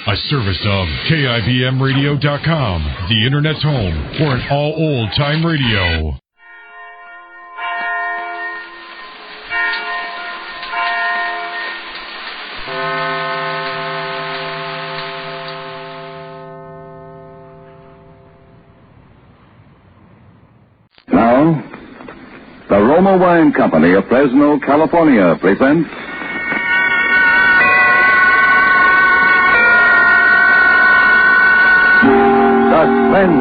A service of KIBMradio.com, the Internet's home for an all old-time radio. Now, the Roma Wine Company of Fresno, California presents Suspense.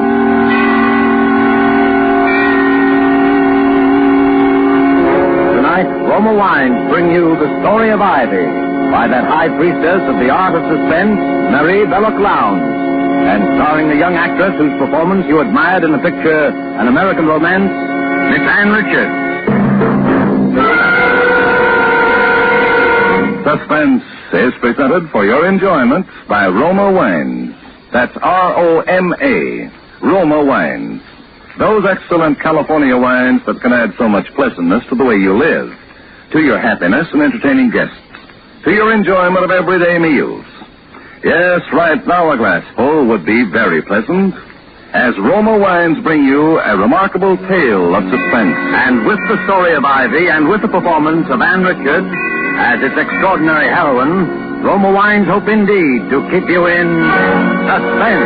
Tonight, Roma Wines bring you The Story of Ivy by that high priestess of the art of suspense, Marie Belloc Lowndes, and starring the young actress whose performance you admired in the picture An American Romance, Miss Ann Richards. Suspense is presented for your enjoyment by Roma Wines. That's R-O-M-A, Roma Wines. Those excellent California wines that can add so much pleasantness to the way you live, to your happiness in entertaining guests, to your enjoyment of everyday meals. Yes, right now a glassful would be very pleasant, as Roma Wines bring you a remarkable tale of suspense. And with the story of Ivy and with the performance of Ann Richards as its extraordinary heroine, Roma Wines hope indeed to keep you in suspense.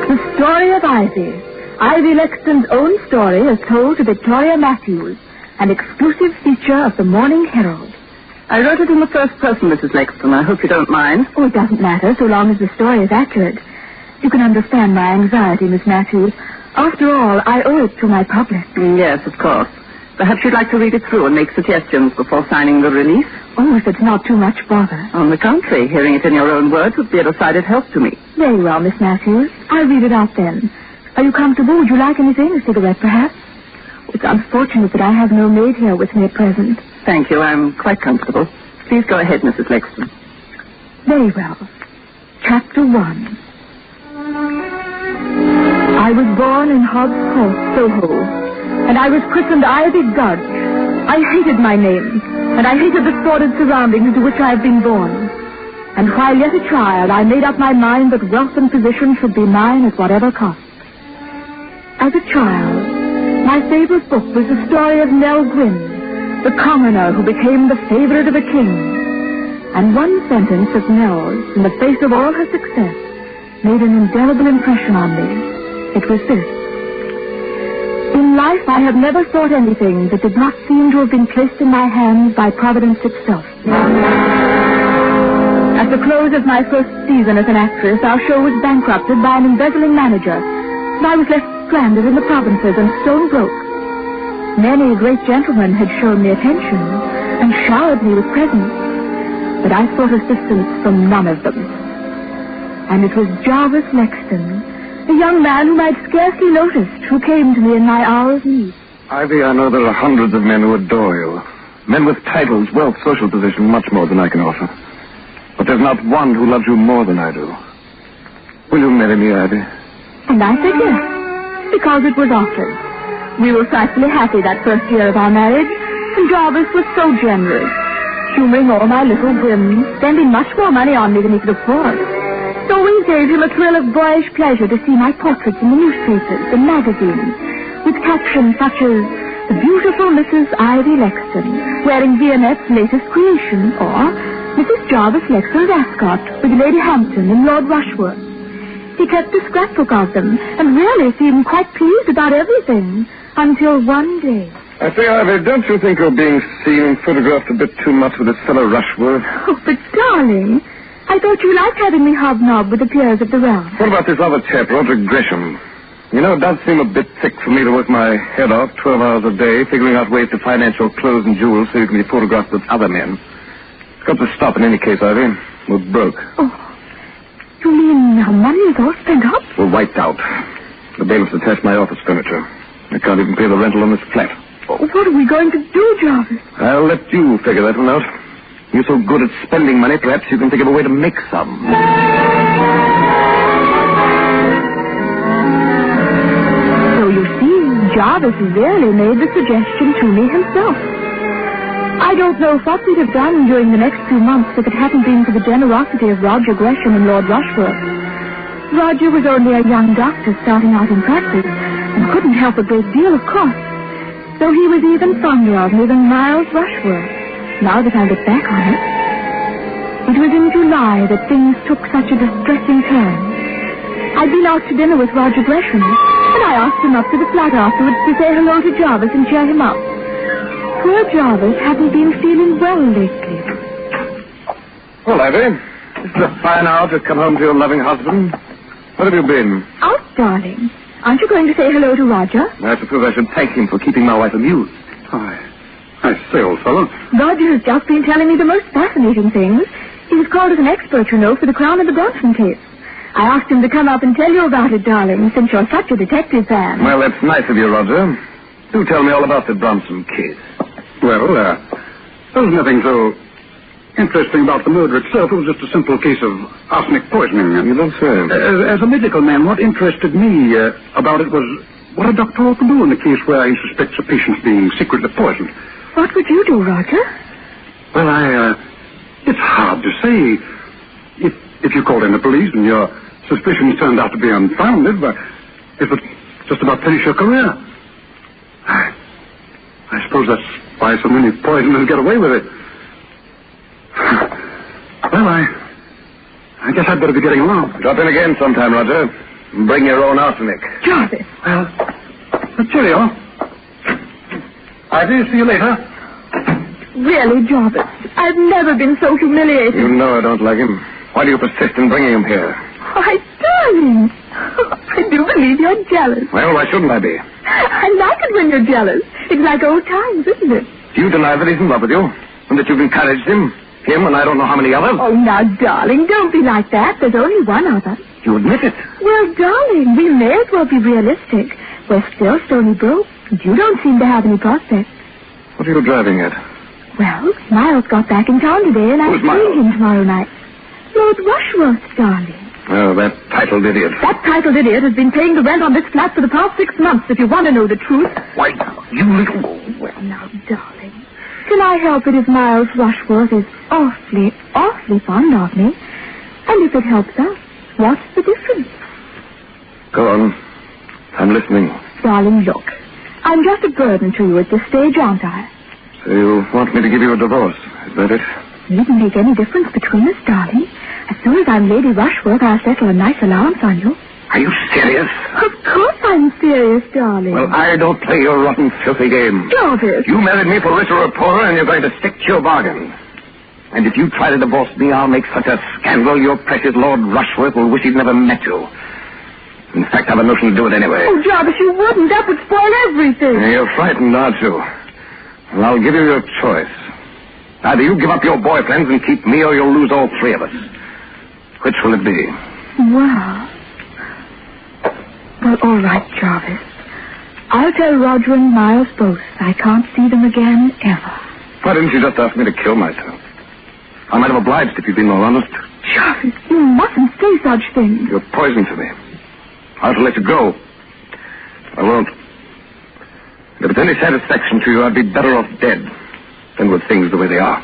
The Story of Ivy. Ivy Lexton's own story is told to Victoria Matthews, an exclusive feature of the Morning Herald. I wrote it in the first person, Mrs. Lexton. I hope you don't mind. Oh, it doesn't matter so long as the story is accurate. You can understand my anxiety, Miss Matthews. After all, I owe it to my public. Yes, of course. Perhaps you'd like to read it through and make suggestions before signing the release? Oh, if it's not too much bother. On the contrary, hearing it in your own words would be a decided help to me. Very well, Miss Matthews. I'll read it out then. Are you comfortable? Would you like anything? A cigarette, perhaps? It's unfortunate that I have no maid here with me at present. Thank you. I'm quite comfortable. Please go ahead, Mrs. Lexton. Very well. Chapter 1. I was born in Hobbs Court, Soho, and I was christened Ivy Gudge. I hated my name, and I hated the sordid surroundings into which I had been born. And while yet a child, I made up my mind that wealth and position should be mine at whatever cost. As a child, my favorite book was the story of Nell Gwynn, the commoner who became the favorite of a king. And one sentence of Nell's, in the face of all her success, made an indelible impression on me. It was this: in life, I have never thought anything that did not seem to have been placed in my hands by Providence itself. At the close of my first season as an actress, our show was bankrupted by an embezzling manager, and I was left stranded in the provinces and stone broke. Many great gentlemen had shown me attention and showered me with presents, but I sought assistance from none of them. And it was Jarvis Lexton, a young man whom I'd scarcely noticed, who came to me in my hour of need. Ivy, I know there are hundreds of men who adore you. Men with titles, wealth, social position, much more than I can offer. But there's not one who loves you more than I do. Will you marry me, Ivy? And I said yes, because it was offered. We were frightfully happy that first year of our marriage, and Jarvis was so generous, humoring all my little whims, spending much more money on me than he could afford. It always gave him a thrill of boyish pleasure to see my portraits in the newspapers and magazines, with captions such as, "The beautiful Mrs. Ivy Lexton, wearing Vionet's latest creation," or "Mrs. Jarvis Lexton's ascot with Lady Hampton and Lord Rushworth." He kept a scrapbook of them, and really seemed quite pleased about everything, until one day. I say, Ivy, don't you think you're being seen and photographed a bit too much with this fellow Rushworth? Oh, but darling, I thought you liked having me hobnob with the peers of the realm. What about this other chap, Roderick Gresham? You know, it does seem a bit thick for me to work my head off 12 hours a day, figuring out ways to finance your clothes and jewels so you can be photographed with other men. It's got to stop in any case, Ivy. We're broke. Oh, you mean our money is all spent up? We're wiped out. The bailiffs attached my office furniture. I can't even pay the rental on this flat. Oh, what are we going to do, Jarvis? I'll let you figure that one out. You're so good at spending money, perhaps you can think of a way to make some. Jarvis really made the suggestion to me himself. I don't know what we'd have done during the next few months if it hadn't been for the generosity of Roger Gresham and Lord Rushworth. Roger was only a young doctor starting out in practice and couldn't help a great deal, of course, though he was even fonder of me than Miles Rushworth, now that I look back on it. It was in July that things took such a distressing turn. I'd been out to dinner with Roger Gresham, and I asked him up to the flat afterwards to say hello to Jarvis and cheer him up. Poor Jarvis hadn't been feeling well lately. Well, Ivy, this is a fine hour to come home to your loving husband. Where have you been? Out, darling. Aren't you going to say hello to Roger? I suppose I should thank him for keeping my wife amused. I say, old fellow. Roger has just been telling me the most fascinating things. He was called as an expert, you know, for the Crown of the Bronson case. I asked him to come up and tell you about it, darling, since you're such a detective fan. Well, that's nice of you, Roger. Do tell me all about the Bronson case. Well, there was nothing so interesting about the murder itself. It was just a simple case of arsenic poisoning. You don't say. As a medical man, what interested me about it was what a doctor ought to do in a case where he suspects a patient's being secretly poisoned. What would you do, Roger? Well, it's hard to say. If you called in the police and your suspicions turned out to be unfounded, but it would just about finish your career. I suppose that's why so many poisoners get away with it. Well, I guess I'd better be getting along. Drop in again sometime, Roger. And bring your own arsenic. Jarvis. Well, cheerio. Ivy, see you later. Really, Jarvis, I've never been so humiliated. You know I don't like him. Why do you persist in bringing him here? Why, darling, I do believe you're jealous. Well, why shouldn't I be? I like it when you're jealous. It's like old times, isn't it? Do you deny that he's in love with you? And that you've encouraged him and I don't know how many others? Oh, now, darling, don't be like that. There's only one other. You admit it? Well, darling, we may as well be realistic. We're still stony broke. You don't seem to have any prospects. What are you driving at? Well, Miles got back in town today, and I'm seeing him tomorrow night. Lord Rushworth, darling. Oh, that titled idiot. That titled idiot has been paying the rent on this flat for the past 6 months, if you want to know the truth. Why, you little... Well, now, darling, can I help it if Miles Rushworth is awfully, awfully fond of me? And if it helps us, what's the difference? Go on. I'm listening. Darling, look. I'm just a burden to you at this stage, aren't I? So you want me to give you a divorce, is that it? Needn't make any difference between us, darling. As soon as I'm Lady Rushworth, I'll settle a nice allowance on you. Are you serious? Of course I'm serious, darling. Well, I don't play your rotten, filthy game. Jarvis. You married me for richer or poorer, and you're going to stick to your bargain. And if you try to divorce me, I'll make such a scandal, your precious Lord Rushworth will wish he'd never met you. In fact, I've a notion to do it anyway. Oh, Jarvis, you wouldn't. That would spoil everything. You're frightened, aren't you? Well, I'll give you your choice. Either you give up your boyfriends and keep me, or you'll lose all three of us. Which will it be? Well, all right, Jarvis. I'll tell Roger and Miles both I can't see them again, ever. Why didn't you just ask me to kill myself? I might have obliged if you'd been more honest. Jarvis, you mustn't say such things. You're poison to me. I'll have to let you go. I won't. If it's any satisfaction to you, I'd be better off dead than with things the way they are.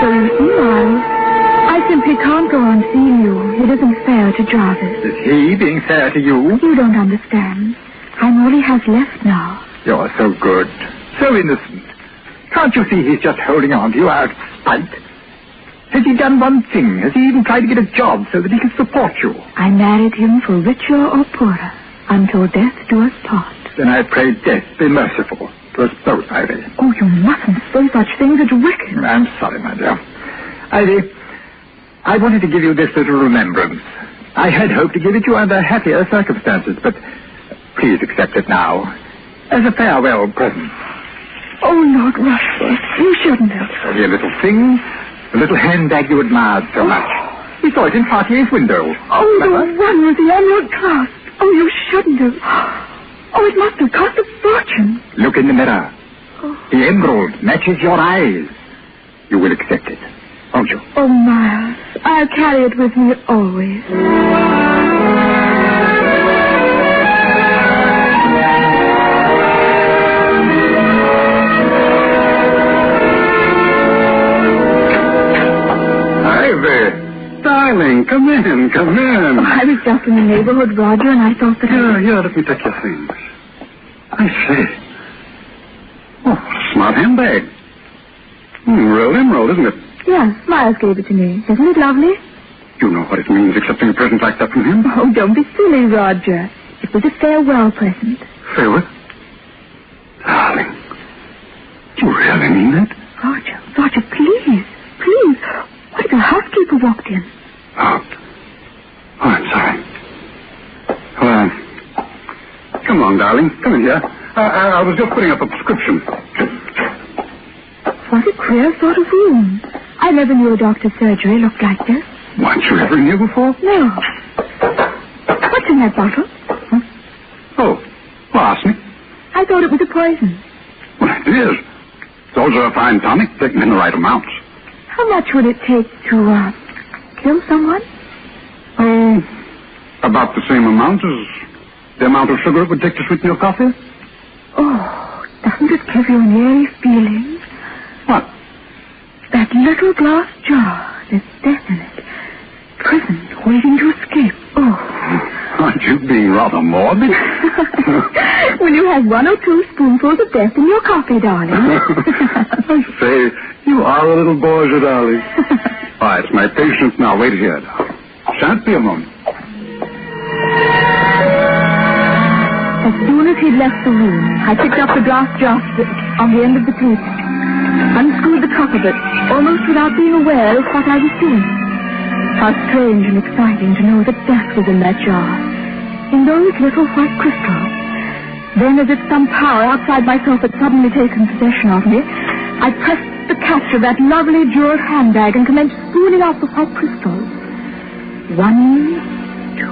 So you see, Miles, I simply can't go on seeing you. It isn't fair to Jarvis. Is he being fair to you? You don't understand. I'm all he has left now. You're so good. So innocent. Can't you see he's just holding on to you out of spite? Has he done one thing? Has he even tried to get a job so that he can support you? I married him for richer or poorer, until death do us part. Then I pray death be merciful to us both, Ivy. Oh, you mustn't say such things. It's wicked. I'm sorry, my dear. Ivy, I wanted to give you this little remembrance. I had hoped to give it you under happier circumstances, but please accept it now as a farewell present. Oh, Lord Rushworth, you shouldn't have. Only a little thing, the little handbag you admired so much. We saw it in Partier's window. Oh, the one with the emerald clasp. Oh, you shouldn't have. Oh, it must have cost a fortune. Look in the mirror. Oh. The emerald matches your eyes. You will accept it, won't you? Oh, Miles, I'll carry it with me always. Darling, come in. Oh, I was just in the neighborhood, Roger, and I thought that Here, let me take your things. I say. Oh, smart handbag. Real emerald, isn't it? Yes, Miles gave it to me. Isn't it lovely? You know what it means accepting a present like that from him? Oh, don't be silly, Roger. It was a farewell present. Farewell? Darling, do you really mean that? Roger, please. Why, the housekeeper walked in. Oh, I'm sorry. Well, come along, darling. Come in here. I was just putting up a prescription. What a queer sort of room. I never knew a doctor's surgery looked like this. Weren't you ever in here before? No. What's in that bottle? Huh? Oh, ask me. I thought it was a poison. Well, it is. Those are a fine tonic, taken in the right amounts. How much would it take to, kill someone? Oh, about the same amount as the amount of sugar it would take to sweeten your coffee. Oh, doesn't it give you an eerie feeling? What? That little glass jar, there's death in it. Prison, waiting to escape. Oh. Aren't you being rather morbid? Will you have 1 or 2 spoonfuls of death in your coffee, darling? I say, you are a little bourgeois, darling. All right, it's my patience now. Wait here, darling. Shan't be a moment. As soon as he'd left the room, I picked up the glass jar on the end of the table, unscrewed the top of it, almost without being aware of what I was doing. How strange and exciting to know that death was in that jar, in those little white crystals. Then, as if some power outside myself had suddenly taken possession of me, I pressed the catch of that lovely jeweled handbag and commenced spooning out the white crystals. 1, 2, 3.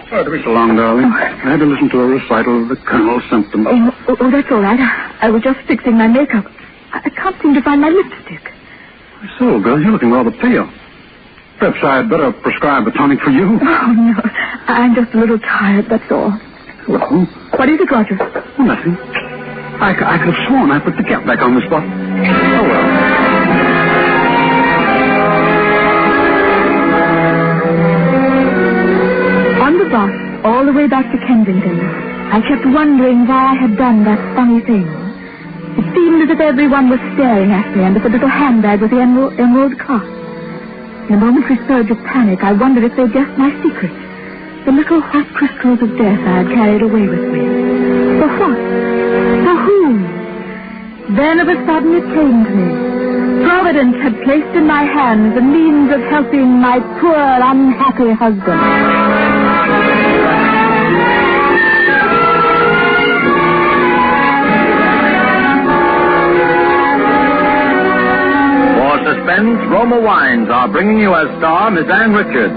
Sorry to be so long, darling. I had to listen to a recital of the Colonel's symptoms. Oh, that's all right. I was just fixing my makeup. I can't seem to find my lipstick. So, girl, you're looking rather pale. Perhaps I'd better prescribe a tonic for you. Oh, no. I'm just a little tired, that's all. Well? What is it, Roger? Oh, nothing. I could have sworn I put the cap back on the spot. Oh, well. On the bus, all the way back to Kensington, I kept wondering why I had done that funny thing. It seemed as if everyone was staring at me under the little handbag with the emerald clasp. In a momentary surge of panic, I wondered if they guessed my secret. The little white crystals of death I had carried away with me. For what? For whom? Then of a sudden it came to me. Providence had placed in my hands the means of helping my poor, unhappy husband. Suspense, Roma Wines are bringing you as star Miss Ann Richards,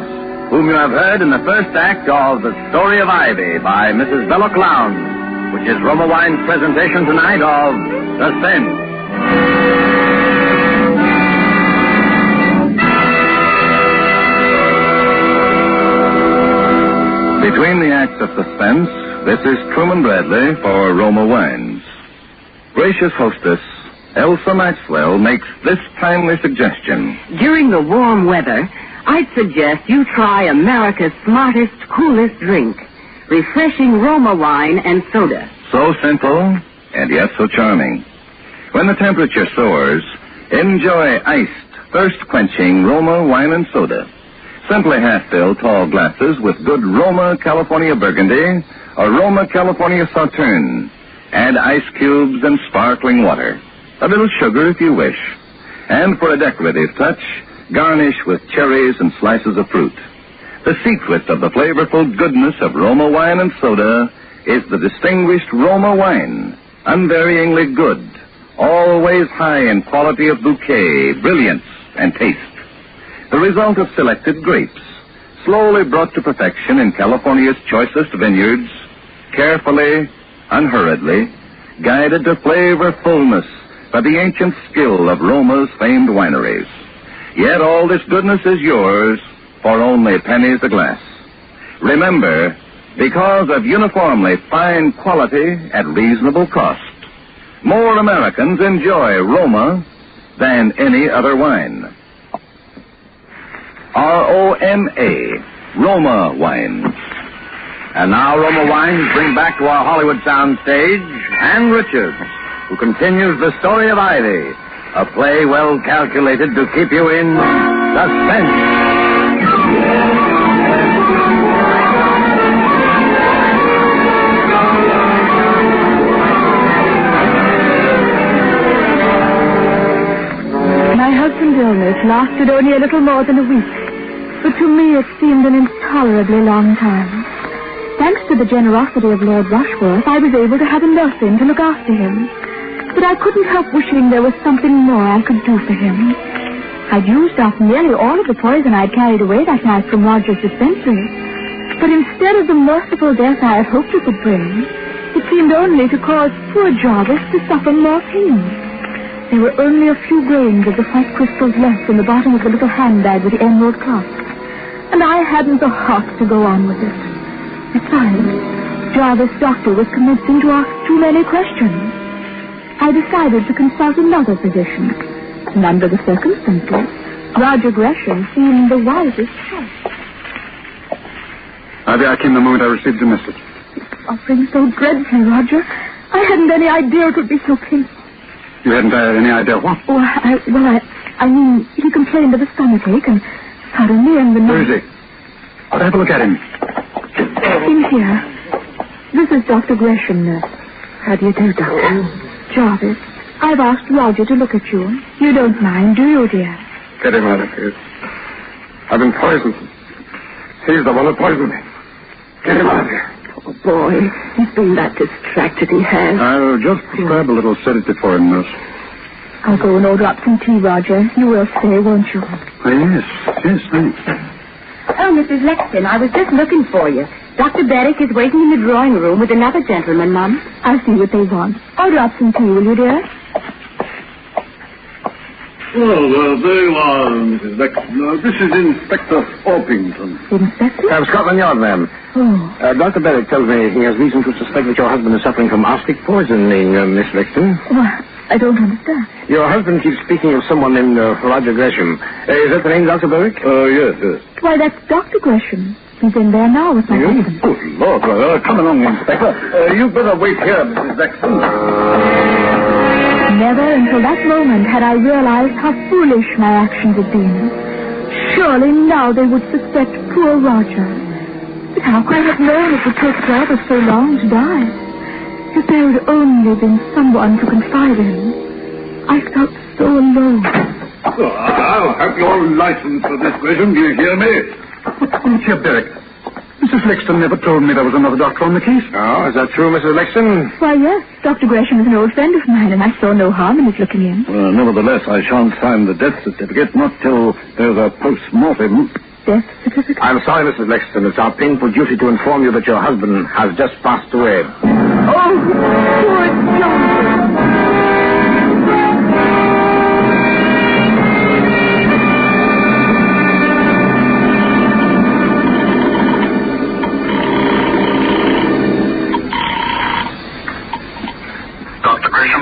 whom you have heard in the first act of The Story of Ivy by Mrs. Belloc Lowndes, which is Roma Wines' presentation tonight of Suspense. Between the acts of Suspense, this is Truman Bradley for Roma Wines. Gracious hostess Elsa Maxwell makes this timely suggestion. During the warm weather, I'd suggest you try America's smartest, coolest drink. Refreshing Roma wine and soda. So simple, and yet so charming. When the temperature soars, enjoy iced, thirst-quenching Roma wine and soda. Simply half-fill tall glasses with good Roma California Burgundy or Roma California Sauterne. Add ice cubes and sparkling water. A little sugar if you wish. And for a decorative touch, garnish with cherries and slices of fruit. The secret of the flavorful goodness of Roma wine and soda is the distinguished Roma wine, unvaryingly good, always high in quality of bouquet, brilliance, and taste. the result of selected grapes, slowly brought to perfection in California's choicest vineyards, carefully, unhurriedly, guided to flavor fullness by the ancient skill of Roma's famed wineries. Yet all this goodness is yours for only pennies a glass. Remember, because of uniformly fine quality at reasonable cost, more Americans enjoy Roma than any other wine. R-O-M-A, Roma wines. And now Roma wines bring back to our Hollywood soundstage Ann Richards, who continues the story of Ivy, a play well calculated to keep you in suspense. My husband's illness lasted only a little more than a week, but to me it seemed an intolerably long time. Thanks to the generosity of Lord Rushworth, I was able to have a nurse in to look after him. But I couldn't help wishing there was something more I could do for him. I'd used up nearly all of the poison I'd carried away that night from Roger's dispensary. But instead of the merciful death I had hoped it would bring, it seemed only to cause poor Jarvis to suffer more pain. There were only a few grains of the white crystals left in the bottom of the little handbag with the emerald clasp, and I hadn't the heart to go on with it. Besides, Jarvis' doctor was commencing to ask too many questions. I decided to consult another physician, and under the circumstances, Roger Gresham seemed the wisest choice. Ivy, I came the moment I received the message. It's suffering so dreadfully, Roger. I hadn't any idea it would be so painful. You hadn't any idea what? Oh, I mean, he complained of a stomachache, and suddenly in the night... Where is he? I'll have a look at him. In here. This is Dr. Gresham, nurse. How do you do, Doctor? Jarvis, I've asked Roger to look at you. You don't mind, do you, dear? Get him out of here. I've been poisoned. He's the one who poisoned me. Get him out of here. Oh, boy, he's been that distracted he has. I'll just prescribe a little sedative for him, nurse. I'll go and order up some tea, Roger. You will stay, won't you? Yes, thanks. Oh, Mrs. Lexton, I was just looking for you. Dr. Berwick is waiting in the drawing room with another gentleman, Mum. I'll see what they want. Order up some tea, will you, dear? Well, there you are, Mrs. Lexton. This is Inspector Orpington. Inspector? I'm Scotland Yard, ma'am. Oh. Dr. Berwick tells me he has reason to suspect that your husband is suffering from arsenic poisoning, Miss Lexton. Well, I don't understand. Your husband keeps speaking of someone named Roger Gresham. Is that the name, Dr. Berwick? Yes. Why, that's Dr. Gresham. He's in there now with my husband. Good Lord, well, come along, Inspector. You'd better wait here, Mrs. Lexton. Never until that moment had I realized how foolish my actions had been. Surely now they would suspect poor Roger. But how could I have known it would take Jarvis so long to die? If there had only been someone to confide in. I felt so alone. Well, I'll have your license for this, Gresham. Do you hear me? Monsieur Berwick, Mrs. Lexton never told me there was another doctor on the case. Oh, is that true, Mrs. Lexton? Why, yes. Dr. Gresham is an old friend of mine, and I saw no harm in his looking in. Nevertheless, I shan't sign the death certificate, not till there's a post-mortem. Death certificate? I'm sorry, Mrs. Lexton. It's our painful duty to inform you that your husband has just passed away. Oh, poor John.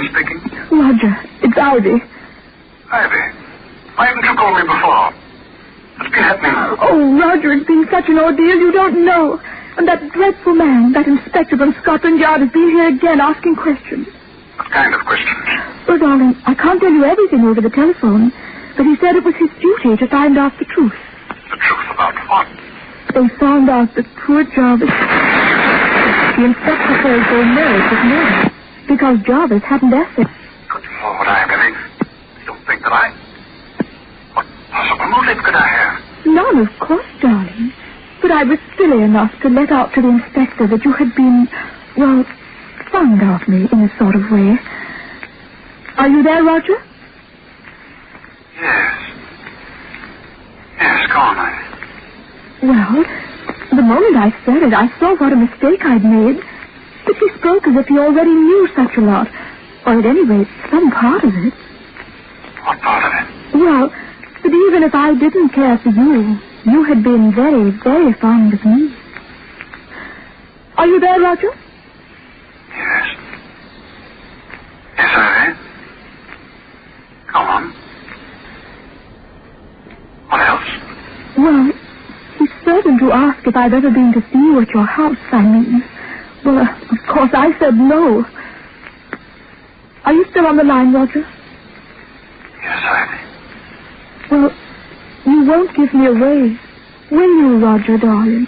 Speaking. Roger, it's Ivy. Ivy, why haven't you called me before? What's been happening? Oh, Roger, it's been such an ordeal you don't know. And that dreadful man, that inspector from Scotland Yard, has been here again asking questions. What kind of questions? Well, darling, I can't tell you everything over the telephone, but he said it was his duty to find out the truth. The truth about what? They found out that poor Jarvis... The inspector says they know it was murder. Because Jarvis hadn't assets. Good Lord, Ivy. You don't think that What possible motive could I have? None, of course, darling. But I was silly enough to let out to the inspector that you had been, well, fond of me in a sort of way. Are you there, Roger? Yes. on, Ivy? Well, the moment I said it, I saw what a mistake I'd made. But he spoke as if he already knew such a lot. Or at any rate, some part of it. What part of it? Well, that even if I didn't care for you, you had been very, very fond of me. Are you there, Roger? Yes. Yes, Ivy. Go on. What else? Well, he's certain to ask if I've ever been to see you at your house, I mean. Well, of course, I said no. Are you still on the line, Roger? Yes, Ivy. Well, you won't give me away, will you, Roger, darling?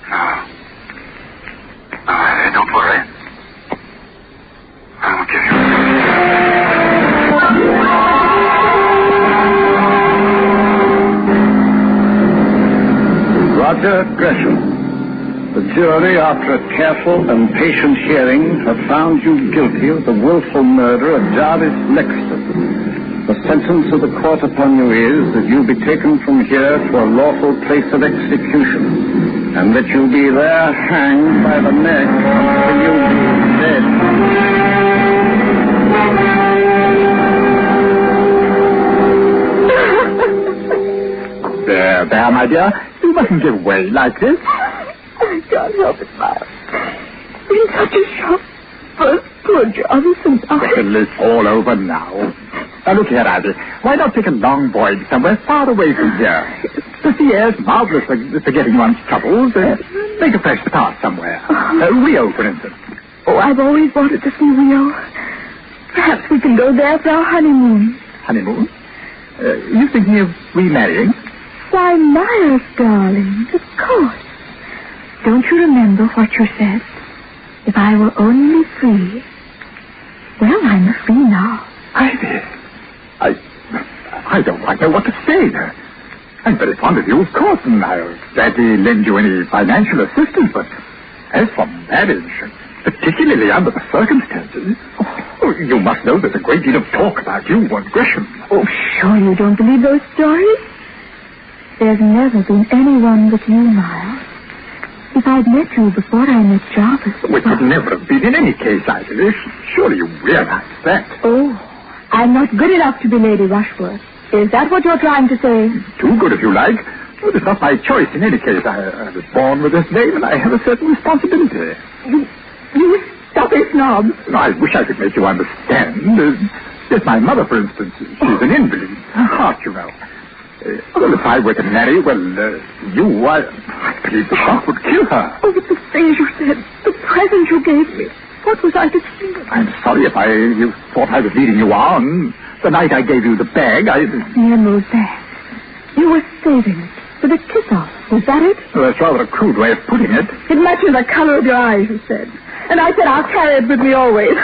No. No, Ivy, don't worry. I won't give you away. Roger Gresham. The jury, after a careful and patient hearing, have found you guilty of the willful murder of Jarvis Lexton. The sentence of the court upon you is that you be taken from here to a lawful place of execution, and that you be there hanged by the neck until you be dead. There, my dear. You mustn't give way like this. I can't help it, Miles. In such a shock. First, poor Jarvis and I. Well, it's all over now. Now, look here, Ivy. Why not take a long voyage somewhere far away from here? The sea air is marvelous for getting one's troubles. Make a fresh start somewhere. Rio, for instance. Oh, I've always wanted to see Rio. Perhaps we can go there for our honeymoon. Honeymoon? You thinking of remarrying? Why, Miles, darling, of course. Don't you remember what you said? If I were only free. Well, I'm free now. Ivy, I don't quite know what to say. I'm very fond of you, of course, and I'll gladly lend you any financial assistance, but as for marriage, particularly under the circumstances, you must know there's a great deal of talk about you and Gresham. Oh, sure you don't believe those stories? There's never been anyone but you, Miles. If I'd met you before I met Jarvis... Which would never have been in any case, Ivy. Surely you realize that. Oh, I'm not good enough to be Lady Rushworth. Is that what you're trying to say? Too good if you like. Well, it's not my choice in any case. I was born with this name, and I have a certain responsibility. You stuffy snob. No, I wish I could make you understand. Yes, my mother, for instance, she's an invalid. Her heart, you know. Well, if I were to marry, I believe the shock would kill her. Oh, but the things you said, the present you gave me, what was I to feel? I'm sorry if you thought I was leading you on. The night I gave you the bag, The emerald bag. You were saving it for the kiss-off. Was that it? Well, that's rather a crude way of putting it. It matches the color of your eyes, you said. And I said I'll carry it with me always.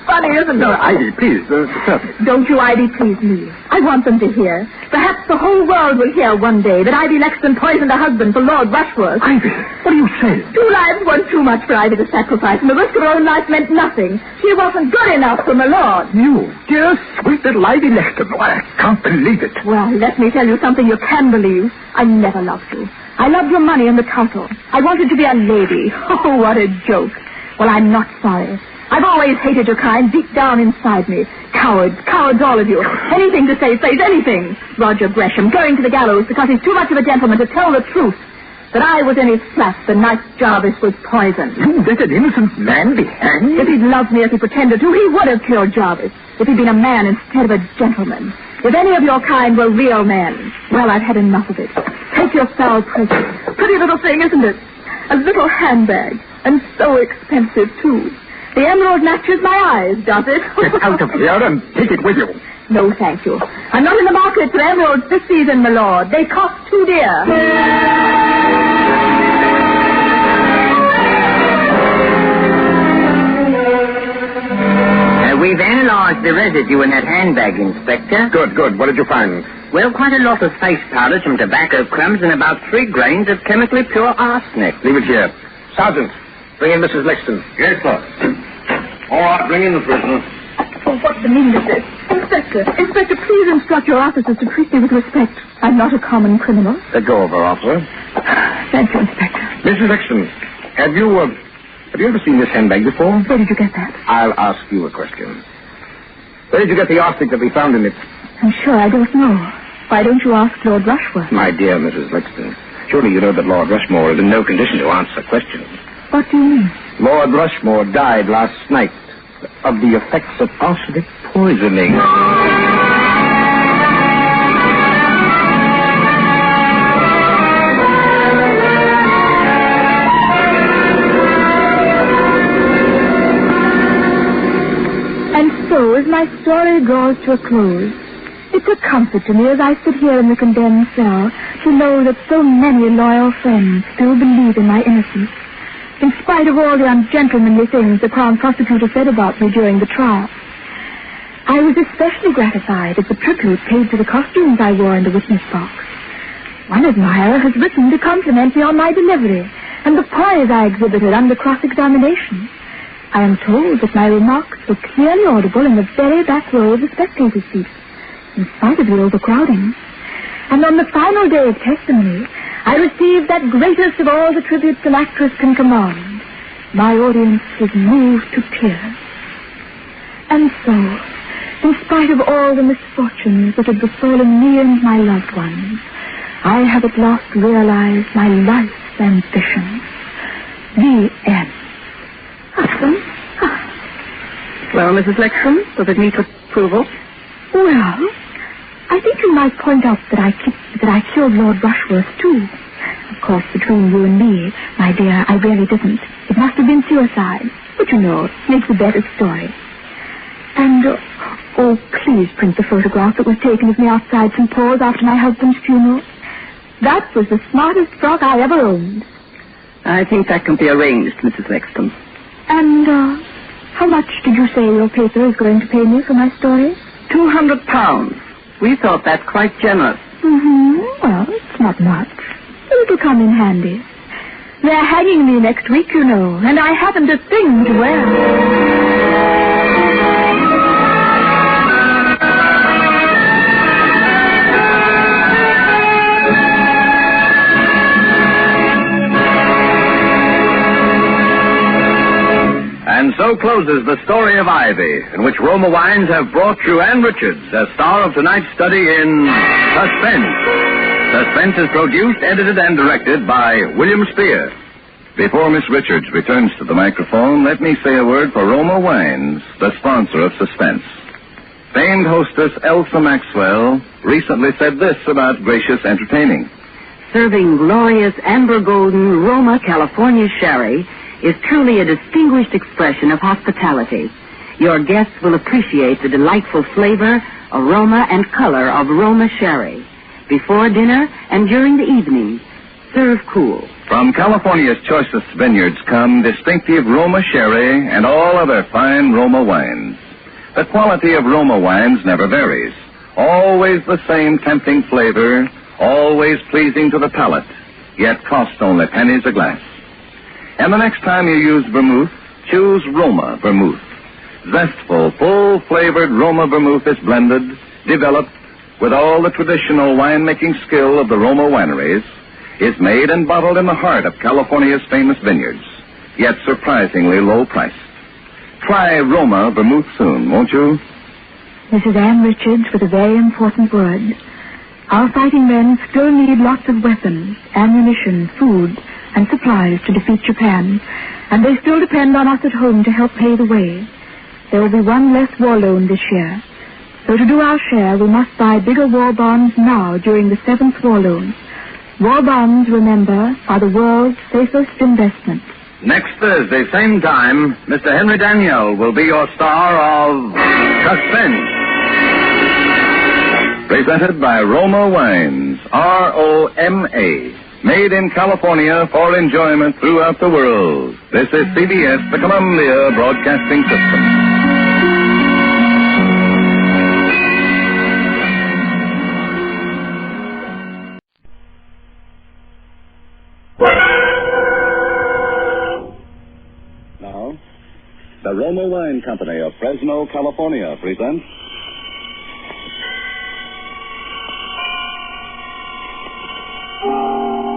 Funny, isn't it? No, Ivy, please, certainly. Don't you, Ivy, please me. I want them to hear. Perhaps the whole world will hear one day that Ivy Lexton poisoned her husband for Lord Rushworth. Ivy, what are you saying? 2 lives weren't too much for Ivy to sacrifice, and the risk of her own life meant nothing. She wasn't good enough for my lord. You, dear, sweet little Ivy Lexton. Oh, I can't believe it. Well, let me tell you something you can believe. I never loved you. I loved your money and the title. I wanted to be a lady. Oh, what a joke. Well, I'm not sorry. I've always hated your kind deep down inside me. Cowards, all of you. Anything to save face, anything. Roger Gresham going to the gallows because he's too much of a gentleman to tell the truth. That I was in his flat the night Jarvis was poisoned. You let an innocent man be hanged? If he'd loved me as he pretended to, he would have killed Jarvis. If he'd been a man instead of a gentleman. If any of your kind were real men. Well, I've had enough of it. Take your foul present. Pretty little thing, isn't it? A little handbag. And so expensive, too. The emerald matches my eyes, does it? Get out of here and take it with you. No, thank you. I'm not in the market for emeralds this season, my lord. They cost too dear. We've analyzed the residue in that handbag, Inspector. Good. What did you find? Well, quite a lot of face powder, some tobacco crumbs, and about 3 grains of chemically pure arsenic. Leave it here. Sergeant, bring in Mrs. Lexton. Yes, sir. All right, bring in the prisoner. Oh, what's the meaning of this? Inspector, please instruct your officers to treat me with respect. I'm not a common criminal. Let go of her, officer. Thank you, Inspector. Mrs. Exton, have you ever seen this handbag before? Where did you get that? I'll ask you a question. Where did you get the arsenic that we found in it? I'm sure I don't know. Why don't you ask Lord Rushworth? My dear Mrs. Lexton, surely you know that Lord Rushmore is in no condition to answer questions. What do you mean? Lord Rushmore died last night of the effects of arsenic poisoning. And so, as my story draws to a close, it's a comfort to me as I sit here in the condemned cell to know that so many loyal friends still believe in my innocence, in spite of all the ungentlemanly things the Crown Prosecutor said about me during the trial. I was especially gratified at the tribute paid to the costumes I wore in the witness box. One admirer has written to compliment me on my delivery and the poise I exhibited under cross-examination. I am told that my remarks were clearly audible in the very back row of the spectator's seat, in spite of the overcrowding. And on the final day of testimony, I received that greatest of all the tributes an actress can command. My audience was moved to tears. And so, in spite of all the misfortunes that had befallen me and my loved ones, I have at last realized my life's ambition. The end. Husband? Well, Mrs. Lexton, does it meet with approval? Well, I think you might point out that I killed Lord Rushworth, too. Of course, between you and me, my dear, I really didn't. It must have been suicide. But you know, it makes a better story. And, please print the photograph that was taken of me outside St. Paul's after my husband's funeral. That was the smartest frock I ever owned. I think that can be arranged, Mrs. Lexton. And, how much did you say your paper is going to pay me for my story? £200. We thought that quite generous. Well, it's not much. It'll come in handy. They're hanging me next week, you know, and I haven't a thing to wear. And so closes the story of Ivy, in which Roma Wines have brought you Ann Richards as star of tonight's study in Suspense. Suspense is produced, edited, and directed by William Spear. Before Miss Richards returns to the microphone, let me say a word for Roma Wines, the sponsor of Suspense. Famed hostess Elsa Maxwell recently said this about gracious entertaining. Serving glorious amber golden Roma California sherry is truly a distinguished expression of hospitality. Your guests will appreciate the delightful flavor, aroma, and color of Roma sherry. Before dinner and during the evening, serve cool. From California's choicest vineyards come distinctive Roma sherry and all other fine Roma wines. The quality of Roma wines never varies. Always the same tempting flavor, always pleasing to the palate, yet cost only pennies a glass. And the next time you use vermouth, choose Roma vermouth. Zestful, full-flavored Roma vermouth is blended, developed with all the traditional winemaking skill of the Roma wineries, is made and bottled in the heart of California's famous vineyards, yet surprisingly low-priced. Try Roma vermouth soon, won't you? This is Ann Richards with a very important word. Our fighting men still need lots of weapons, ammunition, food, and supplies to defeat Japan, and they still depend on us at home to help pay the way. There will be one less war loan this year. So to do our share, we must buy bigger war bonds now during the 7th war loan. War bonds, remember, are the world's safest investment. Next Thursday, same time, Mr. Henry Daniel will be your star of Suspense. Presented by Roma Wines, R-O-M-A. Made in California for enjoyment throughout the world. This is CBS, the Columbia Broadcasting System. The Roma Wine Company of Fresno, California presents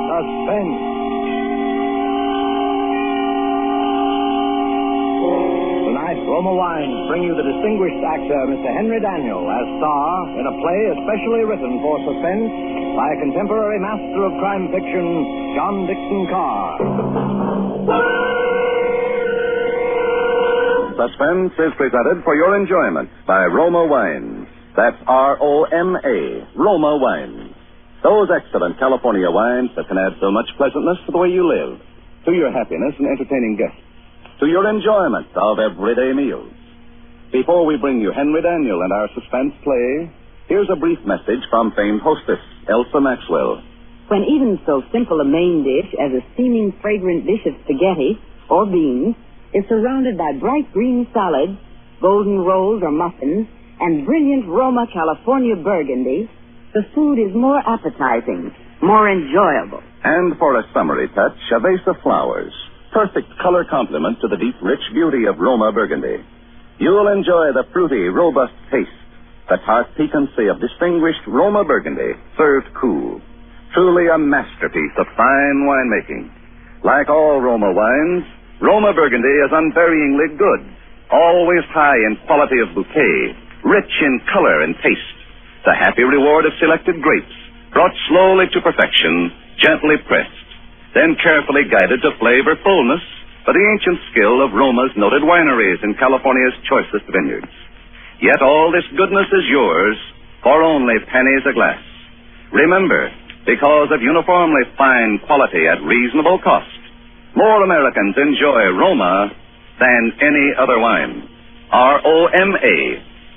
Suspense. Tonight, Roma Wines bring you the distinguished actor, Mr. Henry Daniel, as star in a play especially written for Suspense by contemporary master of crime fiction, John Dixon Carr. Suspense is presented for your enjoyment by Roma Wines. That's R-O-M-A, Roma Wines. Those excellent California wines that can add so much pleasantness to the way you live, to your happiness in entertaining guests, to your enjoyment of everyday meals. Before we bring you Henry Daniel and our Suspense play, here's a brief message from famed hostess, Elsa Maxwell. When even so simple a main dish as a steaming, fragrant dish of spaghetti or beans is surrounded by bright green salads, golden rolls or muffins, and brilliant Roma California burgundy, the food is more appetizing, more enjoyable. And for a summery touch, a vase of flowers. Perfect color complement to the deep, rich beauty of Roma burgundy. You'll enjoy the fruity, robust taste, the tart piquancy of distinguished Roma burgundy, served cool. Truly a masterpiece of fine winemaking. Like all Roma wines, Roma burgundy is unvaryingly good, always high in quality of bouquet, rich in color and taste. The happy reward of selected grapes, brought slowly to perfection, gently pressed, then carefully guided to flavor fullness by the ancient skill of Roma's noted wineries in California's choicest vineyards. Yet all this goodness is yours for only pennies a glass. Remember, because of uniformly fine quality at reasonable cost, more Americans enjoy Roma than any other wine. R-O-M-A,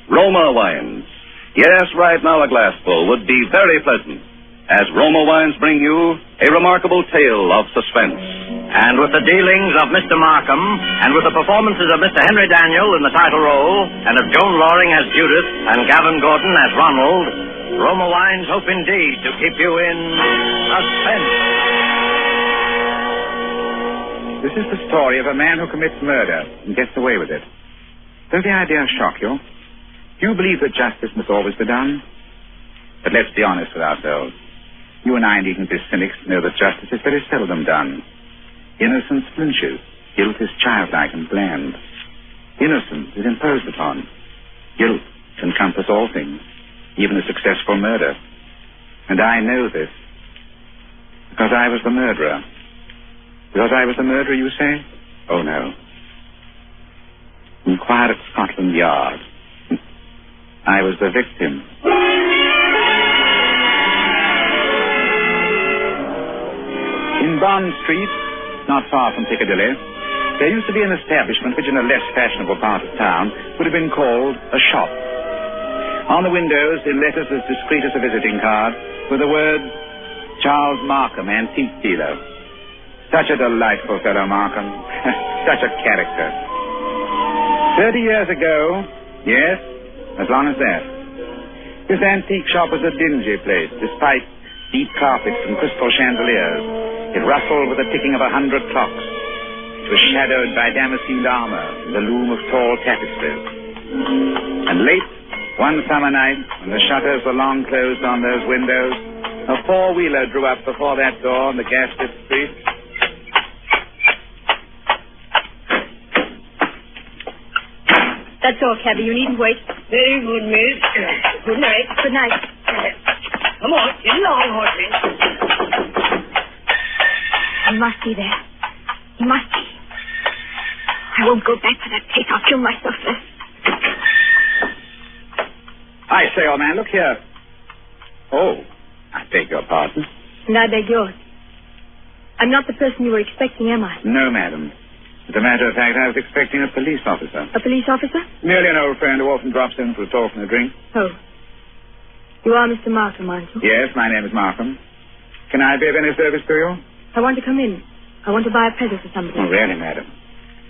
Roma Wines. Yes, right now a glassful would be very pleasant, as Roma Wines bring you a remarkable tale of suspense. And with the dealings of Mr. Markham, and with the performances of Mr. Henry Daniel in the title role, and of Joan Loring as Judith, and Gavin Gordon as Ronald, Roma Wines hope indeed to keep you in suspense. This is the story of a man who commits murder and gets away with it. Does the idea shock you? Do you believe that justice must always be done? But let's be honest with ourselves. You and I needn't be cynics to know that justice is very seldom done. Innocence flinches. Guilt is childlike and bland. Innocence is imposed upon. Guilt encompasses all things, even a successful murder. And I know this because I was the murderer. Because I was the murderer, you say? Oh, no. Inquire at Scotland Yard. I was the victim. In Bond Street, not far from Piccadilly, there used to be an establishment which in a less fashionable part of town would have been called a shop. On the windows, in letters as discreet as a visiting card, were the words, Charles Markham, antique dealer. Such a delightful fellow, Markham. Such a character. 30 years ago, yes, as long as that, this antique shop was a dingy place, despite deep carpets and crystal chandeliers. It rustled with the ticking of 100 clocks. It was shadowed by damascened armor and the loom of tall tapestries. And late, one summer night, when the shutters were long closed on those windows, a four-wheeler drew up before that door on the gas-lit street. That's all, cabby. You needn't wait. Very good, miss. Good night. Good night. Come on, get along, horsey. He must be there. He must be. I won't go back to that place. I'll kill myself first. I say, old man, look here. Oh, I beg your pardon. And I beg yours. I'm not the person you were expecting, am I? No, madam. As a matter of fact, I was expecting a police officer. A police officer? Merely an old friend who often drops in for a talk and a drink. Oh. You are Mr. Markham, aren't you? Yes, my name is Markham. Can I be of any service to you? I want to come in. I want to buy a present for somebody. Oh, really, madam?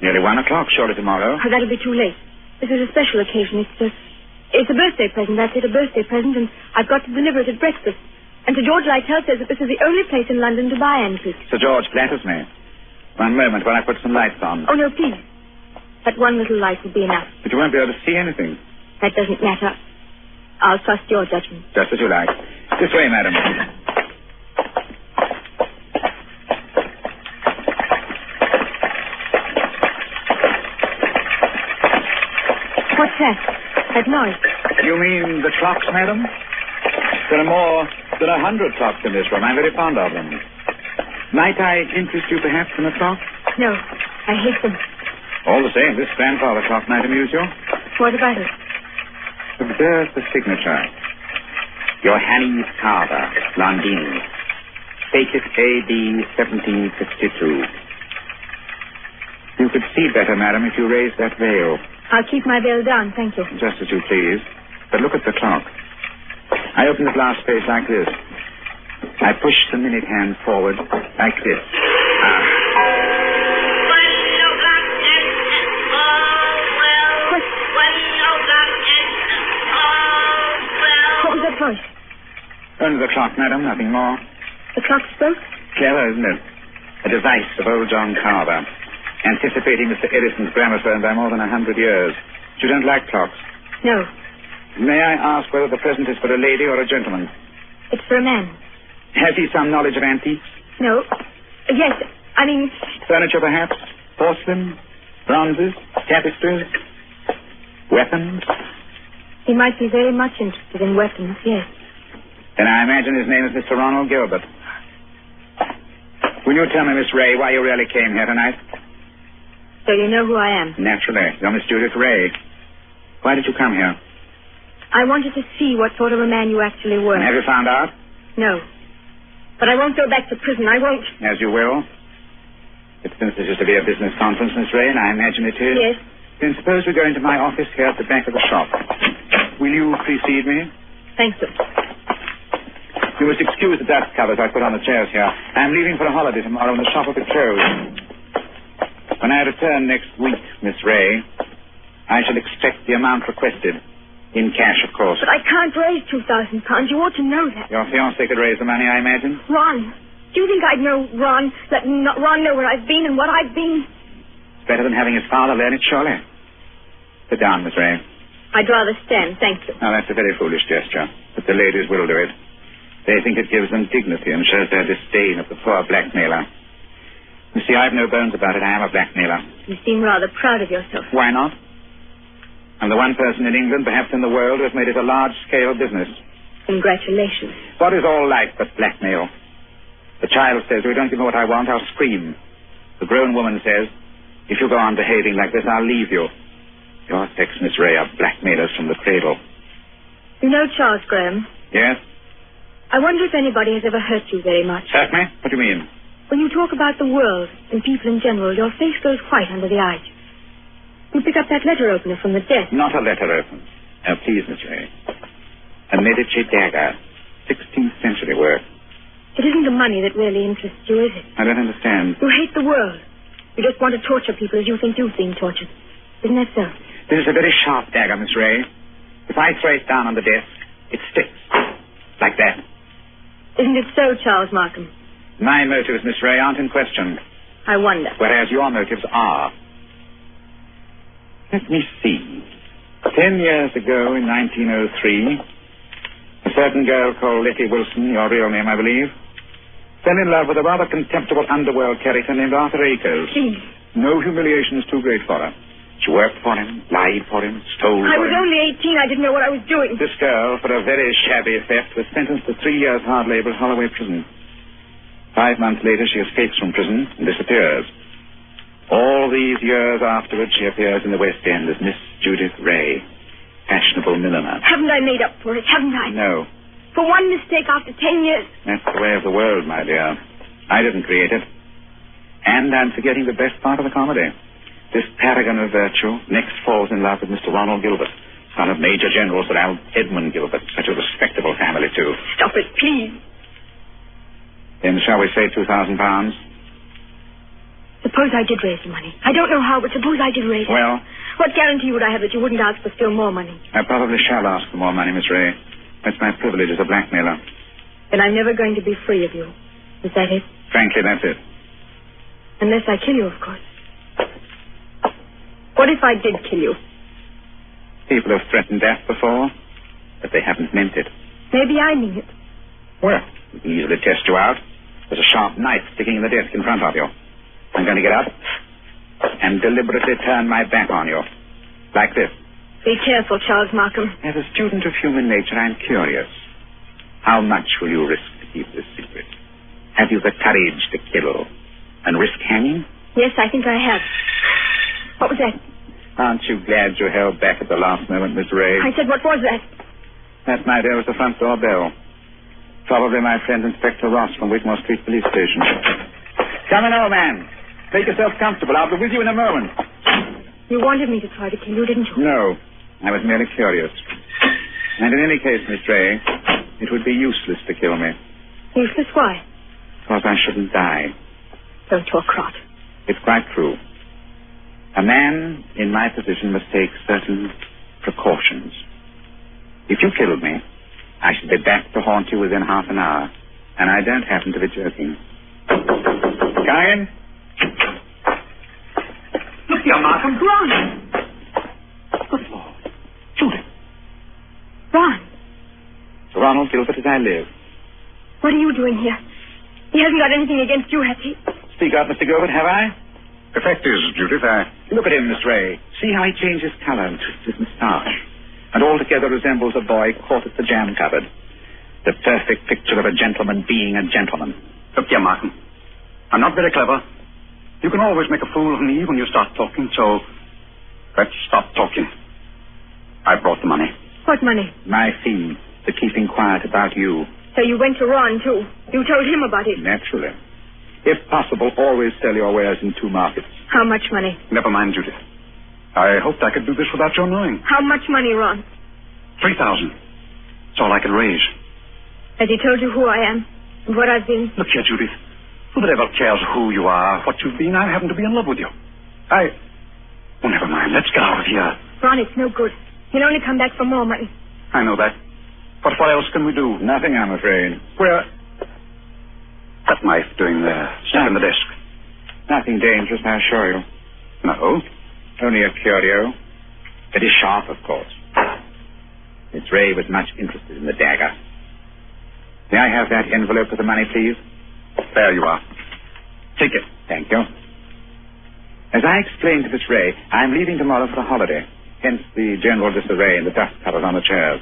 Nearly 1 o'clock, surely tomorrow. Oh, that'll be too late. This is a special occasion. It's a birthday present. That's it, a birthday present, and I've got to deliver it at breakfast. And Sir George Lytell says that this is the only place in London to buy antiques. Sir George flatters me. One moment while I put some lights on. Oh, no, please. That one little light will be enough. But you won't be able to see anything. That doesn't matter. I'll trust your judgment. Just as you like. This way, madam. What's that? That noise? You mean the clocks, madam? There are more than 100 clocks in this room. I'm very fond of them. Might I interest you perhaps in a clock? No, I hate them. All the same, this grandfather clock might amuse you. What about it? Observe the signature. Johannes Carver, Londini. Dated AD 1762. You could see better, madam, if you raised that veil. I'll keep my veil down, thank you. Just as you please. But look at the clock. I open the glass space like this. I push the minute hand forward like this. What was that voice? Only the clock, madam, nothing more. The clock spoke? Clever, isn't it? A device of old John Carver, anticipating Mr. Edison's gramophone by more than 100 years. You don't like clocks? No. May I ask whether the present is for a lady or a gentleman? It's for a man. Has he some knowledge of antiques? No. Yes, I mean... Furniture, perhaps? Porcelain? Bronzes? Tapestries? Weapons? He might be very much interested in weapons, yes. Then I imagine his name is Mr. Ronald Gilbert. Will you tell me, Miss Ray, why you really came here tonight? So you know who I am? Naturally. You're Miss Judith Ray. Why did you come here? I wanted to see what sort of a man you actually were. And have you found out? No. But I won't go back to prison. I won't. As you will. But since this is to be a business conference, Miss Ray, and I imagine it is... Yes. Then suppose we go into my office here at the back of the shop. Will you precede me? Thank you. You must excuse the dust covers I put on the chairs here. I am leaving for a holiday tomorrow and the shop will be closed. When I return next week, Miss Ray, I shall expect the amount requested. In cash, of course. But I can't raise £2,000. You ought to know that. Your fiancé could raise the money, I imagine? Ron. Do you think I'd know Ron? Let Ron know where I've been and what I've been? It's better than having his father learn it, surely. Sit down, Miss Ray. I'd rather stand, thank you. Now, that's a very foolish gesture. But the ladies will do it. They think it gives them dignity and shows their disdain of the poor blackmailer. You see, I've no bones about it. I am a blackmailer. You seem rather proud of yourself. Why not? I'm the one person in England, perhaps in the world, who has made it a large-scale business. Congratulations. What is all life but blackmail? The child says, if you don't give me what I want, I'll scream. The grown woman says, if you go on behaving like this, I'll leave you. Your sex, Miss Ray, are blackmailers from the cradle. You know Charles Graham? Yes? I wonder if anybody has ever hurt you very much. Hurt me? What do you mean? When you talk about the world and people in general, your face goes white under the eyes. You pick up that letter opener from the desk. Not a letter opener. Now, please, Miss Ray. A Medici dagger. 16th century work. It isn't the money that really interests you, is it? I don't understand. You hate the world. You just want to torture people as you think you've been tortured. Isn't that so? This is a very sharp dagger, Miss Ray. If I throw it down on the desk, it sticks. Like that. Isn't it so, Charles Markham? My motives, Miss Ray, aren't in question. I wonder. Whereas your motives are. Let me see. 10 years ago, in 1903, a certain girl called Letty Wilson, your real name, I believe, fell in love with a rather contemptible underworld character named Arthur Akers. Please. No humiliation is too great for her. She worked for him, lied for him, stole I for was him. only 18. I didn't know what I was doing. This girl, for a very shabby theft, was sentenced to 3 years hard labor at Holloway Prison. 5 months later, she escapes from prison and disappears. All these years afterwards, she appears in the West End as Miss Judith Ray, fashionable milliner. Haven't I made up for it? Haven't I? No. For one mistake after 10 years. That's the way of the world, my dear. I didn't create it. And I'm forgetting the best part of the comedy. This paragon of virtue next falls in love with Mr. Ronald Gilbert, son of Major General Sir Edmund Gilbert. Such a respectable family, too. Stop it, please. Then shall we say £2,000? Suppose I did raise the money. I don't know how, but suppose I did raise it. Well? What guarantee would I have that you wouldn't ask for still more money? I probably shall ask for more money, Miss Ray. That's my privilege as a blackmailer. Then I'm never going to be free of you. Is that it? Frankly, that's it. Unless I kill you, of course. What if I did kill you? People have threatened death before, but they haven't meant it. Maybe I mean it. Well, we can easily test you out. There's a sharp knife sticking in the desk in front of you. I'm going to get up and deliberately turn my back on you. Like this. Be careful, Charles Markham. As a student of human nature, I'm curious. How much will you risk to keep this secret? Have you the courage to kill and risk hanging? Yes, I think I have. What was that? Aren't you glad you held back at the last moment, Miss Ray? I said, what was that? That night there was the front door bell. Probably my friend Inspector Ross from Whitmore Street Police Station. Come in, old man. Make yourself comfortable. I'll be with you in a moment. You wanted me to try to kill you, didn't you? No. I was merely curious. And in any case, Miss Ray, it would be useless to kill me. Useless? Why? Because I shouldn't die. Don't talk rot. It's quite true. A man in my position must take certain precautions. If you killed me, I should be back to haunt you within half an hour. And I don't happen to be joking. Come in. Look here, Markham. Ron! Good Lord. Judith. Ron! Ronald Gilbert as I live. What are you doing here? He hasn't got anything against you, has he? Speak up, Mr. Gilbert, have I? The fact is, Judith, Look at him, Miss Ray. See how he changes colour and twists his moustache. And altogether resembles a boy caught at the jam cupboard. The perfect picture of a gentleman being a gentleman. Look here, Markham. I'm not very clever. You can always make a fool of me when you start talking, so let's stop talking. I brought the money. What money? My fee for keeping quiet about you. So you went to Ron, too. You told him about it. Naturally. If possible, always sell your wares in two markets. How much money? Never mind, Judith. I hoped I could do this without your knowing. How much money, Ron? 3,000. That's all I could raise. Has he told you who I am and what I've been? Look here, Judith. Who the devil cares who you are, what you've been? I happen to be in love with you. Oh, never mind. Let's get out of here. Ron, it's no good. He'll only come back for more money. I know that. But what else can we do? Nothing, I'm afraid. Where? That knife doing there, stuck in the desk. Nothing dangerous, I assure you. No. Only a curio. Very sharp, of course. Miss Ray was much interested in the dagger. May I have that envelope with the money, please? There you are. Take it. Thank you. As I explained to Miss Ray, I'm leaving tomorrow for a holiday. Hence the general disarray and the dust covers on the chairs.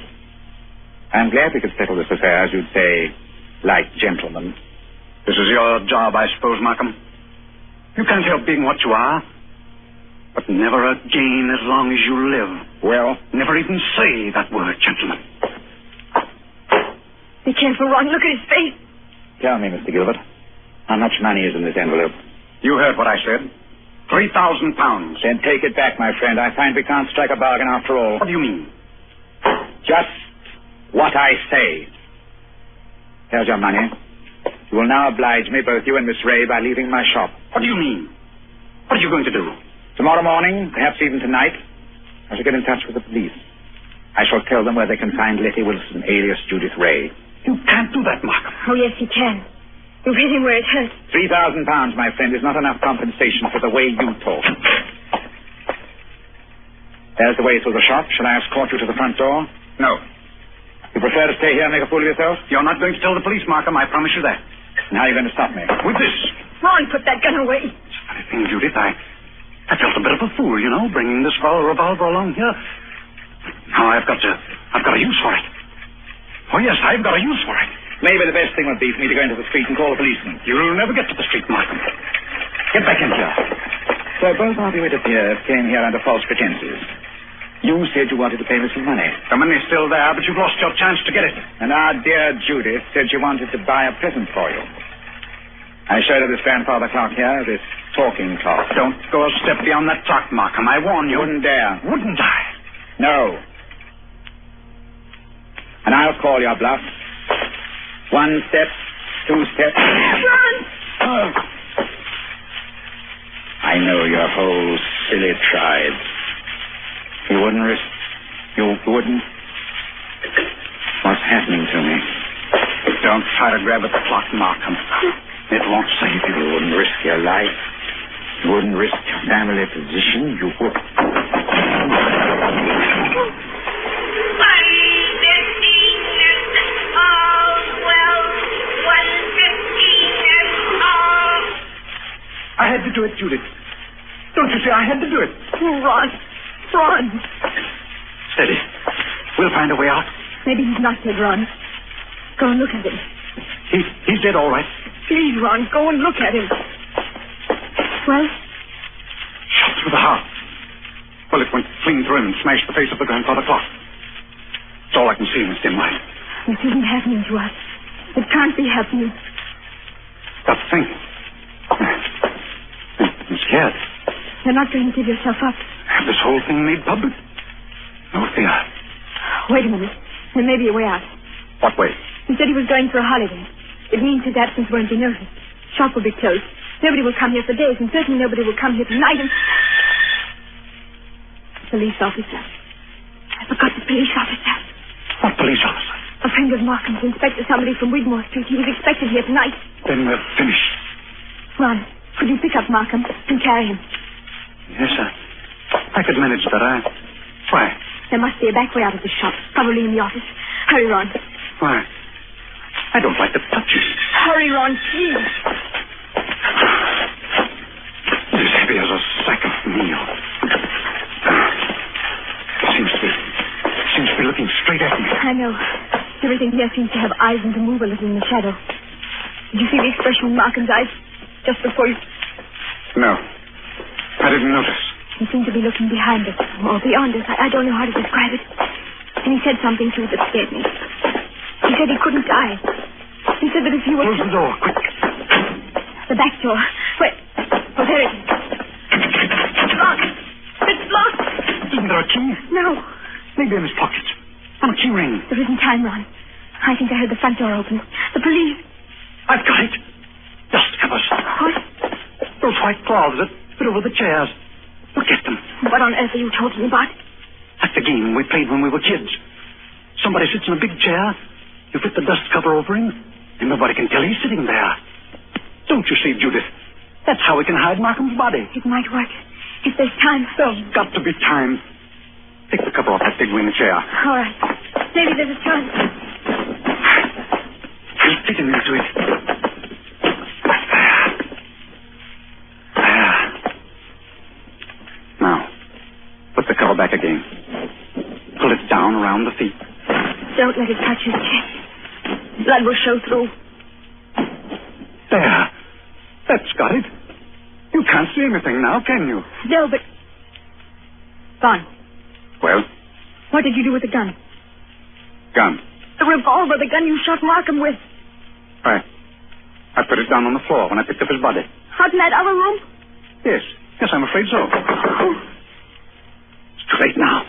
I'm glad we could settle this affair, as you'd say, like gentlemen. This is your job, I suppose, Markham. You can't help being what you are. But never again as long as you live. Well? Never even say that word, gentlemen. Be careful, Ron. Look at his face. Tell me, Mr. Gilbert, how much money is in this envelope? You heard what I said. 3,000 pounds. Then take it back, my friend. I find we can't strike a bargain after all. What do you mean? Just what I say. Here's your money. You will now oblige me, both you and Miss Ray, by leaving my shop. What do you mean? What are you going to do? Tomorrow morning, perhaps even tonight, I shall get in touch with the police. I shall tell them where they can find Letty Wilson, alias Judith Ray. You can't do that, Markham. Oh, yes, he can. You've hit him where it hurts. 3,000 pounds, my friend, is not enough compensation for the way you talk. There's the way through the shop. Shall I escort you to the front door? No. You prefer to stay here and make a fool of yourself? You're not going to tell the police, Markham. I promise you that. Now you're going to stop me. With this. Ron, put that gun away. It's a funny thing, Judith. I felt a bit of a fool, you know, bringing this revolver along here. Now I've got a use for it. Oh, yes, I've got a use for it. Maybe the best thing would be for me to go into the street and call a policeman. You'll never get to the street, Markham. Get back in here. So both of you, it appears, came here under false pretenses. You said you wanted to pay me some money. The money's still there, but you've lost your chance to get it. And our dear Judith said she wanted to buy a present for you. I showed her this grandfather clock here, this talking clock. Don't go a step beyond that clock, Markham. I warn you. Wouldn't dare. Wouldn't I? No. And I'll call your bluff. 1 step, 2 steps. Ron! Oh. I know your whole silly tribe. You wouldn't risk... You wouldn't... What's happening to me? Don't try to grab at the clock, Markham. It won't save you. You wouldn't risk your life. You wouldn't risk your family position. You would. I had to do it, Judith. Don't you see? I had to do it. Ron. Steady. We'll find a way out. Maybe he's not dead, Ron. Go and look at him. He's dead, all right. Please, Ron, go and look at him. Well? Shot through the heart. Bullet went clean through him and smashed the face of the grandfather clock. It's all I can see in this dim light. This isn't happening to us. It can't be happening. That's the thing. I'm scared. You're not going to give yourself up. Have this whole thing made public? No fear. Wait a minute. There may be a way out. What way? He said he was going for a holiday. It means his absence won't be noticed. Shop will be closed. Nobody will come here for days, and certainly nobody will come here tonight and... Police officer. I forgot the police officer. What police officer? A friend of Markham's, Inspector somebody from Wigmore Street. He was expected here tonight. Then we're finished. Ron, could you pick up Markham and carry him? Yes, sir. I could manage that. Why? There must be a back way out of the shop, probably in the office. Hurry, Ron. Why? I don't like to touch you. Hurry, Ron, please. It's as heavy as a sack of meal. It seems to be looking straight at me. I know. Everything here seems to have eyes and to move a little in the shadow. Did you see the expression in Markham's eyes just before you... No. I didn't notice. He seemed to be looking behind us, or beyond us. I don't know how to describe it. And he said something, too, that scared me. He said he couldn't die. He said that if you were... Close the door, quick. The back door. Wait. Oh, there it is. It's locked. It's locked. Isn't there a key? No. Maybe in his pocket. On a key ring. There isn't time, Ron. I think I heard the front door open. The police. I've got it. Dust covers. What? Those white cloths that fit over the chairs. Look at them. What on earth are you talking about? Like the game we played when we were kids. Somebody sits in a big chair, you fit the dust cover over him, and nobody can tell he's sitting there. Don't you see, Judith? That's how we can hide Markham's body. It might work. If there's time. There's got to be time. Take the cover off that big wing chair. All right. Maybe there's a chance. He's fitting into it. Now, put the cover back again. Pull it down around the feet. Don't let it touch his chest. Blood will show through. There. That's got it. You can't see anything now, can you? No, but... Ron. Well? What did you do with the gun? Gun? The revolver, the gun you shot Markham with. Right. I put it down on the floor when I picked up his body. Out in that other room? Yes. Yes, I'm afraid so. It's too late now.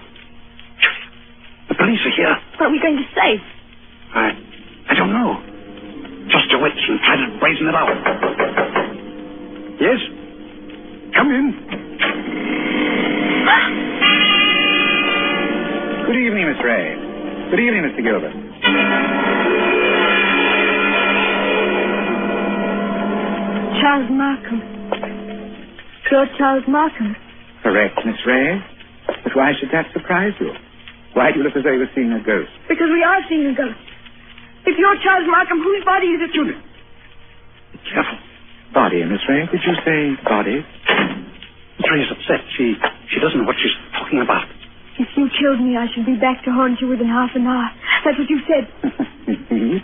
The police are here. What are we going to say? I don't know. Trust your wits and try to brazen it out. Yes? Come in. Good evening, Miss Ray. Good evening, Mr. Gilbert. Charles Markham. Lord Charles Markham. Correct, Miss Ray. But why should that surprise you? Why do you look as though you were seeing a ghost? Because we are seeing a ghost. If you're Charles Markham, whose body is it? Judith. Be careful. Body, Miss Ray. Did you say body? Miss Ray is upset. She doesn't know what she's talking about. If you killed me, I should be back to haunt you within half an hour. That's what you said. Indeed.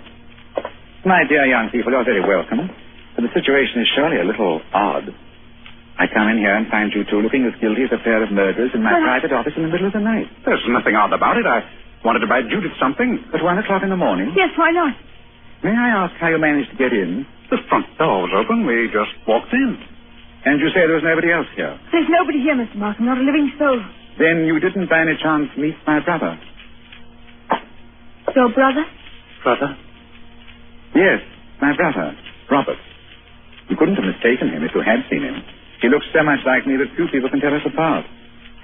My dear young people, you're very welcome. But the situation is surely a little odd. I come in here and find you two looking as guilty as a pair of murderers in my private office in the middle of the night. There's nothing odd about it. I wanted to buy Judith something. At 1 o'clock in the morning? Yes, why not? May I ask how you managed to get in? The front door was open. We just walked in. And you say there was nobody else here? There's nobody here, Mr. Markham, not a living soul. Then you didn't by any chance meet my brother? Your brother? Brother? Yes, my brother, Robert. You couldn't have mistaken him if you had seen him. He looks so much like me that few people can tell us apart.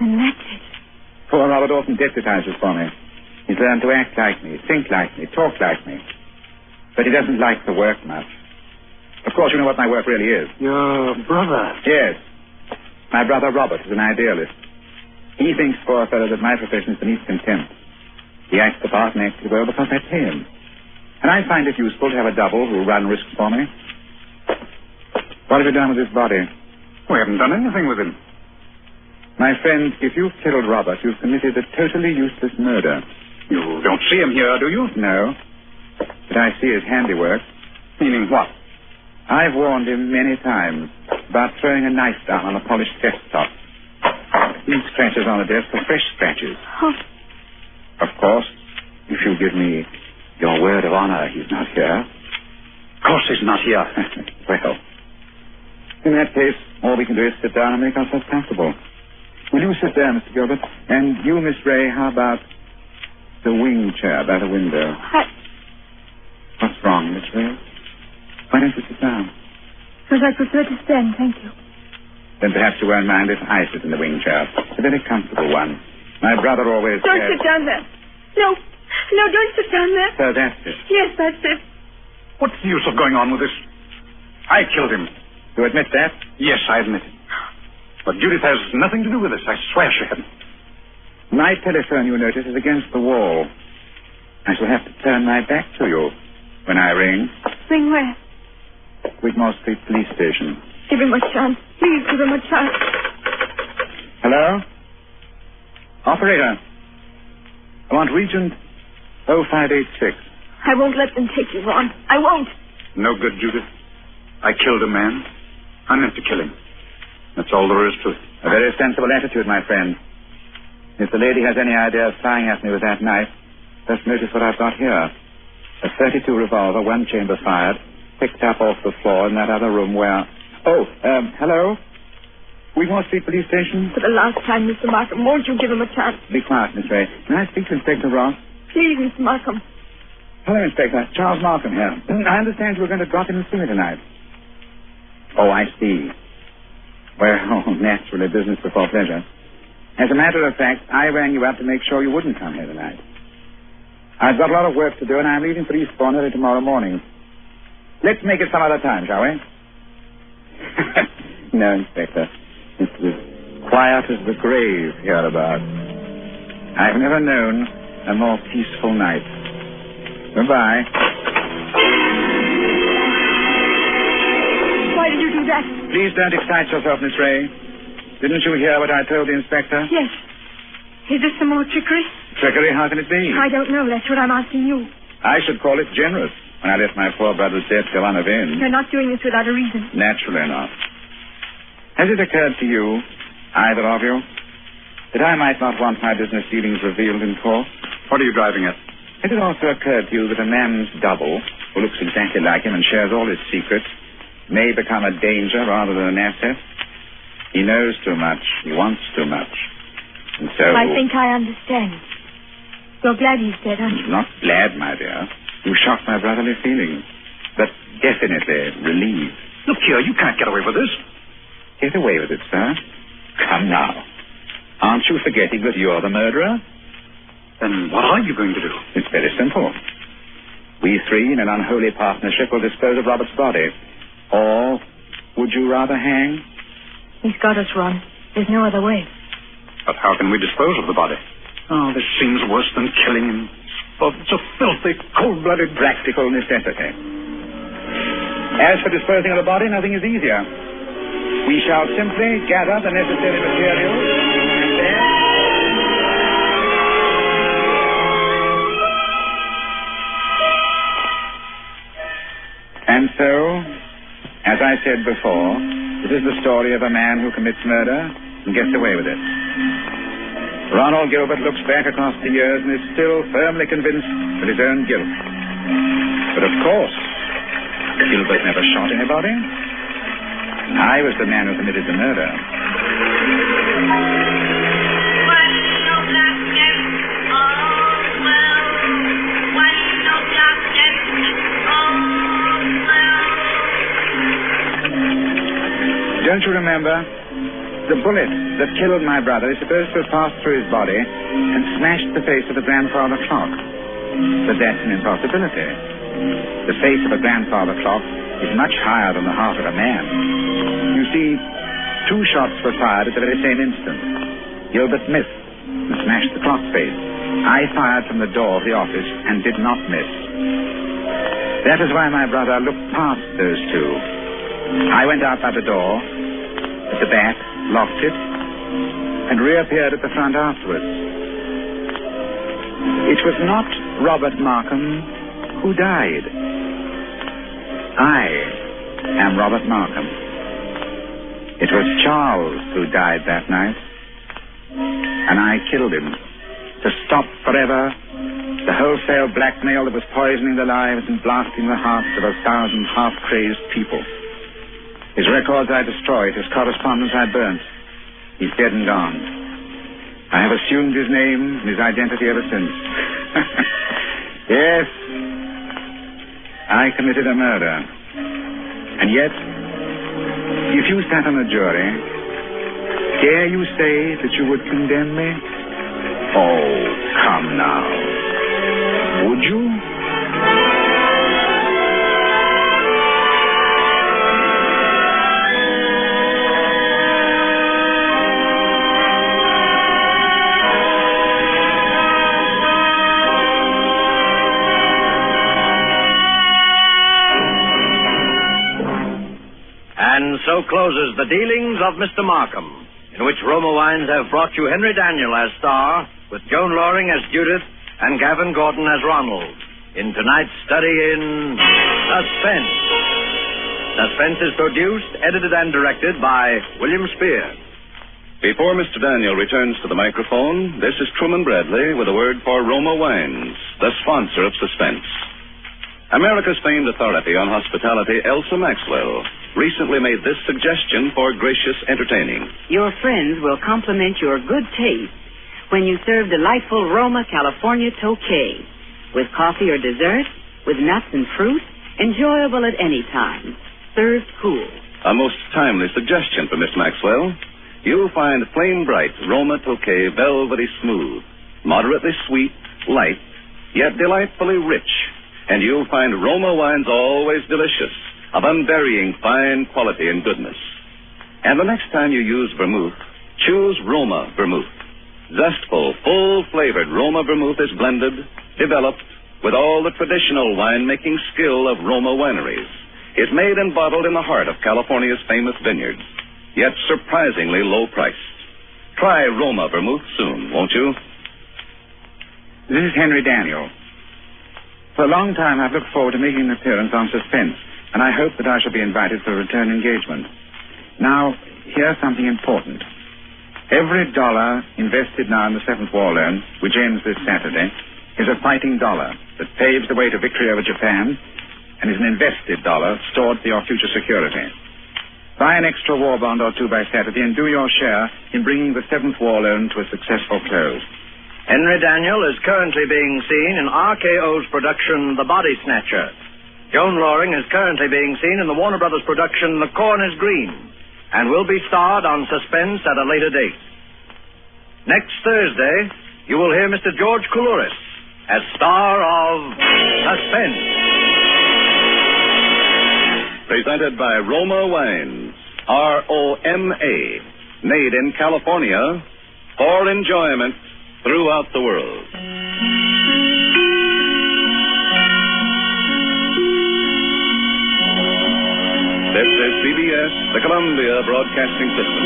And that's it. Poor Robert often deputizes for me. He's learned to act like me, think like me, talk like me. But he doesn't like the work much. Of course, you know what my work really is. Your brother? Yes. My brother Robert is an idealist. He thinks, poor fellow, that my profession is beneath contempt. He acts the part and acts it well because I pay him. And I find it useful to have a double who'll run risks for me. What have you done with his body? We haven't done anything with him. My friend, if you've killed Robert, you've committed a totally useless murder. You don't see him here, do you? No. But I see his handiwork. Meaning what? I've warned him many times about throwing a knife down on a polished desktop. These scratches on the desk are fresh scratches. Oh. Of course, if you give me your word of honor he's not here. Of course he's not here. Well, in that case, all we can do is sit down and make ourselves comfortable. Will you sit there, Mr. Gilbert? And you, Miss Ray, how about the wing chair by the window? What's wrong, Miss Ray? Why don't you sit down? Because I prefer to stand, thank you. Then perhaps you won't mind if I sit in the wing chair. It's a very comfortable one. My brother always Don't said... sit down there. No, don't sit down there. So that's it. Yes, that's it. What's the use of going on with this? I killed him. You admit that? Yes, I admit it. But Judith has nothing to do with this. I swear she hasn't. My telephone, you notice, is against the wall. I shall have to turn my back to you when I ring. Ring where? Wigmore Street Police Station. Give him a chance. Please give him a chance. Hello? Operator. I want Regent 0586. I won't let them take you, Ron. I won't. No good, Judith. I killed a man. I meant to kill him. That's all there is to it. A very sensible attitude, my friend. If the lady has any idea of flying at me with that knife, just notice what I've got here. A .32 revolver, one chamber fired, picked up off the floor in that other room where... Oh, hello? Wigmore Street Police Station? For the last time, Mr. Markham, won't you give him a chance? Be quiet, Miss Ray. Can I speak to Inspector Ross? Please, Mr. Markham. Hello, Inspector. Charles Markham here. I understand you were going to drop in and see me tonight. Oh, I see. Well, naturally, business before pleasure. As a matter of fact, I rang you up to make sure you wouldn't come here tonight. I've got a lot of work to do, and I'm leaving for Eastbourne early tomorrow morning. Let's make it some other time, shall we? No, Inspector. It's as quiet as the grave hereabouts. I've never known a more peaceful night. Goodbye. Why did you do that? Please don't excite yourself, Miss Ray. Didn't you hear what I told the inspector? Yes. Is this some more trickery? Trickery? How can it be? I don't know. That's what I'm asking you. I should call it generous when I let my poor brother's death go unavenged. You're not doing this without a reason. Naturally not. Has it occurred to you, either of you, that I might not want my business dealings revealed in court? What are you driving at? Has it also occurred to you that a man's double, who looks exactly like him and shares all his secrets, may become a danger rather than an asset? He knows too much. He wants too much. And so... I think I understand. You're glad he's dead, aren't you? Not glad, my dear. You shocked my brotherly feelings. But definitely relieved. Look here, you can't get away with this. Get away with it, sir? Come now. Aren't you forgetting that you're the murderer? Then what are you going to do? It's very simple. We three, in an unholy partnership, will dispose of Robert's body. Or would you rather hang? He's got us, Ron. There's no other way. But how can we dispose of the body? Oh, this seems worse than killing him. Oh, it's a filthy, cold-blooded... Practical necessity. As for disposing of the body, nothing is easier. We shall simply gather the necessary materials and then... And so, as I said before, this is the story of a man who commits murder and gets away with it. Ronald Gilbert looks back across the years and is still firmly convinced of his own guilt. But of course, Gilbert never shot anybody. I was the man who committed the murder. Don't you remember? The bullet that killed my brother is supposed to have passed through his body and smashed the face of the grandfather clock. But that's an impossibility. The face of a grandfather clock is much higher than the heart of a man. You see, 2 shots were fired at the very same instant. Gilbert missed and smashed the clock face. I fired from the door of the office and did not miss. That is why my brother looked past those 2. I went out by the door, at the back, locked it, and reappeared at the front afterwards. It was not Robert Markham who died. I am Robert Markham. It was Charles who died that night, and I killed him to stop forever the wholesale blackmail that was poisoning the lives and blasting the hearts of 1,000 half-crazed people. His records I destroyed, his correspondence I burnt. He's dead and gone. I have assumed his name and his identity ever since. Yes, I committed a murder. And yet, if you sat on a jury, dare you say that you would condemn me? Oh, come now. Would you? And so closes the dealings of Mr. Markham, in which Roma Wines have brought you Henry Daniel as star, with Joan Loring as Judith, and Gavin Gordon as Ronald, in tonight's study in Suspense. Suspense is produced, edited, and directed by William Spear. Before Mr. Daniel returns to the microphone, this is Truman Bradley with a word for Roma Wines, the sponsor of Suspense. America's famed authority on hospitality, Elsa Maxwell, recently made this suggestion for gracious entertaining. Your friends will compliment your good taste when you serve delightful Roma California Tokay with coffee or dessert, with nuts and fruit, enjoyable at any time, served cool. A most timely suggestion for Miss Maxwell. You'll find flame bright Roma Tokay velvety smooth, moderately sweet, light, yet delightfully rich. And you'll find Roma wines always delicious, of unvarying fine quality and goodness. And the next time you use vermouth, choose Roma vermouth. Zestful, full-flavored Roma vermouth is blended, developed, with all the traditional wine-making skill of Roma wineries. Is made and bottled in the heart of California's famous vineyards, yet surprisingly low-priced. Try Roma vermouth soon, won't you? This is Henry Daniel. For a long time, I've looked forward to making an appearance on Suspense, and I hope that I shall be invited for a return engagement. Now, here's something important. Every dollar invested now in the 7th War Loan, which ends this Saturday, is a fighting dollar that paves the way to victory over Japan and is an invested dollar stored for your future security. Buy an extra war bond or 2 by Saturday and do your share in bringing the 7th War Loan to a successful close. Henry Daniel is currently being seen in RKO's production, The Body Snatcher. Joan Loring is currently being seen in the Warner Brothers production, The Corn is Green, and will be starred on Suspense at a later date. Next Thursday, you will hear Mr. George Coulouris as star of Suspense. Presented by Roma Wines, R-O-M-A, made in California for enjoyment throughout the world. This is CBS, the Columbia Broadcasting System.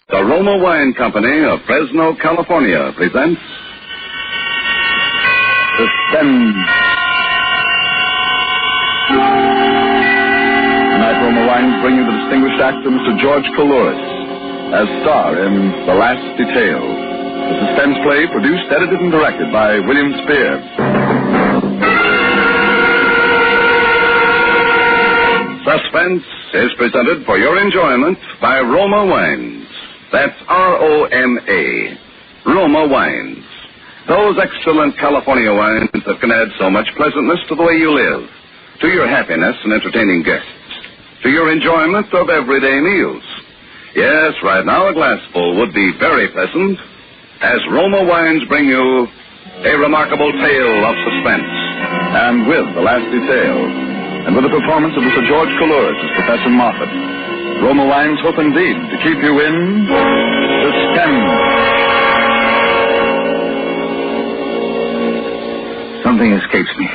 The Roma Wine Company of Fresno, California presents Suspense. Tonight, Roma Wines bring you the distinguished actor, Mr. George Coulouris, as star in The Last Detail, a suspense play produced, edited, and directed by William Spear. Suspense is presented for your enjoyment by Roma Wines. That's R-O-M-A, Roma Wines. Those excellent California wines that can add so much pleasantness to the way you live, to your happiness and entertaining guests, to your enjoyment of everyday meals. Yes, right now a glassful would be very pleasant, as Roma Wines bring you a remarkable tale of suspense. And with the last detail, and with the performance of Mr. George Coulouris as Professor Moffat, Roma Wines hope indeed to keep you in suspense. Something escapes me.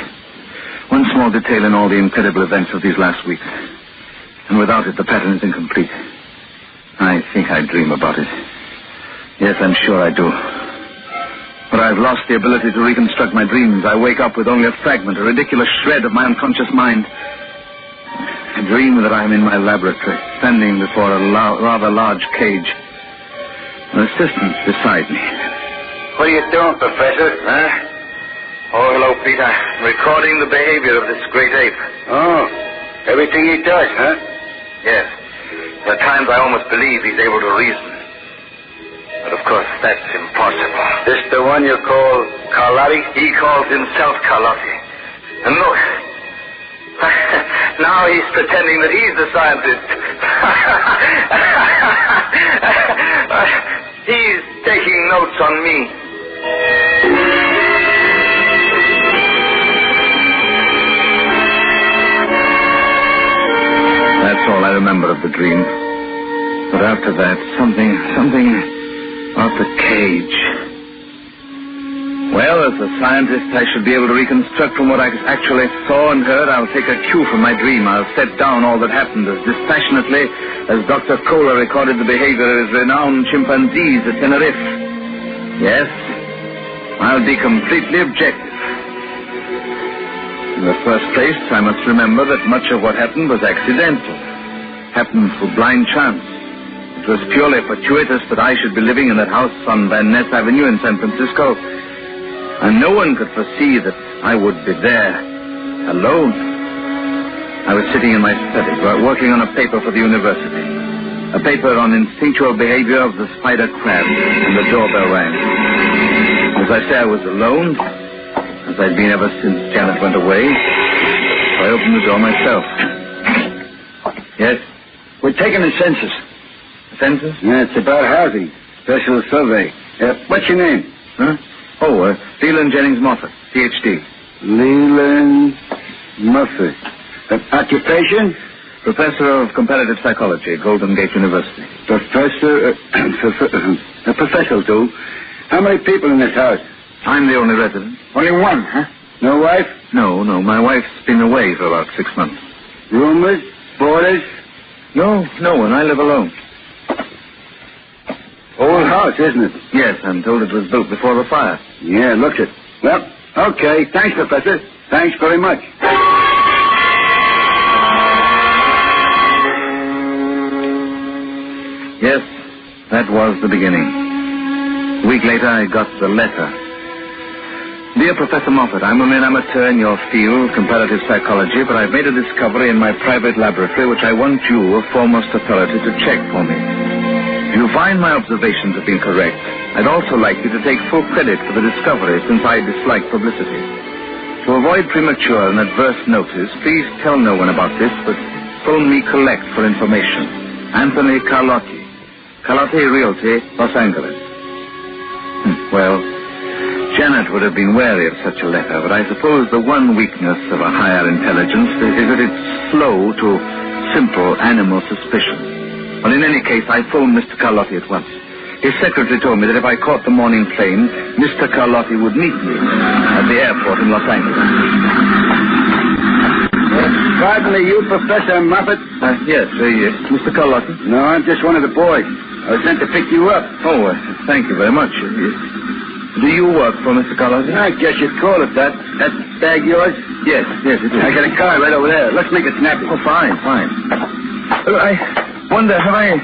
One small detail in all the incredible events of these last weeks. And without it, the pattern is incomplete. I think I dream about it. Yes, I'm sure I do. But I've lost the ability to reconstruct my dreams. I wake up with only a fragment, a ridiculous shred of my unconscious mind. I dream that I'm in my laboratory, standing before a rather large cage. An assistant beside me. What are you doing, Professor? Huh? Oh, hello, Peter. Recording the behavior of this great ape. Oh, everything he does, huh? Yes. There are times I almost believe he's able to reason. But, of course, that's impossible. This the one you call Carlotti? He calls himself Carlotti. And look, now he's pretending that he's the scientist. He's taking notes on me. That's all I remember of the dream. But after that, something about the cage. Well, as a scientist, I should be able to reconstruct from what I actually saw and heard. I'll take a cue from my dream. I'll set down all that happened as dispassionately as Dr. Kohler recorded the behavior of his renowned chimpanzees at Tenerife. Yes, I'll be completely objective. In the first place, I must remember that much of what happened was accidental. Happened through blind chance. It was purely fortuitous that I should be living in that house on Van Ness Avenue in San Francisco. And no one could foresee that I would be there, alone. I was sitting in my study, working on a paper for the university. A paper on instinctual behavior of the spider crab, and the doorbell rang. As I say, I was alone, as I'd been ever since Janet went away. So I opened the door myself. Yes? We're taking a census. Census? Yeah, it's about housing. Special survey. What's your name? Huh? Oh, Leland Jennings Moffat, Ph.D. Leland Moffat. Occupation? Professor of Comparative Psychology at Golden Gate University. Professor will do. How many people in this house? I'm the only resident. Only one, huh? No wife? No. My wife's been away for about 6 months. Roomers? Boarders? No one. I live alone. Old house, isn't it? Yes, I'm told it was built before the fire. Yeah, looks it. Well, okay. Thanks, Professor. Thanks very much. Yes, that was the beginning. A week later, I got the letter. Dear Professor Moffat, I'm an amateur in your field, comparative psychology, but I've made a discovery in my private laboratory which I want you, a foremost authority, to check for me. If you find my observations have been correct, I'd also like you to take full credit for the discovery, since I dislike publicity. To avoid premature and adverse notice, please tell no one about this, but phone me collect for information. Anthony Carlotti, Carlotti Realty, Los Angeles. Well, Janet would have been wary of such a letter, but I suppose the one weakness of a higher intelligence is that it's slow to simple animal suspicion. Well, in any case, I phoned Mr. Carlotti at once. His secretary told me that if I caught the morning plane, Mr. Carlotti would meet me at the airport in Los Angeles. Pardon you, Professor Moffat? Yes, Mr. Carlotti? No, I'm just one of the boys. I was sent to pick you up. Oh, thank you very much. Do you work for Mr. Carlotti? I guess you'd call it that. That bag yours? Yes, it is. I got a car right over there. Let's make it snappy. Oh, fine. I wonder, have I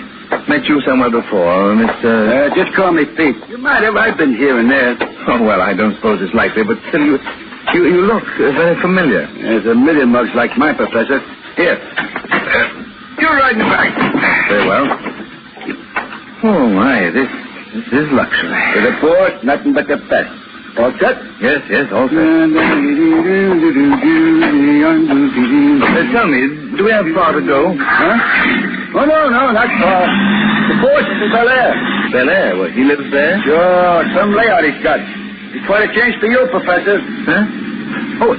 met you somewhere before, Mr... just call me Pete. You might have. I've been here and there. Oh, well, I don't suppose it's likely, but still, you look very familiar. There's a million mugs like my Professor. Here. You're riding back. Very well. Oh, my, this is luxury. For the poor, nothing but the best. All set? Yes, all set. Tell me, do we have far to go? Huh? Oh, no, not far. in Bel Air. Bel Air? Well, he lives there? Sure, some layout he's got. It's quite a change for you, Professor. Huh? Oh,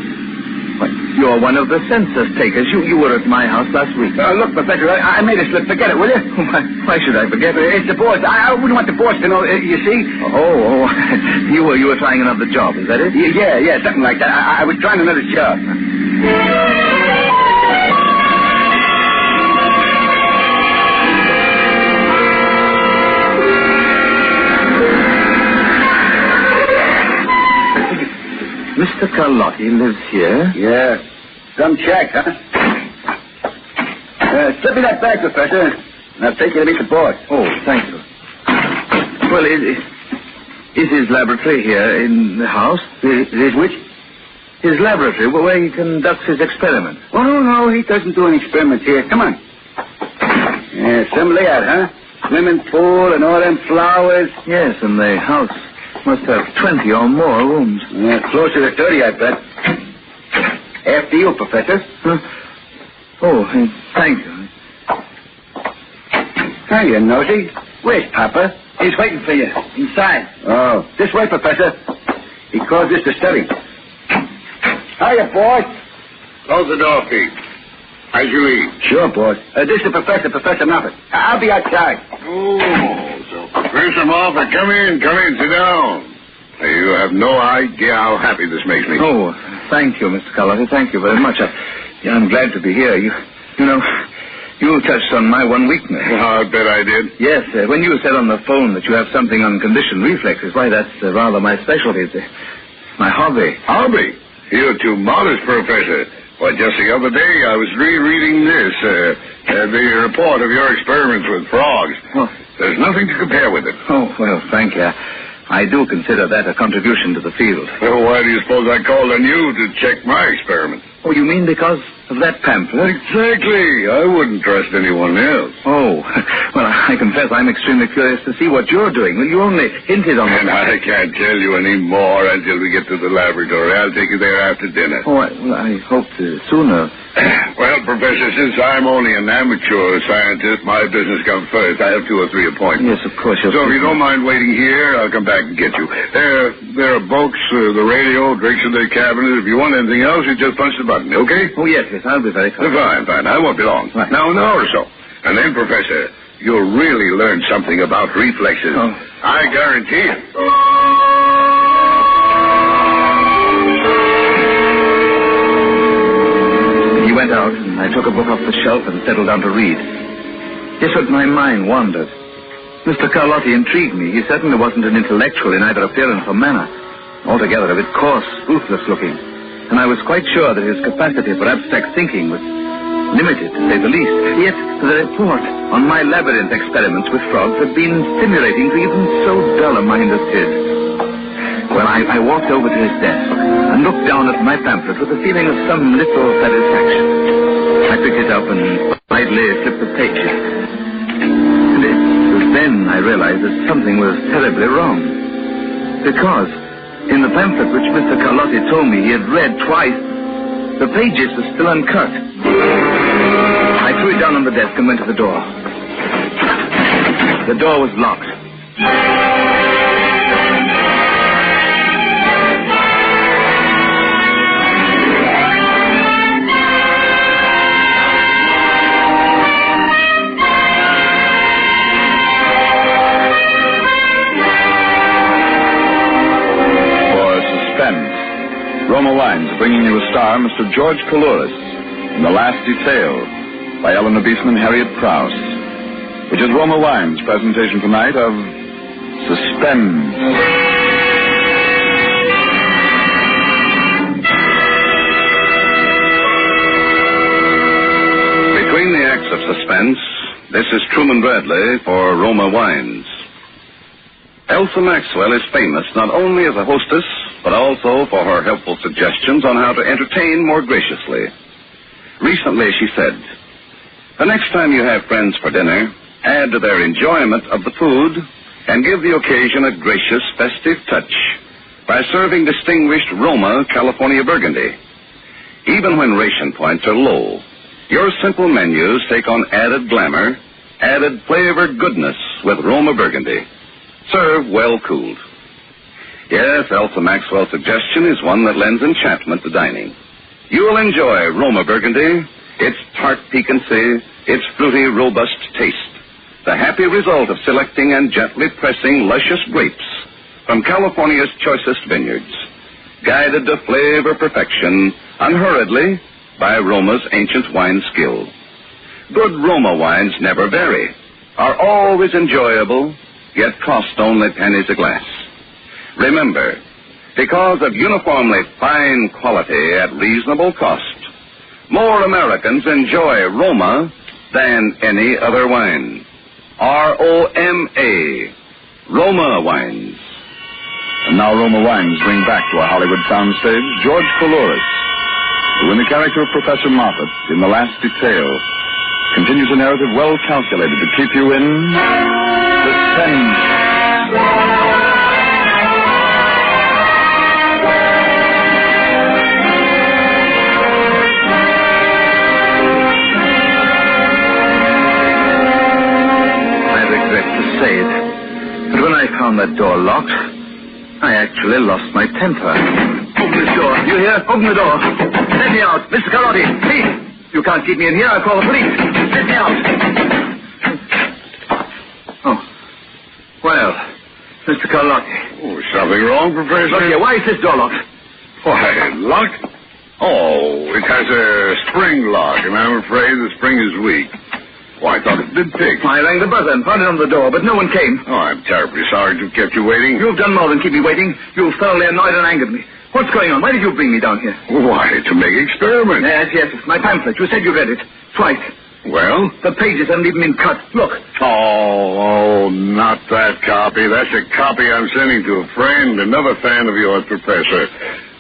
you're one of the census takers. You were at my house last week. Look, Professor, I made a slip. Forget it, will you? Why should I forget it? It's the boss. I wouldn't want the boss to know, you see. Oh. You were trying another job, is that it? Yeah, something like that. I was trying another job. Mr. Carlotti lives here? Yeah. Some check, huh? Slip me that bag, Professor, and I'll take you to meet the boss. Oh, thank you. Well, is his laboratory here in the house? His which? His laboratory, where he conducts his experiments. Oh, no, he doesn't do any experiments here. Come on. Yeah, some layout, huh? Swimming pool and all them flowers. Yes, and the house must have 20 or more rooms. Closer to 30, I bet. After you, Professor. Huh? Oh, thank you. Hiya, Nosy. Where's Papa? He's waiting for you. Inside. Oh, this way, Professor. He calls this the study. Hiya, boss. Close the door, Pete. As you leave. Sure, boss. This is the Professor, Professor Moffat. I'll be outside. Oh, so Professor Moffat, come in, sit down. You have no idea how happy this makes me. Oh, thank you, Mr. Carlotti. Thank you very much. I'm glad to be here. You know, you touched on my one weakness. I bet I did. Yes, when you said on the phone that you have something on conditioned reflexes, why, that's rather my specialty. It's my hobby. Hobby? You're too modest, Professor. Why, just the other day I was rereading this, the report of your experiments with frogs. Oh. There's nothing to compare with it. Oh, well, thank you. I do consider that a contribution to the field. Well, why do you suppose I called on you to check my experiments? Oh, you mean because of that pamphlet? Exactly. I wouldn't trust anyone else. Oh, well, I confess I'm extremely curious to see what you're doing. Well, you only hinted on it. And I can't tell you any more until we get to the laboratory. I'll take you there after dinner. Oh, I hope to sooner. Well, Professor, since I'm only an amateur scientist, my business comes first. I have 2 or 3 appointments. Yes, of course. So if you don't mind waiting here, I'll come back and get you. There are books, the radio, drinks in the cabinet. If you want anything else, you just punch the button, okay? Oh, yes, I'll be very kind. Fine. I won't be long. Right. Now, an hour or so. And then, Professor, you'll really learn something about reflexes. Oh. I guarantee it. He went out, and I took a book off the shelf and settled down to read. Yes, but my mind wandered. Mr. Carlotti intrigued me. He certainly wasn't an intellectual in either appearance or manner. Altogether a bit coarse, ruthless looking. And I was quite sure that his capacity for abstract thinking was limited, to say the least. Yet the report on my labyrinth experiments with frogs had been stimulating to even so dull a mind as his. Well, I walked over to his desk and looked down at my pamphlet with a feeling of some little satisfaction. I picked it up and idly flipped the pages. And it was then I realized that something was terribly wrong. Because in the pamphlet which Mr. Carlotti told me he had read twice, the pages were still uncut. I threw it down on the desk and went to the door. The door was locked. Roma Wines bringing you a star, Mr. George Coulouris, in The Last Detail, by Eleanor Beesman, Harriet Prowse, which is Roma Wines' presentation tonight of Suspense. Between the acts of Suspense, this is Truman Bradley for Roma Wines. Elsa Maxwell is famous not only as a hostess, but also for her helpful suggestions on how to entertain more graciously. Recently, she said, "The next time you have friends for dinner, add to their enjoyment of the food and give the occasion a gracious, festive touch by serving distinguished Roma California Burgundy. Even when ration points are low, your simple menus take on added glamour added flavored goodness with Roma Burgundy. Serve well cooled. Yes, Elsa Maxwell's suggestion is one that lends enchantment to dining. You will enjoy Roma Burgundy, its tart piquancy, its fruity, robust taste, the happy result of selecting and gently pressing luscious grapes from California's choicest vineyards, guided to flavor perfection unhurriedly by Roma's ancient wine skill. Good Roma wines never vary, are always enjoyable, yet cost only pennies a glass. Remember, because of uniformly fine quality at reasonable cost, more Americans enjoy Roma than any other wine. R-O-M-A, Roma Wines. And now Roma Wines bring back to our Hollywood soundstage George Coulouris, who in the character of Professor Moffat in The Last Detail continues a narrative well calculated to keep you in suspense. But when I found that door locked, I actually lost my temper. Open this door. You hear? Open the door. Let me out. Mr. Carlotti, please. You can't keep me in here. I'll call the police. Let me out. Oh. Well, Mr. Carlotti. Oh, something wrong, Professor? Look here. Why is this door locked? Why, locked? Oh, it has a spring lock, and I'm afraid the spring is weak. Well, I thought it did pick. I rang the buzzer and pounded on the door, but no one came. Oh, I'm terribly sorry to have kept you waiting. You've done more than keep me waiting. You've thoroughly annoyed and angered me. What's going on? Why did you bring me down here? Why, to make experiments. Yes. It's my pamphlet. You said you read it. Twice. Well? The pages haven't even been cut. Look. Oh, not that copy. That's a copy I'm sending to a friend, another fan of yours, Professor.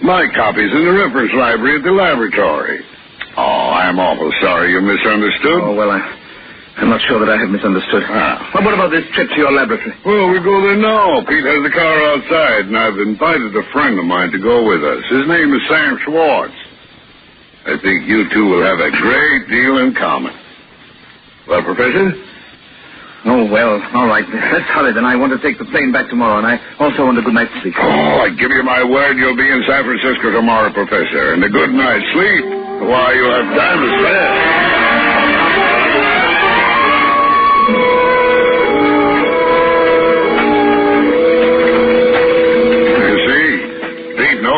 My copy's in the reference library at the laboratory. Oh, I'm awful sorry you misunderstood. Oh, well, I'm not sure that I have misunderstood. Well, what about this trip to your laboratory? Well, we go there now. Pete has the car outside, and I've invited a friend of mine to go with us. His name is Sam Schwartz. I think you two will have a great deal in common. Well, Professor? Oh, well, all right. Let's hurry, then. I want to take the plane back tomorrow, and I also want a good night's sleep. Oh, I give you my word you'll be in San Francisco tomorrow, Professor, and a good night's sleep while you have time to spare.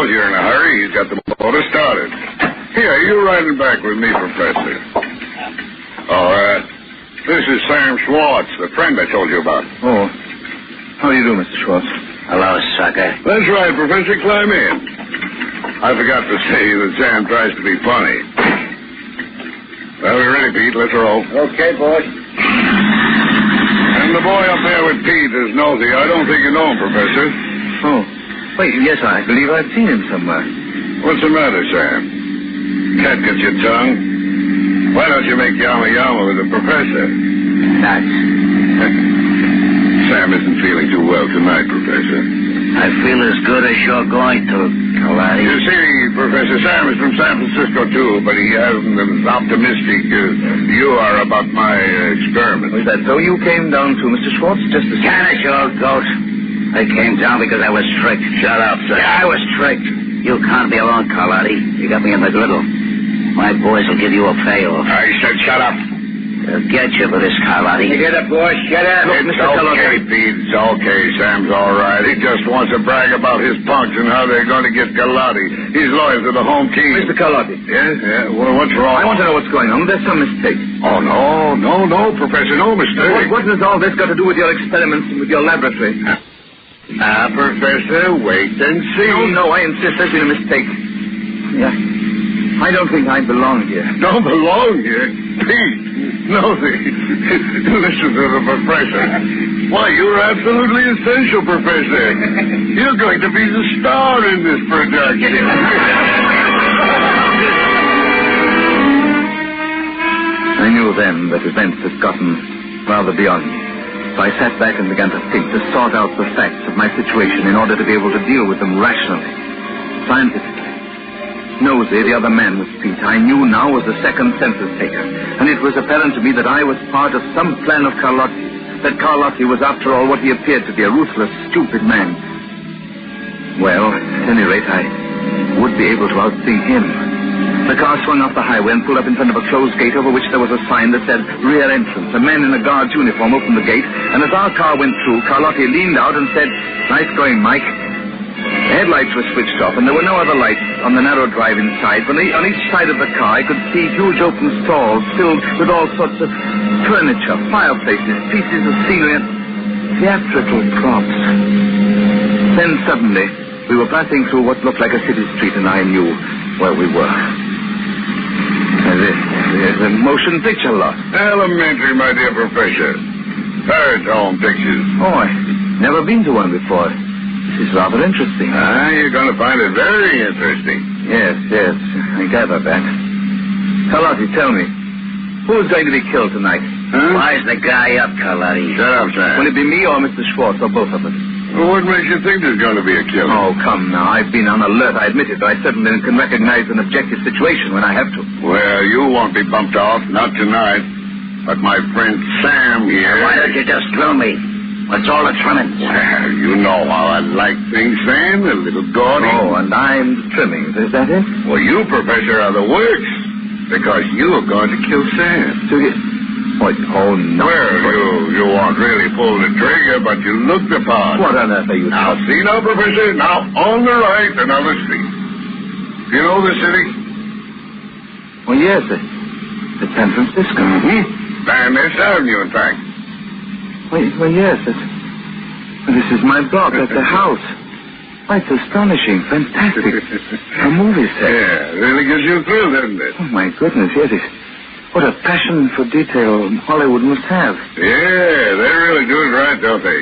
You're in a hurry. He's got the motor started. Here, you're riding back with me, Professor. All right. This is Sam Schwartz, the friend I told you about. Oh. How do you do, Mr. Schwartz? Hello, sucker. That's right, Professor. Climb in. I forgot to say that Sam tries to be funny. Well, we're ready, Pete. Let's roll. Okay, boss. And the boy up there with Pete is Nosy. I don't think you know him, Professor. Oh. Wait, yes, I believe I've seen him somewhere. What's the matter, Sam? Cat got your tongue? Why don't you make yama-yama with the professor? Nuts. Sam isn't feeling too well tonight, Professor. I feel as good as you're going to, Kalani. You see, Professor, Sam is from San Francisco, too, but he hasn't as optimistic as you are about my experiment. Was that so you came down to Mr. Schwartz just to... Can you, old goat? I came down because I was tricked. Shut up, sir. Yeah, I was tricked. You can't be alone, Carlotti. You got me in the griddle. My boys will give you a payoff. I said shut up. They'll get you for this, Carlotti. Get up, boy. Shut up. Look, Mr. Okay, Pete. It's okay. Sam's all right. He just wants to brag about his punks and how they're going to get Carlotti. He's loyal to the home team. Mr. Carlotti. Yeah? Well, what's wrong? I want to know what's going on. There's some mistake. Oh, no, Professor. No mistake. What has all this got to do with your experiments and with your laboratory? Professor, wait and see. No, I insist there's been a mistake. Yeah. I don't think I belong here. Don't belong here? Pete, Nosy, listen to the professor. Why, you're absolutely essential, Professor. You're going to be the star in this production. I knew then that events had gotten rather beyond me. So I sat back and began to think, to sort out the facts of my situation in order to be able to deal with them rationally, scientifically. Nosey, the other man with Pete, I knew now was the second census taker. And it was apparent to me that I was part of some plan of Carlotti. That Carlotti was, after all, what he appeared to be, a ruthless, stupid man. Well, at any rate, I would be able to outthink him. The car swung off the highway and pulled up in front of a closed gate over which there was a sign that said rear entrance. A man in a guard's uniform opened the gate, and as our car went through, Carlotti leaned out and said, "Nice going, Mike." The headlights were switched off, and there were no other lights on the narrow drive inside. But on each side of the car, I could see huge open stalls filled with all sorts of furniture, fireplaces, pieces of scenery, and theatrical props. Then suddenly, we were passing through what looked like a city street, and I knew where we were. There's a motion picture lot. Elementary, my dear Professor. Parrot Home Pictures. Oh, I've never been to one before. This is rather interesting. You're going to find it very interesting. Yes, I gather that. Carlotti, tell me, who's going to be killed tonight? Huh? Wise the guy up, Carlotti. Shut up, Sam. Will it be me or Mr. Schwartz or both of us? Well, what makes you think there's going to be a killer? Oh, come now. I've been on alert, I admit it, but I certainly can recognize an objective situation when I have to. Well, you won't be bumped off, not tonight. But my friend Sam here... Why don't you just drill me? What's all the trimming? Well, you know how I like things, Sam, a little gaudy. Oh, and I'm trimming. Is that it? Well, you, Professor, are the works. Because you are going to kill Sam. What? Oh, no. Well, you won't really pull the trigger, but you look the part. What on earth are you Now, talking? see now, Professor? Now, on the right, another street. You know the city? Oh, yes. It's San Francisco. Mm-hmm. Van Ness Avenue, in fact. Well, yes. This is my block. That's the house. Why, it's astonishing. Fantastic. A movie set. Yeah, really gives you a thrill, doesn't it? Oh, my goodness, yes. What a passion for detail Hollywood must have. Yeah, they really do it right, don't they?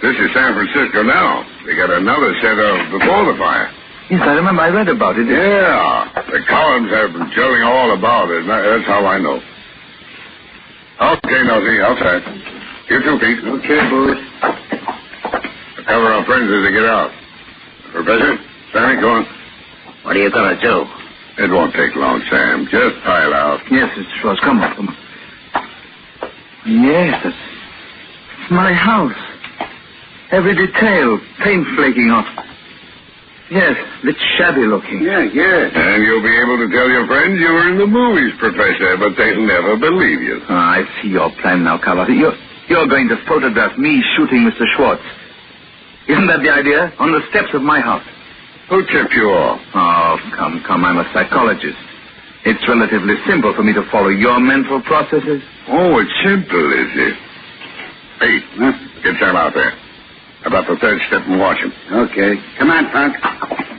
This is San Francisco now. They got another set of Before the Fire. Yes, I remember. I read about it. Yeah. The columns have been telling all about it. That's how I know. Okay, Nosey, outside. You too, Pete. Okay, boys. Cover our friends as they get out. Professor, Sammy, go on. What are you going to do? It won't take long, Sam. Just pile out. Yes, it's yours. Come on. Yes, it's my house. Every detail, paint flaking off. Yes, it's shabby looking. Yeah. And you'll be able to tell your friends you were in the movies, Professor, but they'll never believe you. I see your plan now, Carlotti. You're going to photograph me shooting Mr. Schwartz. Isn't that the idea? On the steps of my house. Who tipped you off? Oh, come. I'm a psychologist. It's relatively simple for me to follow your mental processes. Oh, it's simple, is it? Hey, get Sam out there. About the third step and watch him. Okay. Come on, Frank.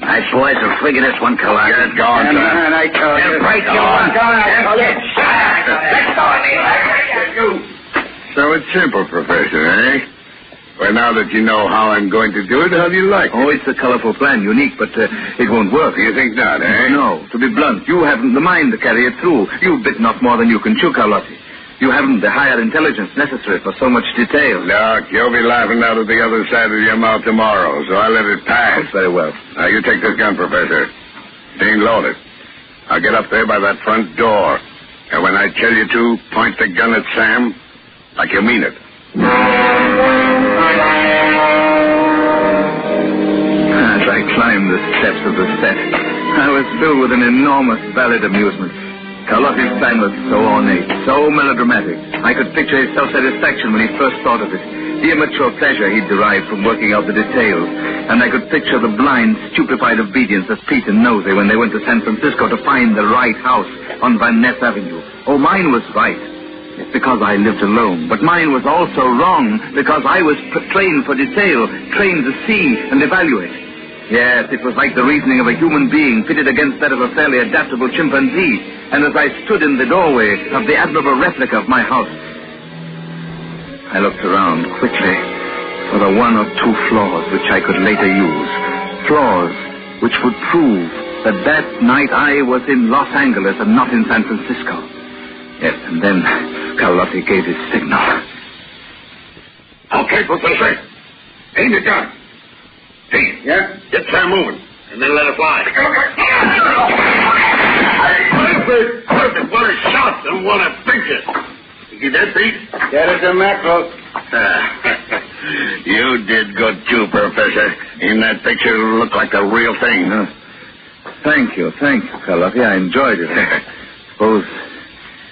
Nice boys will figure this one, Carlotti. Get going, Sam. I told you. Break your one. Get shot. Let's go, So it's simple, Professor, eh? Well, now that you know how I'm going to do it, how do you like it? Oh, it's a colorful plan, unique, but it won't work. You think not, eh? No. To be blunt, you haven't the mind to carry it through. You've bitten off more than you can chew, Carlotti. You haven't the higher intelligence necessary for so much detail. Look, you'll be laughing out of the other side of your mouth tomorrow, so I'll let it pass. That's very well. Now, you take this gun, Professor. It ain't loaded. I'll get up there by that front door. And when I tell you to, point the gun at Sam like you mean it. As I climbed the steps of the set, I was filled with an enormous valid amusement. Carlotti's plan was so ornate, so melodramatic. I could picture his self-satisfaction when he first thought of it, the immature pleasure he derived from working out the details, and I could picture the blind, stupefied obedience of Pete and Nosey when they went to San Francisco to find the right house on Van Ness Avenue. Oh, mine was right. It's because I lived alone. But mine was also wrong because I was trained for detail, trained to see and evaluate. Yes, it was like the reasoning of a human being pitted against that of a fairly adaptable chimpanzee. And as I stood in the doorway of the admirable replica of my house, I looked around quickly for the one or two flaws which I could later use. Flaws which would prove that night I was in Los Angeles and not in San Francisco. Yes, and then Carlotti gave his signal. Okay, Professor. Aim your gun. Hey, yeah? Get Sam moving. and then let it fly. Perfect. What a shot and what a picture. You get that, Pete? Get it to macro. You did good, too, Professor. In that picture, it looked like the real thing. Thank you, Carlotti. I enjoyed it. Suppose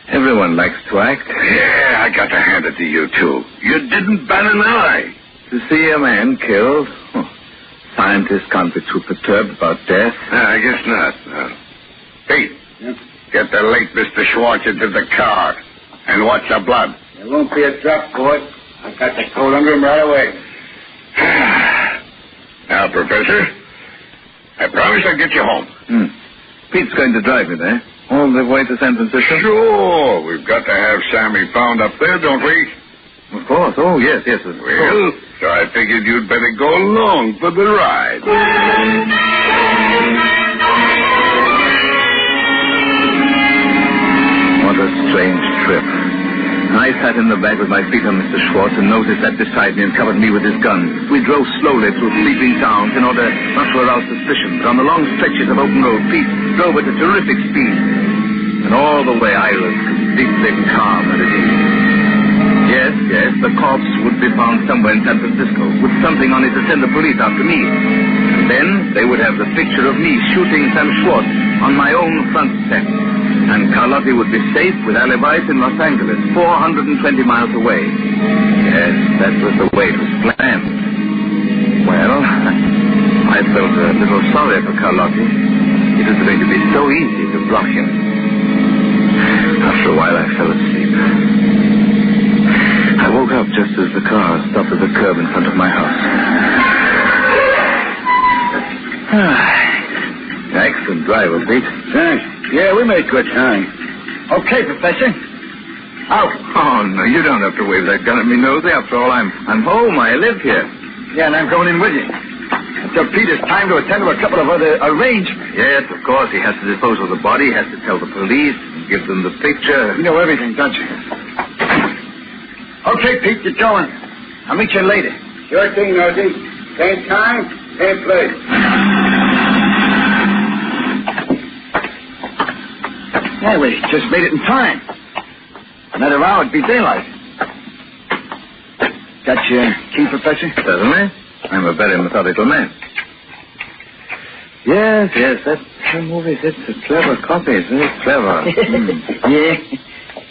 everyone likes to act. Yeah, I got to hand it to you, too. You didn't bat an eye. To see a man killed, scientists can't be too perturbed about death. I guess not. No. Pete, get the late Mr. Schwartz into the car and watch the blood. There won't be a drop, boy. I got the coat under him right away. Now, Professor, I promise I'll get you home. Pete's going to drive me there, all the way to San Francisco? Sure. We've got to have Sammy found up there, don't we? Of course. Oh, yes. Well, so I figured you'd better go along for the ride. What a strange trip. I sat in the back with my feet on Mr. Schwartz, and Moses sat beside me and covered me with his gun. We drove slowly through sleeping towns in order not to arouse suspicion, but on the long stretches of open road, Pete drove at a terrific speed. And all the way I was completely calm and at ease. Yes, the corpse would be found somewhere in San Francisco with something on it to send the police after me. And then they would have the picture of me shooting Sam Schwartz on my own front step. And Carlotti would be safe with alibis in Los Angeles, 420 miles away. Yes, that was the way it was planned. Well, I felt a little sorry for Carlotti. It was going to be so easy to block him. After a while, I fell asleep. I woke up just as the car stopped at the curb in front of my house. Excellent driver, Pete. Thanks. Yeah, we made good time. Okay, Professor. Out. Oh, no, you don't have to wave that gun at me, Nosey. After all, I'm home. I live here. Yeah, and I'm going in with you. Until Peter's time to attend to a couple of other arrangements. Yes, of course. He has to dispose of the body. He has to tell the police, give them the picture. You know everything, don't you? Okay, Pete, you're going. I'll meet you later. Sure thing, Nosey. Same time, same place. Yeah, we just made it in time. Another hour, it'd be daylight. Got your key, Professor? Certainly. I'm a very methodical man. Yes, that movie, that's a clever copy. It's very clever. Yeah.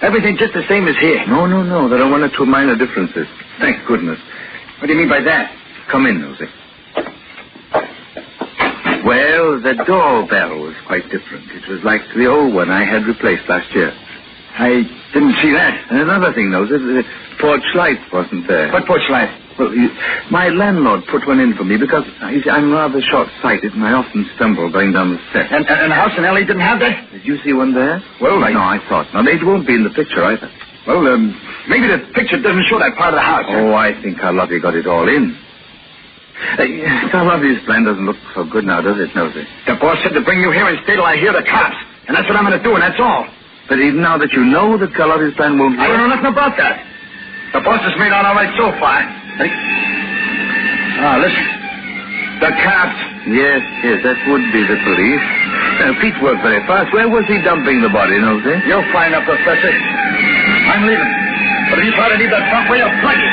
Everything just the same as here. No. There are one or two minor differences. Thank goodness. What do you mean by that? Come in, Nosey. Well, the doorbell was quite different. It was like the old one I had replaced last year. I didn't see that. And another thing, Nosey, the porch light wasn't there. What porch light? Well, my landlord put one in for me because I'm rather short-sighted and I often stumble going down the steps. And the house in L.A. didn't have that? Did you see one there? Well, No, I thought not. It won't be in the picture either. Well, maybe the picture doesn't show that part of the house. Oh, I think Carlotti got it all in. Carlotti's plan doesn't look so good now, does it, Nosey? The boss said to bring you here and stay till I hear the cops. And that's what I'm going to do, and that's all. But even now that you know that Carlotti's plan won't work... I don't know nothing about that. The boss has made out all right so far. Listen. The cops. Yes, that would be the police. Pete worked very fast. Where was he dumping the body, Nosey? You'll find out, Professor. I'm leaving. But if you try to leave that front way, I'll plug you.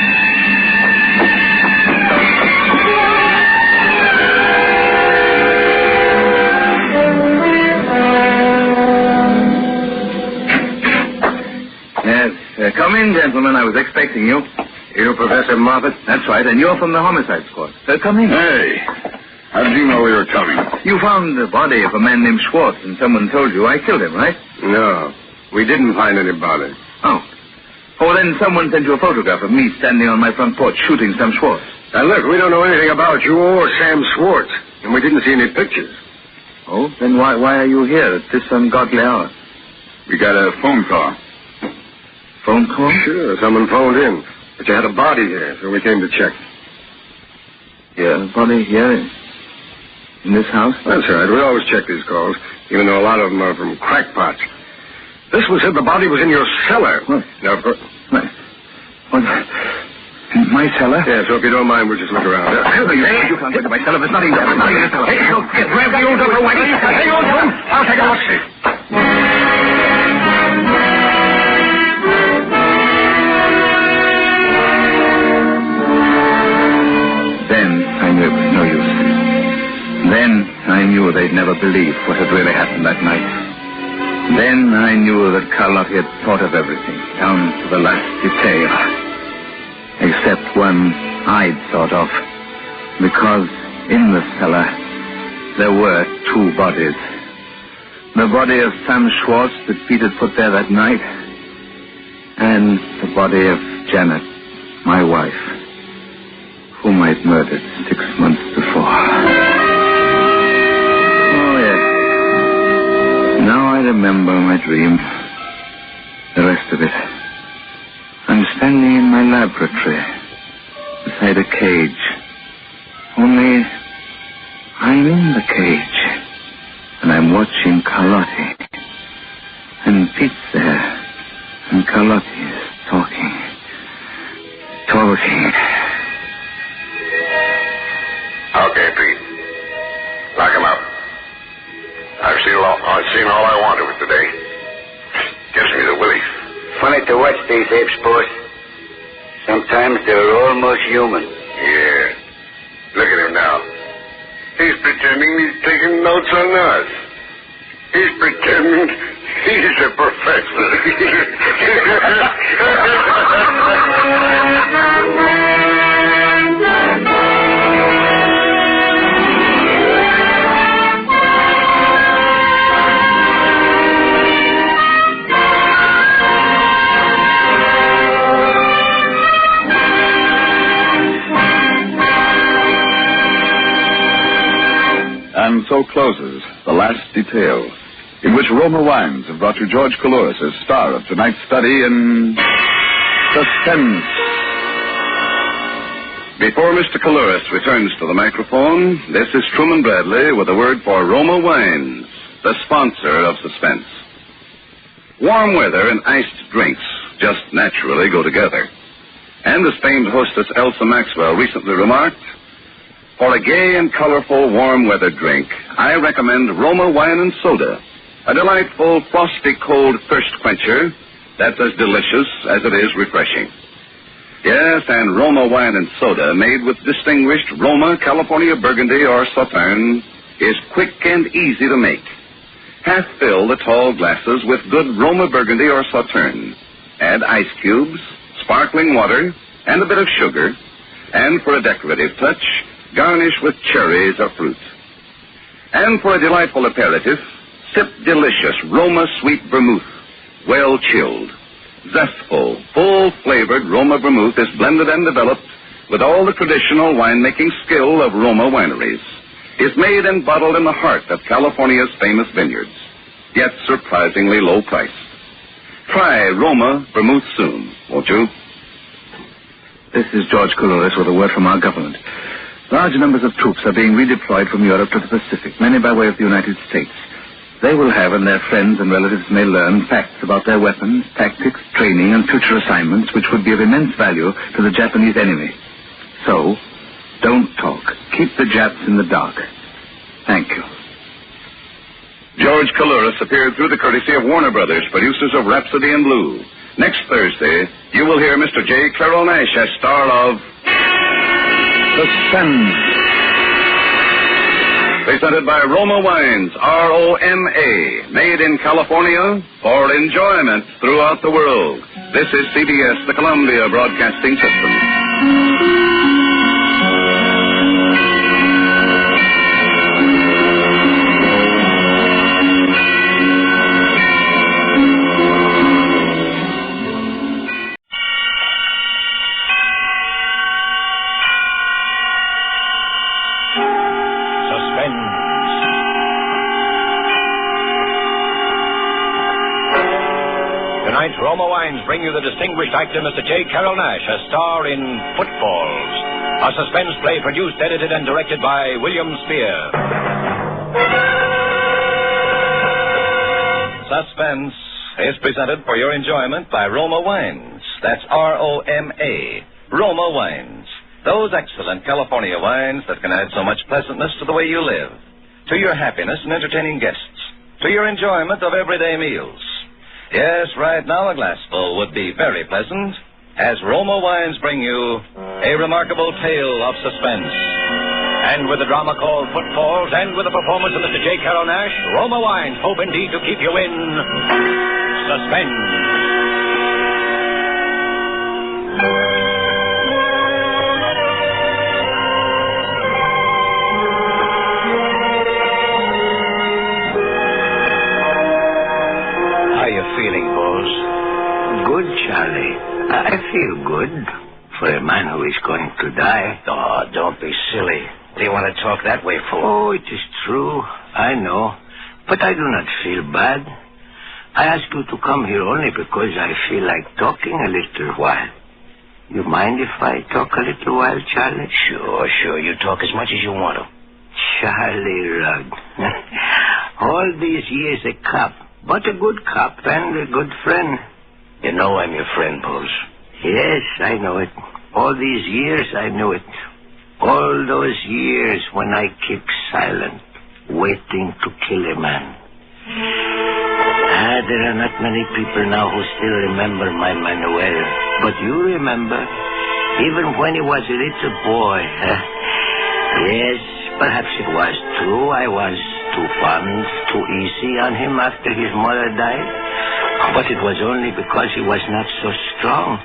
Yes. Come in, gentlemen. I was expecting you. You, Professor Moffat? That's right, and you're from the homicide squad. Come in. Hey. How did you know we were coming? You found the body of a man named Schwartz, and someone told you I killed him, right? No. We didn't find any body. Oh, then someone sent you a photograph of me standing on my front porch shooting Sam Schwartz. Now, look, we don't know anything about you or Sam Schwartz, and we didn't see any pictures. Oh, then why are you here at this ungodly hour? We got a phone call. Phone call? Sure, someone phoned in. But you had a body here, so we came to check. Yeah, a body here in this house? That's right. We always check these calls, even though a lot of them are from crackpots. This one said the body was in your cellar. What? Now, What? In my cellar? Yes, so if you don't mind, we'll just look around. You can't go to my cellar. There's nothing there. There's nothing in the cellar. Hey, look, grab the old Dr. Whitey. Hang on to him. I'll take a look. Then I knew it was no use. Then I knew they'd never believe what had really happened that night. Then I knew that Carlotti had thought of everything, down to the last detail. Except one I'd thought of. Because in the cellar, there were two bodies. The body of Sam Schwartz that Pete had put there that night, and the body of Janet, my wife, whom I'd murdered 6 months before. Oh, yes. Now I remember my dream. The rest of it. I'm standing in my laboratory, beside a cage. Only I'm in the cage, and I'm watching Carlotti. And Pete's there, and Carlotti is talking. Okay, Pete. Lock him up. I've seen all I wanted with today. Gives me the willies. Funny to watch these apes, boss. Sometimes they're almost human. Yeah. Look at him now. He's pretending he's taking notes on us. He's pretending he's a professor. And so closes The Last Detail, in which Roma Wines have brought you George Coulouris as star of tonight's study in Suspense. Before Mr. Coulouris returns to the microphone, this is Truman Bradley with a word for Roma Wines, the sponsor of Suspense. Warm weather and iced drinks just naturally go together. And as famed hostess Elsa Maxwell recently remarked, for a gay and colorful warm weather drink, I recommend Roma Wine and Soda, a delightful frosty cold thirst quencher that's as delicious as it is refreshing. Yes, and Roma Wine and Soda, made with distinguished Roma, California Burgundy, or Sauterne, is quick and easy to make. Half fill the tall glasses with good Roma Burgundy or Sauterne. Add ice cubes, sparkling water, and a bit of sugar. And for a decorative touch, garnish with cherries or fruit. And for a delightful aperitif, sip delicious Roma sweet vermouth, well chilled. Zestful, full-flavored Roma vermouth is blended and developed with all the traditional winemaking skill of Roma wineries. It's made and bottled in the heart of California's famous vineyards, yet surprisingly low priced. Try Roma vermouth soon, won't you? This is George Coulouris with a word from our government. Large numbers of troops are being redeployed from Europe to the Pacific, many by way of the United States. They will have, and their friends and relatives may learn, facts about their weapons, tactics, training, and future assignments, which would be of immense value to the Japanese enemy. So, don't talk. Keep the Japs in the dark. Thank you. George Coulouris appeared through the courtesy of Warner Brothers, producers of Rhapsody in Blue. Next Thursday, you will hear Mr. J. Carroll Nash as star of Suspense. Presented by Roma Wines, R-O-M-A, made in California for enjoyment throughout the world. This is CBS, the Columbia Broadcasting System. Tonight, Roma Wines bring you the distinguished actor Mr. J. Carroll Nash, a star in Footfalls, a suspense play produced, edited, and directed by William Spear. Suspense is presented for your enjoyment by Roma Wines. That's R-O-M-A, Roma Wines. Those excellent California wines that can add so much pleasantness to the way you live, to your happiness in entertaining guests, to your enjoyment of everyday meals. Yes, right now a glassful would be very pleasant, as Roma Wines bring you a remarkable tale of suspense. And with the drama called Footfalls, and with the performance of Mr. J. Carroll Nash, Roma Wines hope indeed to keep you in suspense. Good, Charlie. I feel good for a man who is going to die. Oh, don't be silly. What do you want to talk that way for? Oh, it is true. I know. But I do not feel bad. I ask you to come here only because I feel like talking a little while. You mind if I talk a little while, Charlie? Sure. You talk as much as you want to. Charlie Rugg. All these years a cop, but a good cop and a good friend. You know I'm your friend, Pose. Yes, I know it. All these years I knew it. All those years when I keep silent, waiting to kill a man. There are not many people now who still remember my Manuel. But you remember, even when he was a little boy. Yes, perhaps it was true. I was too fond, too easy on him after his mother died. But it was only because he was not so strong.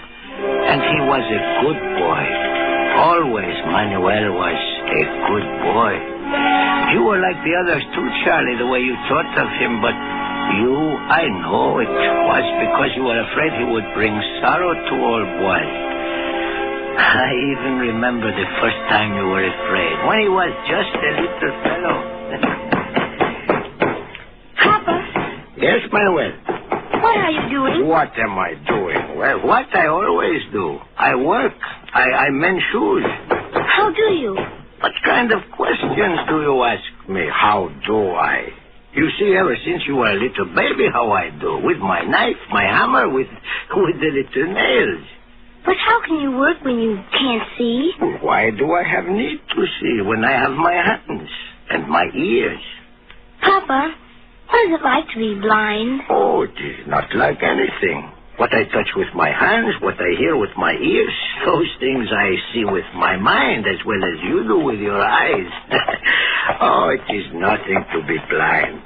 And he was a good boy. Always Manuel was a good boy. You were like the others too, Charlie, the way you thought of him. But you, I know it was because you were afraid he would bring sorrow to old boy. I even remember the first time you were afraid, when he was just a little fellow. Papa? Yes, Manuel? What are you doing? What am I doing? Well, what I always do. I work. I mend shoes. How do you? What kind of questions do you ask me? How do I? You see, ever since you were a little baby, how I do. With my knife, my hammer, with the little nails. But how can you work when you can't see? Why do I have need to see when I have my hands and my ears? Papa, what is it like to be blind? Oh, it is not like anything. What I touch with my hands, what I hear with my ears, those things I see with my mind as well as you do with your eyes. Oh, it is nothing to be blind.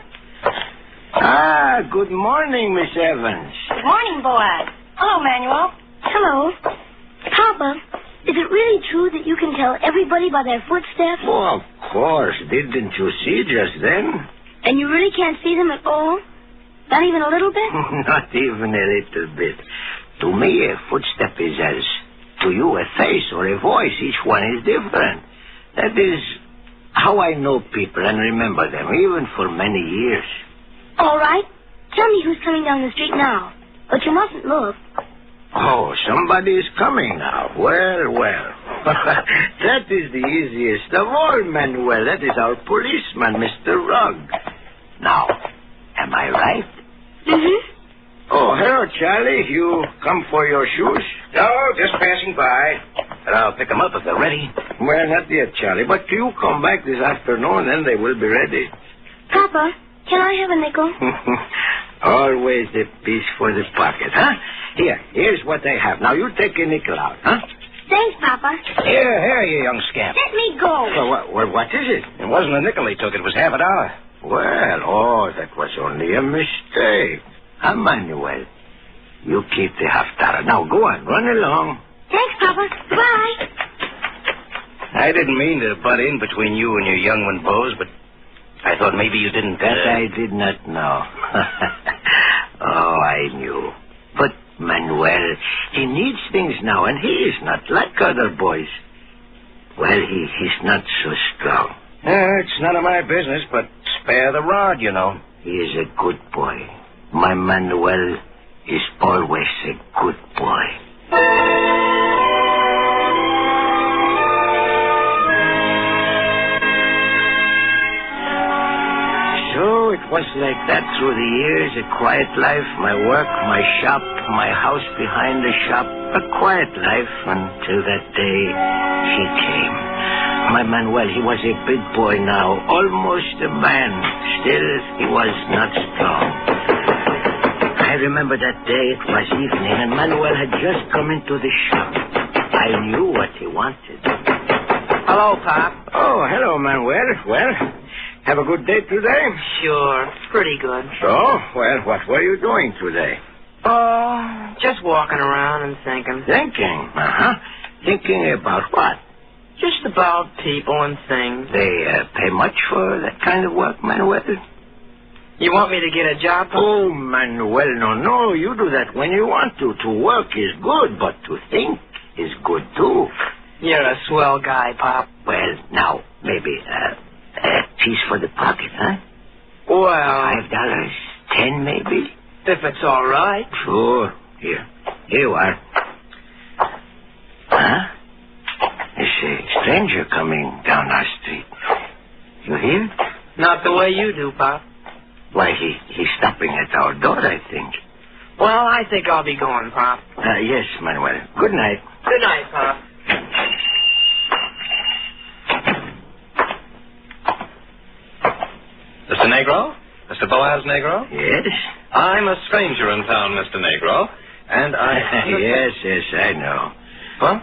Good morning, Miss Evans. Good morning, Boaz. Hello, Manuel. Hello. Papa, is it really true that you can tell everybody by their footsteps? Oh, of course. Didn't you see just then? And you really can't see them at all? Not even a little bit? Not even a little bit. To me, a footstep is as to you a face or a voice. Each one is different. That is how I know people and remember them, even for many years. All right. Tell me who's coming down the street now. But you mustn't look. Oh, somebody is coming now. Well. That is the easiest of all, Manuel. That is our policeman, Mr. Rugg. Now, am I right? Mm-hmm. Oh, hello, Charlie. You come for your shoes? No, just passing by. But I'll pick them up if they're ready. Well, not yet, Charlie. But you come back this afternoon, then they will be ready. Papa, can I have a nickel? Always a piece for the pocket, huh? Here's what I have. Now, you take a nickel out, huh? Thanks, Papa. Here, you young scamp. Let me go. So, what is it? It wasn't a nickel he took. It was $half. Well, that was only a mistake. Manuel, you keep the $half. Now, go on. Run along. Thanks, Papa. Bye. I didn't mean to butt in between you and your young one, Bose, but I thought maybe you didn't... That I did not know. Oh, I knew. But Manuel, he needs things now, and he is not like other boys. Well, he's not so strong. It's none of my business, but spare the rod, you know. He is a good boy. My Manuel is always a good boy. So it was like that through the years, a quiet life, my work, my shop, my house behind the shop. A quiet life until that day she came. My Manuel, he was a big boy now, almost a man. Still, he was not strong. I remember that day. It was evening, and Manuel had just come into the shop. I knew what he wanted. Hello, Pop. Oh, hello, Manuel. Well, have a good day today? Sure, pretty good. So, well, what were you doing today? Oh, just walking around and thinking. Thinking? Uh-huh. Thinking about what? Just about people and things. They pay much for that kind of work, Manuel? You want me to get a job, Pop? Oh, Manuel, no. You do that when you want to. To work is good, but to think is good, too. You're a swell guy, Pop. Well, now, maybe a piece for the pocket, huh? Well... $5, 10 maybe? If it's all right. Sure. Here you are. Huh? There's a stranger coming down our street. You hear? Not the way you do, Pop. Why, he's stopping at our door, I think. Well, I think I'll be going, Pop. Yes, Manuel. Good night. Good night, Pop. Mr. Negro? Mr. Boaz Negro? Yes? I'm a stranger in town, Mr. Negro, and I... Yes, I know. Huh?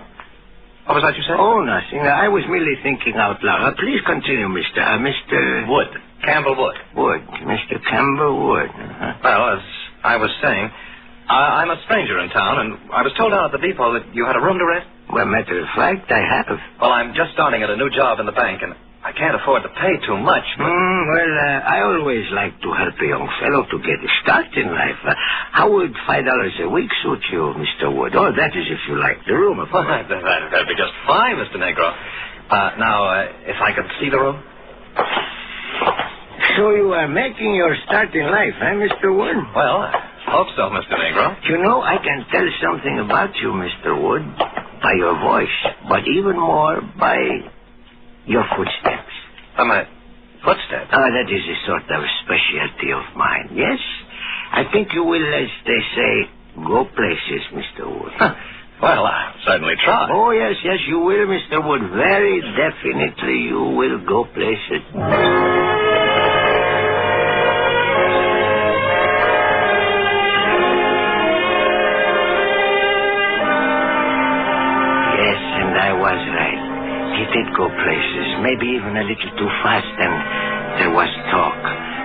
What was that you said? Oh, nothing. I was merely thinking out loud. Please continue, Mr. Wood. Campbell Wood. Wood. Mr. Campbell Wood. Uh-huh. Well, as I was saying, I'm a stranger in town, and I was told down at the depot that you had a room to rent. Well, matter of fact, I have. Well, I'm just starting at a new job in the bank, and I can't afford to pay too much. But... I always like to help a young fellow to get a start in life. How would $5 a week suit you, Mr. Wood? Oh, that is if you like the room, of course. That'd be just fine, Mr. Negro. Now, if I could see the room? So you are making your start in life, huh, Mr. Wood? Well, I hope so, Mr. Negro. You know, I can tell something about you, Mr. Wood, by your voice, but even more by your footsteps. My footsteps? Oh, that is a sort of specialty of mine, yes? I think you will, as they say, go places, Mr. Wood. Huh. Well, I'll certainly try. Oh, yes, you will, Mr. Wood. Very definitely you will go places. Yes, and I was right. He did go places, maybe even a little too fast, and there was talk.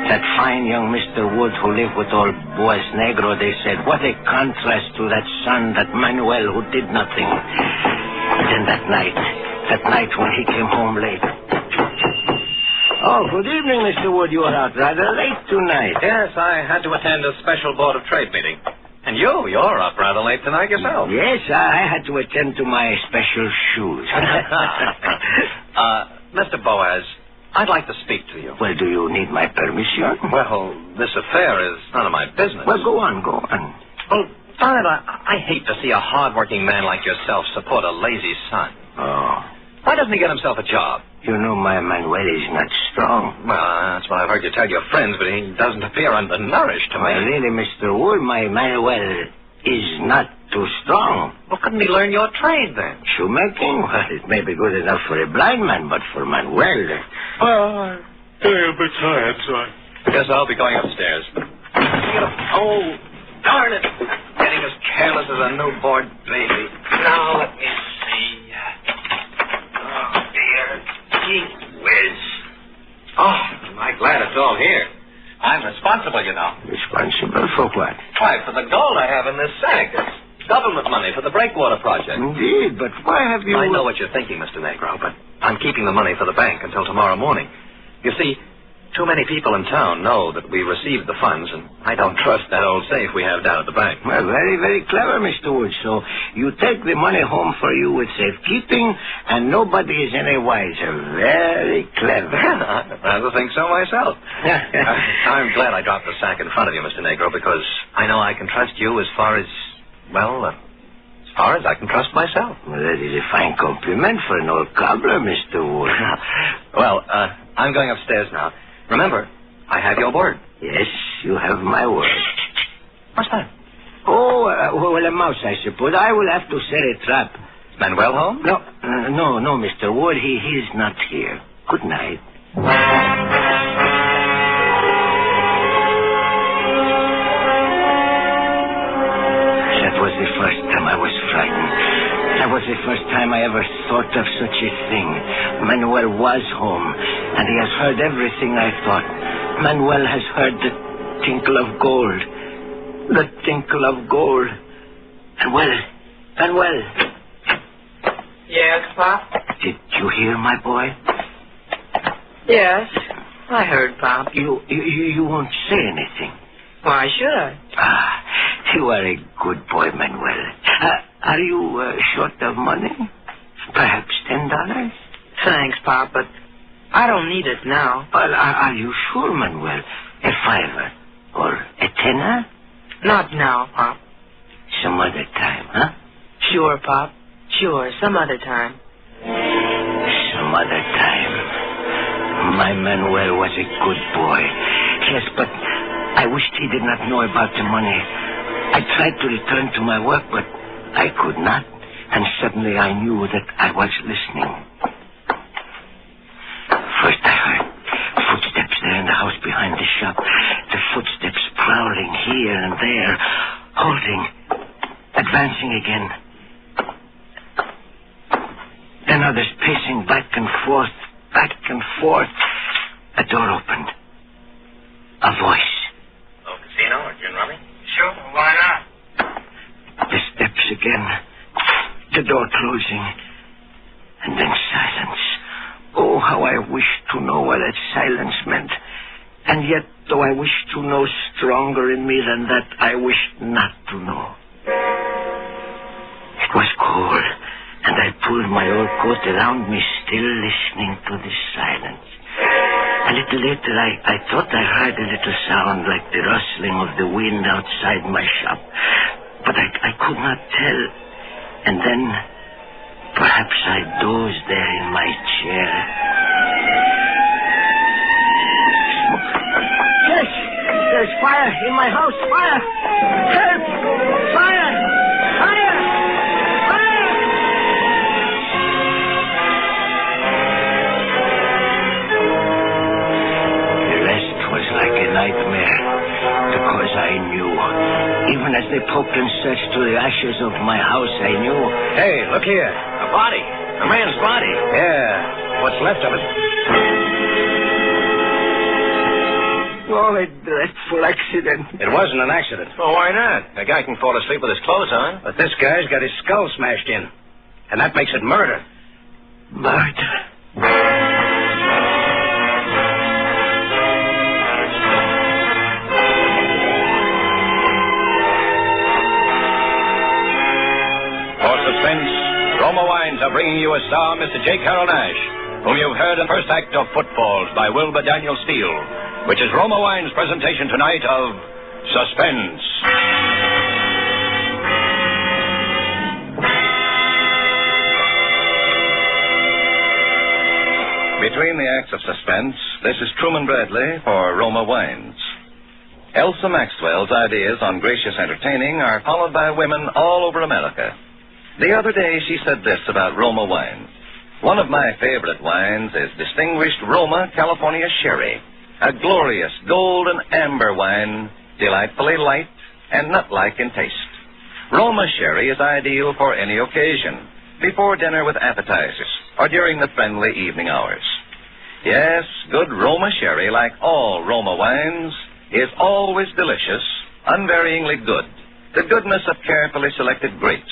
That fine young Mr. Wood who lived with old Boaz Negro, they said, what a contrast to that son, that Manuel, who did nothing. But then that night when he came home late. Oh, good evening, Mr. Wood. You are out rather late tonight. Yes, I had to attend a special Board of Trade meeting. And you're up rather late tonight yourself. Yes, I had to attend to my special shoes. Mr. Boaz, I'd like to speak to you. Well, do you need my permission? Well, this affair is none of my business. Well, go on. Well, darn it, I hate to see a hard-working man like yourself support a lazy son. Oh. Why doesn't he get himself a job? You know, my Manuel is not strong. Well, that's what I've heard you tell your friends, but he doesn't appear undernourished to me. Well, really, Mr. Wood, my Manuel is not too strong. Well, couldn't he learn your trade, then? Shoemaking? Well, it may be good enough for a blind man, but for Manuel... Well, I'm getting a bit tired, so I... Guess I'll be going upstairs. Oh, darn it. Getting as careless as a newborn baby. Now, let me see. Oh, dear. Gee whiz. Oh, am I glad it's all here. I'm responsible, you know. Responsible for what? Why, for the gold I have in this sack. It's government money for the breakwater project. Indeed, but why have you... I know what you're thinking, Mr. Negro, but I'm keeping the money for the bank until tomorrow morning. You see, too many people in town know that we received the funds, and I don't trust that old safe we have down at the bank. Well, very, very clever, Mr. Wood. So you take the money home for you with safekeeping, and nobody is any wiser. Very clever. I'd rather think so myself. I'm glad I dropped the sack in front of you, Mr. Negro, because I know I can trust you as far as I can trust myself. Well, that is a fine compliment for an old cobbler, Mr. Wood. Well, I'm going upstairs now. Remember, I have your word. Yes, you have my word. What's that? Oh, well, a mouse, I suppose. I will have to set a trap. Manuel home? No, Mr. Wood. He is not here. Good night. That was the first time I was frightened. That was the first time I ever thought of such a thing. Manuel was home, and he has heard everything I thought. Manuel has heard the tinkle of gold. The tinkle of gold. Manuel. Yes, Pop? Did you hear, my boy? Yes, I heard, Pop. You won't say anything. Why should I? You are a good boy, Manuel. Are you short of money? Perhaps $10? Thanks, Pop, but I don't need it now. Well, are you sure, Manuel? A $5 or a $10? Not now, Pop. Some other time, huh? Sure, Pop. Sure, some other time. Some other time. My Manuel was a good boy. Yes, but I wished he did not know about the money. I tried to return to my work, but I could not. And suddenly I knew that I was listening. First I heard footsteps there in the house behind the shop. The footsteps prowling here and there, halting, advancing again. Then others pacing back and forth, back and forth. A door opened. A voice. Oh, casino or gin rummy? Sure, why not? The steps again. The door closing. And then silence. Oh, how I wished to know what that silence meant. And yet, though I wished to know stronger in me than that, I wished not to know. It was cold, and I pulled my old coat around me, still listening to the silence. A little later, I thought I heard a little sound like the rustling of the wind outside my shop. But I could not tell. And then, perhaps I dozed there in my chair. Yes! There's fire in my house! Fire! Help! Fire! Fire! Fire! The rest was like a nightmare, because I knew. Even as they poked and searched through the ashes of my house, I knew. Hey, look here. A body. A man's body. Yeah. What's left of it? Oh, a dreadful accident. It wasn't an accident. Well, why not? A guy can fall asleep with his clothes on. But this guy's got his skull smashed in. And that makes it murder. Murder. For Suspense, Roma Wines are bringing you a star, Mr. J. Carroll Nash, whom you've heard in the first act of Footfalls by Wilbur Daniel Steele, which is Roma Wines' presentation tonight of Suspense. Between the acts of Suspense, this is Truman Bradley for Roma Wines. Elsa Maxwell's ideas on gracious entertaining are followed by women all over America. The other day she said this about Roma Wines. One of my favorite wines is distinguished Roma California Sherry, a glorious golden amber wine, delightfully light and nut-like in taste. Roma Sherry is ideal for any occasion, before dinner with appetizers, or during the friendly evening hours. Yes, good Roma Sherry, like all Roma wines, is always delicious, unvaryingly good. The goodness of carefully selected grapes,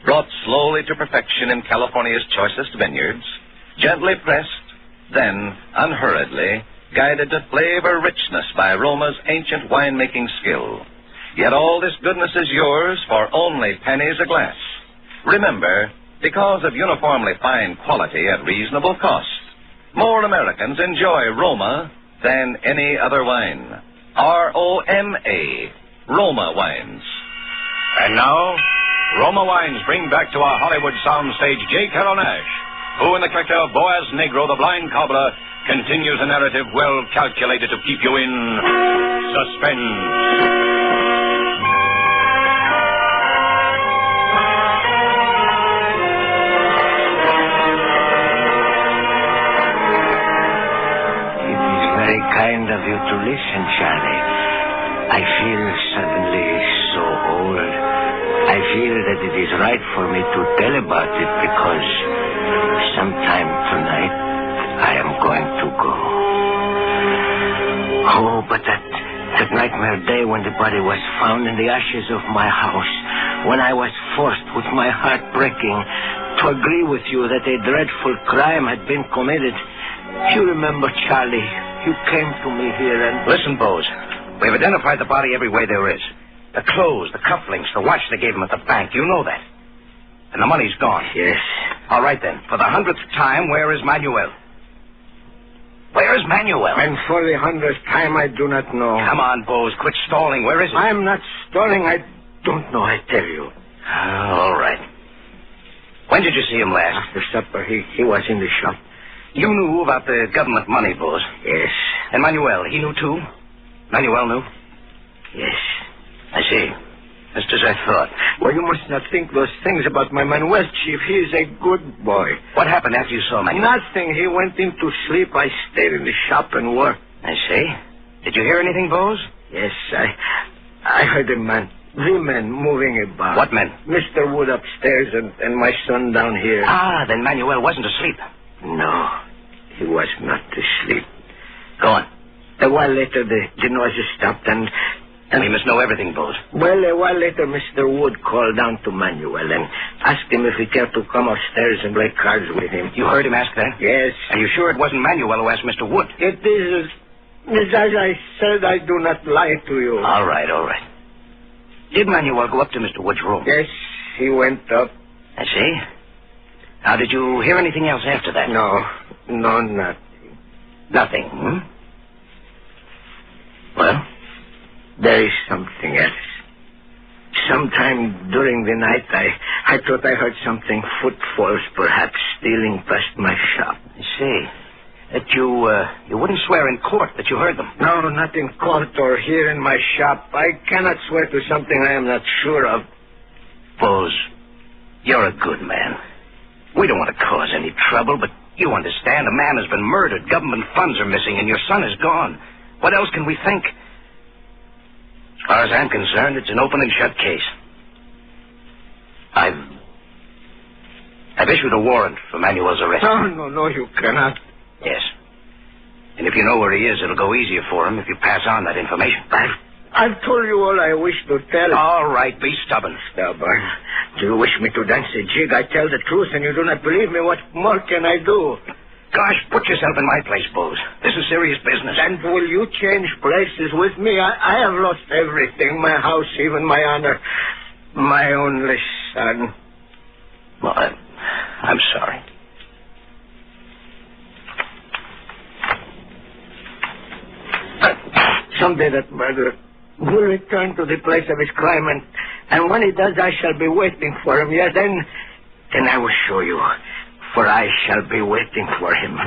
brought slowly to perfection in California's choicest vineyards, gently pressed, then unhurriedly guided to flavor richness by Roma's ancient winemaking skill. Yet all this goodness is yours for only pennies a glass. Remember, because of uniformly fine quality at reasonable cost, more Americans enjoy Roma than any other wine. R-O-M-A, Roma Wines. And now, Roma Wines bring back to our Hollywood soundstage J. Carroll Nash, who in the character of Boaz Negro, the blind cobbler, continues a narrative well calculated to keep you in suspense. kind of you to listen, Charlie. I feel suddenly so old. I feel that it is right for me to tell about it because sometime tonight I am going to go. Oh, but that nightmare day when the body was found in the ashes of my house, when I was forced with my heart breaking to agree with you that a dreadful crime had been committed. You remember, Charlie, you came to me here and... Listen, Bose, we've identified the body every way there is. The clothes, the cufflinks, the watch they gave him at the bank, you know that. And the money's gone. Yes. All right, then. For the 100th time, where is Manuel? Where is Manuel? And for the 100th time, I do not know. Come on, Bose, quit stalling. Where is he? I'm not stalling. I don't know, I tell you. All right. When did you see him last? After supper. He was in the shop. You knew about the government money, Bose? Yes. And Manuel, he knew too? Manuel knew? Yes. I see. Just as I thought. Well, you must not think those things about my Manuel, Chief. He is a good boy. What happened after you saw Manuel? Nothing. He went into sleep. I stayed in the shop and worked. I see. Did you hear anything, Bose? Yes, I heard a man. 3 men moving about. What men? Mr. Wood upstairs and my son down here. Ah, then Manuel wasn't asleep. No, he was not asleep. Go on. A while later, the noises stopped and we must know everything, Bose. Well, a while later, Mr. Wood called down to Manuel and asked him if he cared to come upstairs and play cards with him. You heard him ask that? Yes. Are you sure it wasn't Manuel who asked Mr. Wood? It is as I said, I do not lie to you. All right. Did Manuel go up to Mr. Wood's room? Yes, he went up. I see. Now, did you hear anything else after that? No, nothing. Nothing, hmm? Well, there is something else. Sometime during the night, I thought I heard something, footfalls perhaps, stealing past my shop. I see. That you wouldn't swear in court that you heard them? No, not in court or here in my shop. I cannot swear to something I am not sure of. Bose, you're a good man. We don't want to cause any trouble, but you understand, a man has been murdered, government funds are missing, and your son is gone. What else can we think? As far as I'm concerned, it's an open and shut case. I've issued a warrant for Manuel's arrest. No, you cannot. Yes. And if you know where he is, it'll go easier for him if you pass on that information. I've told you all I wish to tell. All right, be stubborn. Stubborn? Do you wish me to dance a jig? I tell the truth and you do not believe me. What more can I do? Gosh, put yourself in my place, Bose. This is serious business. And will you change places with me? I have lost everything. My house, even my honor. My only son. Well, I'm sorry. Someday that murderer will return to the place of his crime, and when he does, I shall be waiting for him. Yes, then I will show you, for I shall be waiting for him.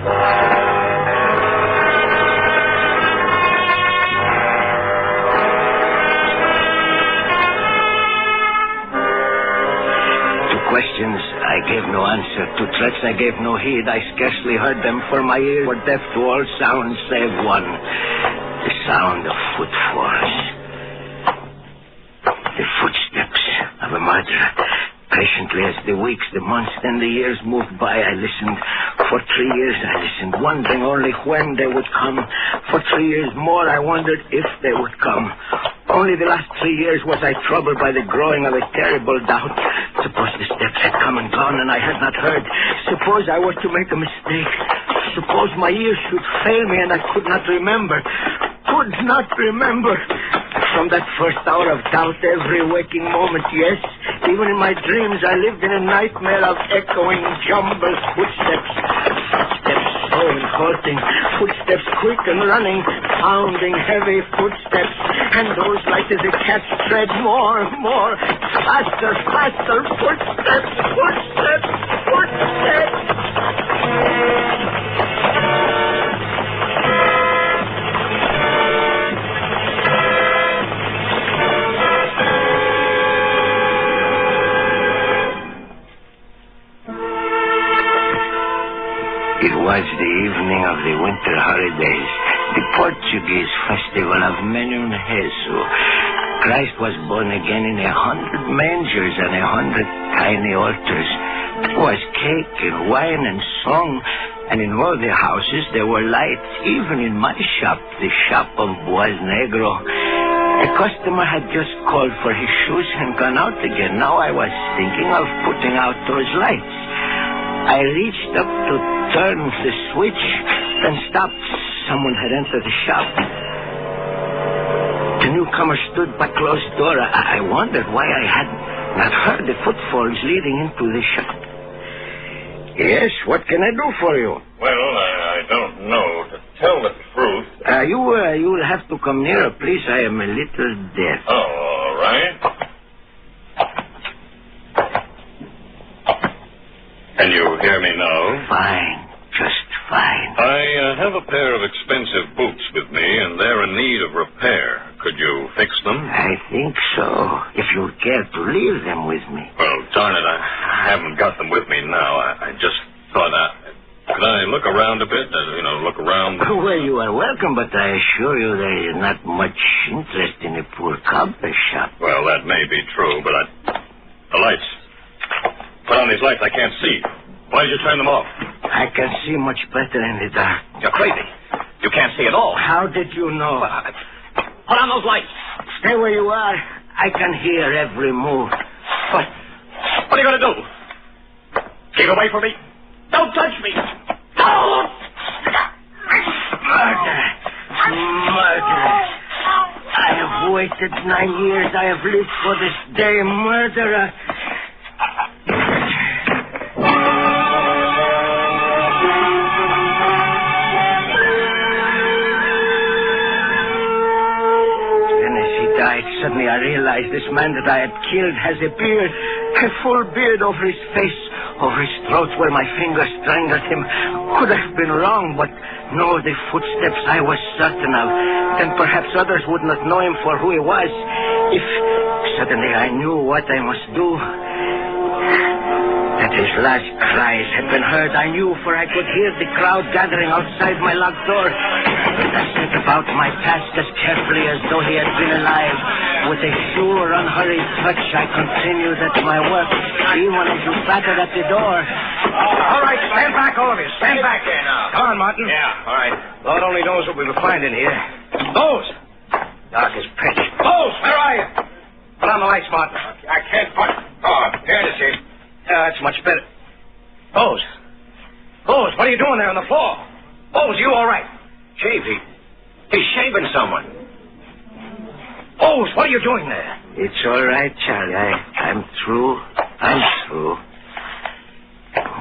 To questions, I gave no answer. To threats, I gave no heed. I scarcely heard them, for my ears were deaf to all sounds save one. The sound of footfalls. The footsteps of a murderer. Patiently as the weeks, the months, then the years moved by, I listened. For 3 years I listened, wondering only when they would come. For 3 years more I wondered if they would come. Only the last 3 years was I troubled by the growing of a terrible doubt. Suppose the steps had come and gone and I had not heard. Suppose I were to make a mistake. Suppose my ears should fail me and I could not remember. Could not remember. From that first hour of doubt, every waking moment, yes, even in my dreams, I lived in a nightmare of echoing, jumbled footsteps. Footsteps slow and halting, footsteps quick and running, pounding heavy footsteps, and those light as a cat's tread, more, faster, footsteps, footsteps. It was the evening of the winter holidays. The Portuguese festival of Menun Jesu. Christ was born again in 100 mangers and 100 tiny altars. There was cake and wine and song, and in all the houses there were lights, even in my shop, the shop of Boaz Negro. A customer had just called for his shoes and gone out again. Now I was thinking of putting out those lights. I reached up to turn the switch, then stopped. Someone had entered the shop. The newcomer stood by closed door. I wondered why I had not heard the footfalls leading into the shop. Yes, what can I do for you? Well, I don't know. To tell the truth... You will have to come nearer, please. I am a little deaf. Oh, all right. Can you hear me now? Fine. Just fine. I have a pair of expensive boots with me, and they're in need of repair. Could you fix them? I think so, if you care to leave them with me. Well, darn it, I haven't got them with me now. I just thought could I look around a bit? Look around? Well, you are welcome, but I assure you there is not much interest in a poor cobbler shop. Well, that may be true, but the lights. Put on these lights. I can't see. Why did you turn them off? I can see much better in the dark. You're crazy. You can't see at all. How did you know? Put on those lights. Stay where you are. I can hear every move. What are you going to do? Keep away from me. Don't touch me. Don't! Murder. I have waited 9 years. I have lived for this day. Murderer. Suddenly I realized this man that I had killed has a beard, a full beard over his face, over his throat where my fingers strangled him. Could have been wrong, but no, the footsteps I was certain of. Then perhaps others would not know him for who he was. If suddenly I knew what I must do. That his last cries had been heard, I knew, for I could hear the crowd gathering outside my locked door. I set about my task as carefully as though he had been alive. With a sure, unhurried touch, I continued at my work, even as he battered at the door. All right, stand back, all of you. Stand back there now. Come on, Martin. Yeah, all right. Lord only knows what we will find in here. Bose! Dark as pitch. Bose, where are you? Put on the lights, Martin. I can't put... Oh, here it is, Chief. Yeah, that's much better. Bose, what are you doing there on the floor? Bose, you all right? Chief, he's shaving someone. Bose, what are you doing there? It's all right, Charlie. I'm through.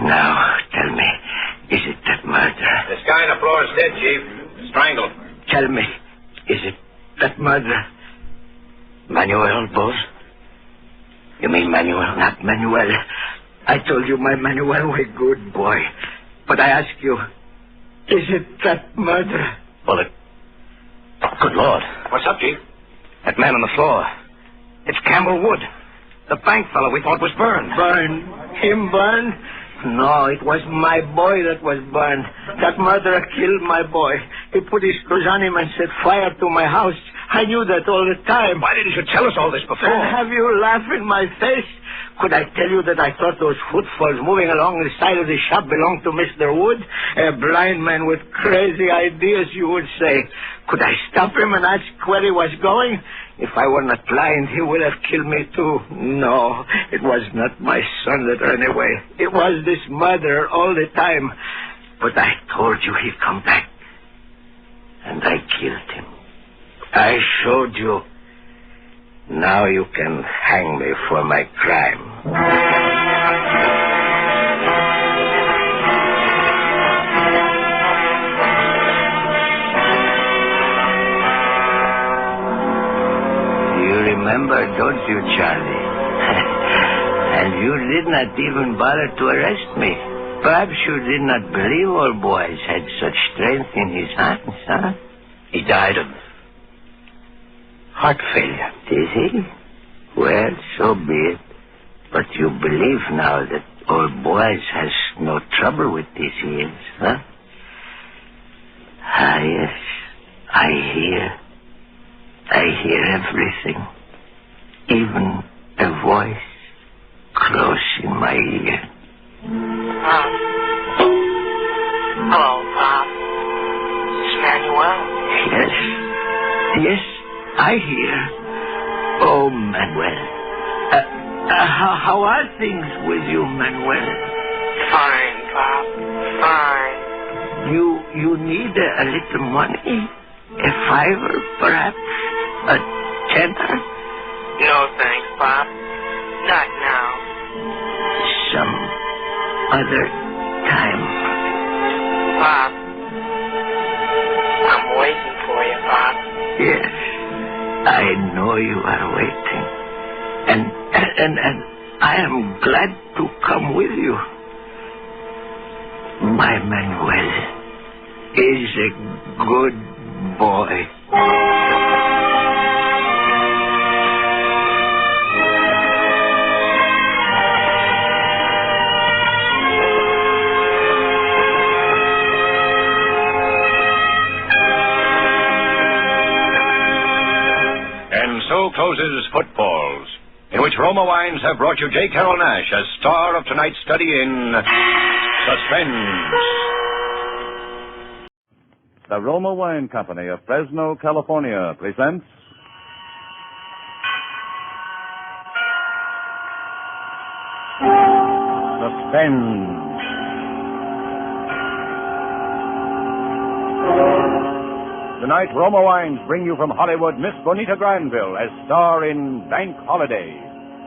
Now, tell me, is it that murder? This guy on the floor is dead, Chief. Strangled. Tell me, is it that murder? Manuel, Bose? You mean Manuel, not Manuel? I told you my Manuel was a good boy. But I ask you, is it that murder? Well, good Lord. What's up, Chief? That man on the floor. It's Campbell Wood. The bank fellow we thought was burned. Burned? Him burned? No, it was my boy that was burned. That murderer killed my boy. He put his clothes on him and set fire to my house. I knew that all the time. Why didn't you tell us all this before? And have you laugh in my face? Could I tell you that I thought those footfalls moving along the side of the shop belonged to Mr. Wood? A blind man with crazy ideas, you would say. Could I stop him and ask where he was going? If I were not blind, he would have killed me too. No, it was not my son that ran away. It was this murderer all the time. But I told you he'd come back. And I killed him. I showed you. Now you can hang me for my crime. You remember, don't you, Charlie? And you did not even bother to arrest me. Perhaps you did not believe old boys had such strength in his hands, huh? He died of heart failure. Did he? Well, so be it. But you believe now that old Boaz has no trouble with these ears, huh? Ah, yes. I hear everything. Even a voice close in my ear. Pop. Hello, Pop. It's Manuel. Yes, I hear. Oh, Manuel. How are things with you, Manuel? Fine, Pop. Fine. You need a little money? A $5, perhaps? A $10? No thanks, Pop. Not now. Some other time. Pop. I'm waiting for you, Pop. Yes, I know you are waiting. And I am glad to come with you. My Manuel is a good boy. And so closes Footfalls, in which Roma Wines have brought you J. Carroll Nash as star of tonight's study in Suspense. The Roma Wine Company of Fresno, California presents Suspense. Tonight, Roma Wines bring you from Hollywood Miss Bonita Granville as star in Bank Holiday,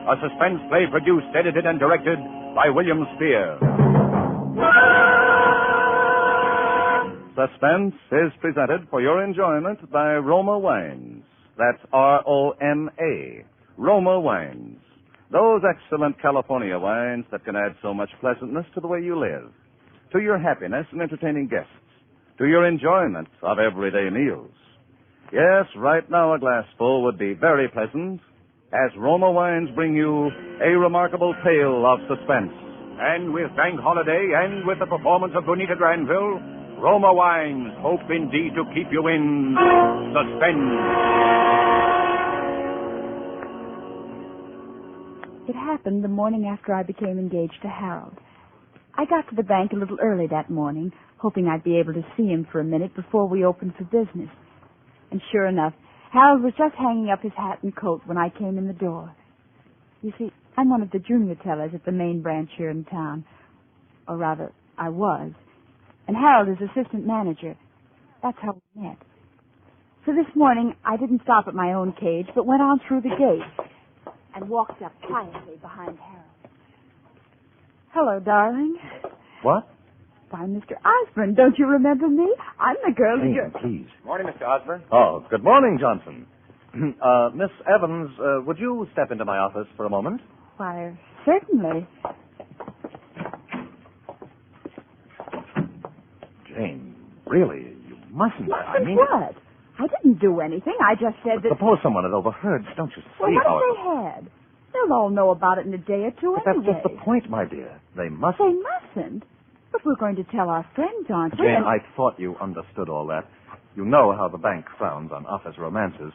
a suspense play produced, edited, and directed by William Spear. Suspense is presented for your enjoyment by Roma Wines. That's R-O-M-A, Roma Wines. Those excellent California wines that can add so much pleasantness to the way you live, to your happiness in entertaining guests, to your enjoyment of everyday meals. Yes, right now a glassful would be very pleasant, as Roma Wines bring you a remarkable tale of suspense. And with Bank Holiday and with the performance of Bonita Granville, Roma Wines hope indeed to keep you in suspense. It happened the morning after I became engaged to Harold. I got to the bank a little early that morning, hoping I'd be able to see him for a minute before we opened for business. And sure enough, Harold was just hanging up his hat and coat when I came in the door. You see, I'm one of the junior tellers at the main branch here in town. Or rather, I was. And Harold is assistant manager. That's how we met. So this morning, I didn't stop at my own cage, but went on through the gate and walked up quietly behind Harold. Hello, darling. What? Why, Mr. Osborne, don't you remember me? I'm the girl that you're... Please. Morning, Mr. Osborne. Oh, good morning, Johnson. Miss Evans, would you step into my office for a moment? Why, certainly. Jane, really, you mustn't. I mean... What? I didn't do anything. I just said that... Suppose someone had overheard. Don't you see Well, what how... if they had? They'll all know about it in a day or two But anyway. that's just the point, my dear. They mustn't. They mustn't. But we're going to tell our friends, aren't we? Jane, I thought you understood all that. You know how the bank frowns on office romances.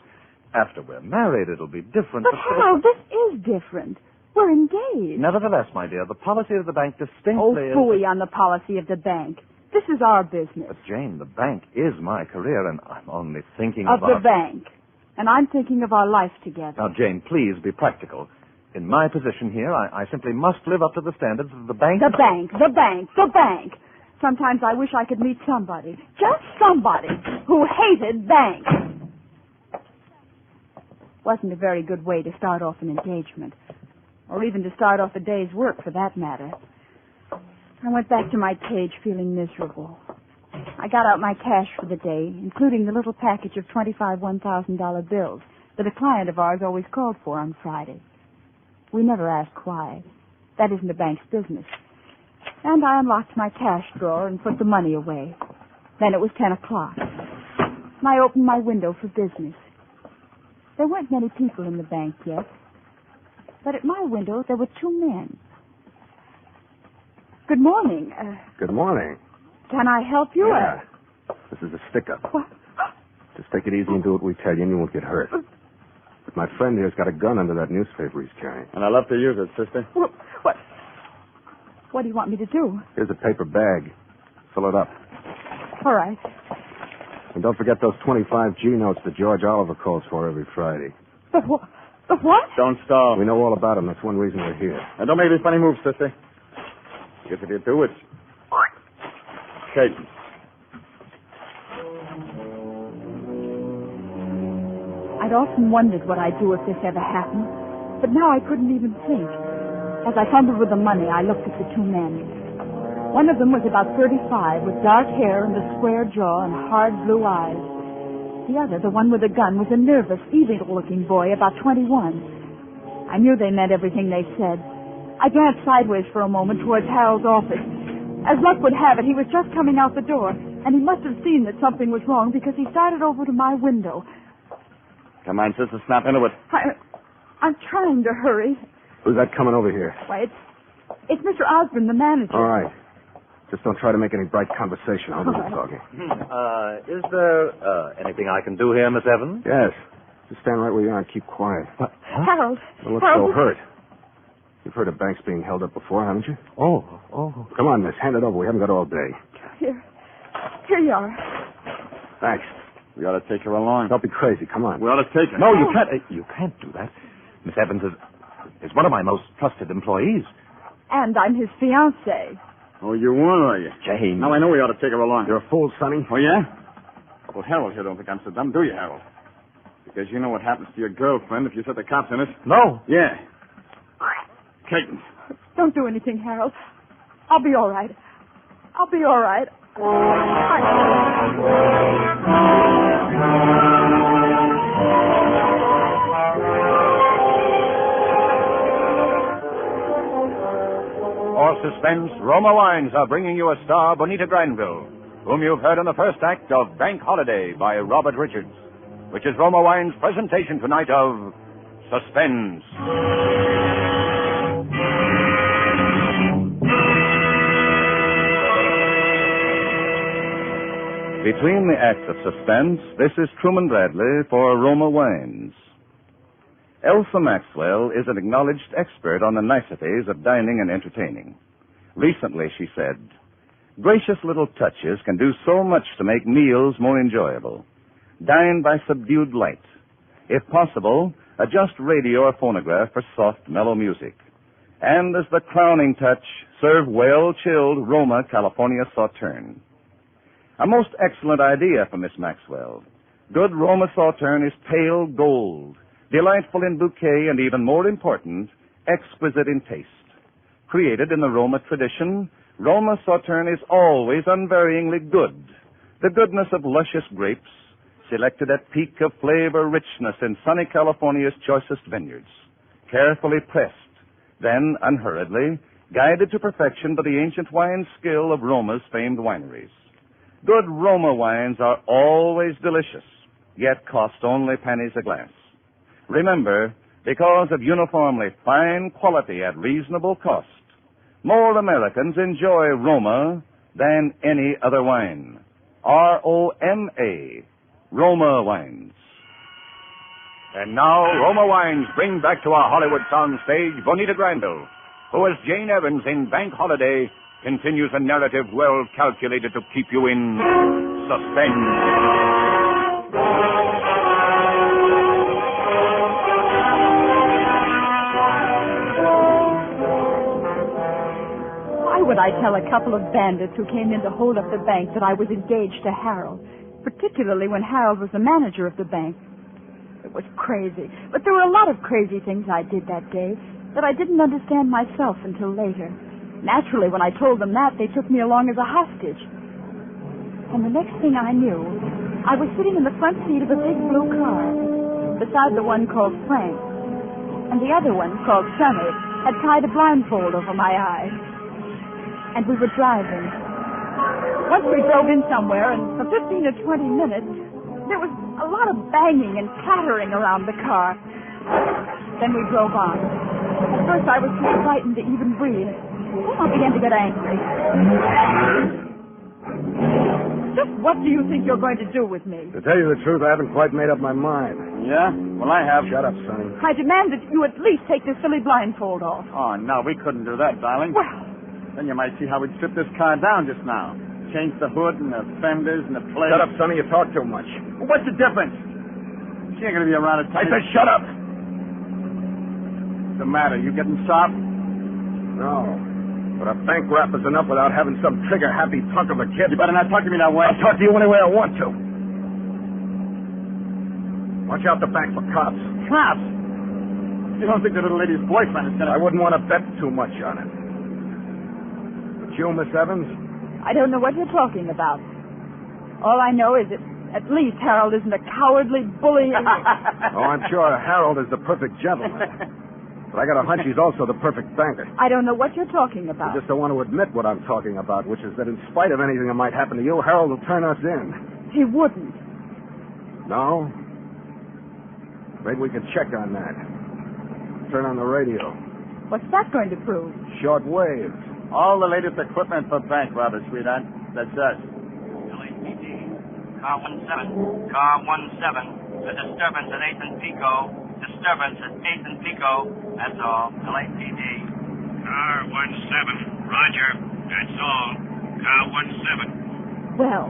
After we're married, it'll be different. But Harold, this is different. We're engaged. Nevertheless, my dear, the policy of the bank distinctly Oh, is... phooey on the policy of the bank. This is our business. But, Jane, the bank is my career, and I'm only thinking Of about... the bank. And I'm thinking of our life together. Now, Jane, please be practical. In my position here, I simply must live up to the standards of the bank. The bank, the bank, the bank. Sometimes I wish I could meet somebody, just somebody, who hated banks. Wasn't a very good way to start off an engagement, or even to start off a day's work, for that matter. I went back to my cage feeling miserable. I got out my cash for the day, including the little package of 25 $1,000 bills that a client of ours always called for on Friday. We never asked why. That isn't the bank's business. And I unlocked my cash drawer and put the money away. Then it was 10 o'clock. And I opened my window for business. There weren't many people in the bank yet. But at my window, there were two men. Good morning. Good morning. Can I help you? Yeah. This is a stick-up. What? Just take it easy and do what we tell you, and you won't get hurt. But my friend here's got a gun under that newspaper he's carrying. And I love to use it, sister. What do you want me to do? Here's a paper bag. Fill it up. All right. And don't forget those 25 G notes that George Oliver calls for every Friday. The what? Don't stall. We know all about them. That's one reason we're here. Now, don't make any funny moves, sister. Because if you do, it's... Kate. I'd often wondered what I'd do if this ever happened, but now I couldn't even think. As I fumbled with the money, I looked at the two men. One of them was about 35, with dark hair and a square jaw and hard blue eyes. The other, the one with the gun, was a nervous, evil-looking boy, about 21. I knew they meant everything they said. I glanced sideways for a moment towards Harold's office. As luck would have it, he was just coming out the door, and he must have seen that something was wrong because he started over to my window. Come on, sister, snap into it. I'm trying to hurry. Who's that coming over here? Why, it's Mr. Osborne, the manager. All right. Just don't try to make any bright conversation. I'll do the talking. Is there anything I can do here, Miss Evans? Yes. Just stand right where you are and keep quiet. Harold. Don't look so hurt. You've heard of banks being held up before, haven't you? Oh. Come on, miss. Hand it over. We haven't got all day. Here you are. Thanks. We ought to take her along. Don't be crazy. Come on. We ought to take her. No, you can't. You can't do that. Miss Evans is one of my most trusted employees. And I'm his fiancée. Oh, you were, are you? Jane. Now, I know we ought to take her along. You're a fool, Sonny. Oh, yeah? Well, Harold here don't think I'm so dumb, do you, Harold? Because you know what happens to your girlfriend if you set the cops in it. No. Yeah. Caton. Don't do anything, Harold. I'll be all right. I'll be all right. For Suspense, Roma Wines are bringing you a star, Bonita Granville, whom you've heard in the first act of Bank Holiday by Robert Richards, which is Roma Wines' presentation tonight of Suspense. Between the acts of Suspense, this is Truman Bradley for Roma Wines. Elsa Maxwell is an acknowledged expert on the niceties of dining and entertaining. Recently, she said, "Gracious little touches can do so much to make meals more enjoyable. Dine by subdued light. If possible, adjust radio or phonograph for soft, mellow music. And as the crowning touch, serve well-chilled Roma California Sauterne." A most excellent idea for Miss Maxwell. Good Roma Sauterne is pale gold, delightful in bouquet, and even more important, exquisite in taste. Created in the Roma tradition, Roma Sauterne is always unvaryingly good. The goodness of luscious grapes, selected at peak of flavor richness in sunny California's choicest vineyards. Carefully pressed, then unhurriedly, guided to perfection by the ancient wine skill of Roma's famed wineries. Good Roma wines are always delicious, yet cost only pennies a glass. Remember, because of uniformly fine quality at reasonable cost, more Americans enjoy Roma than any other wine. R-O-M-A, Roma Wines. And now, Roma Wines bring back to our Hollywood soundstage Bonita Granville, who as Jane Evans in Bank Holiday continues a narrative well calculated to keep you in suspense. Why would I tell a couple of bandits who came in to hold up the bank that I was engaged to Harold, particularly when Harold was the manager of the bank? It was crazy, but there were a lot of crazy things I did that day that I didn't understand myself until later. Naturally, when I told them that, they took me along as a hostage. And the next thing I knew, I was sitting in the front seat of a big blue car, beside the one called Frank. And the other one, called Sonny, had tied a blindfold over my eyes. And we were driving. Once we drove in somewhere, and for 15 or 20 minutes, there was a lot of banging and clattering around the car. Then we drove on. At first, I was too frightened to even breathe. Then I began to get angry. Just What do you think you're going to do with me? To tell you the truth, I haven't quite made up my mind. Yeah? Well, I have. Shut up, Sonny. I demand that you at least take this silly blindfold off. Oh, no, we couldn't do that, darling. Well, then you might see how we'd strip this car down just now. Change the hood and the fenders and the plates. Shut up, Sonny. You talk too much. Well, what's the difference? She ain't going to be around at I said shut up! What's the matter? You getting soft? No. But a bank rap is enough without having some trigger-happy punk of a kid. You better not talk to me that way. I'll talk to you any way I want to. Watch out the back for cops. Cops? You don't think the little lady's boyfriend is going to... I wouldn't want to bet too much on it. But you, Miss Evans? I don't know what you're talking about. All I know is that at least Harold isn't a cowardly bully. Oh, I'm sure Harold is the perfect gentleman. But I got a hunch he's also the perfect banker. I don't know what you're talking about. I just don't want to admit what I'm talking about, which is that in spite of anything that might happen to you, Harold will turn us in. He wouldn't. No? Maybe we could check on that. Turn on the radio. What's that going to prove? Short wave. All the latest equipment for bank robbers, sweetheart. That's us. LAPD. Car 17. Car 17. A disturbance at 8th and Pico. Disturbance at 8th and Pico. That's all. LAPD. Car 17. Roger. That's all. Car 17. Well.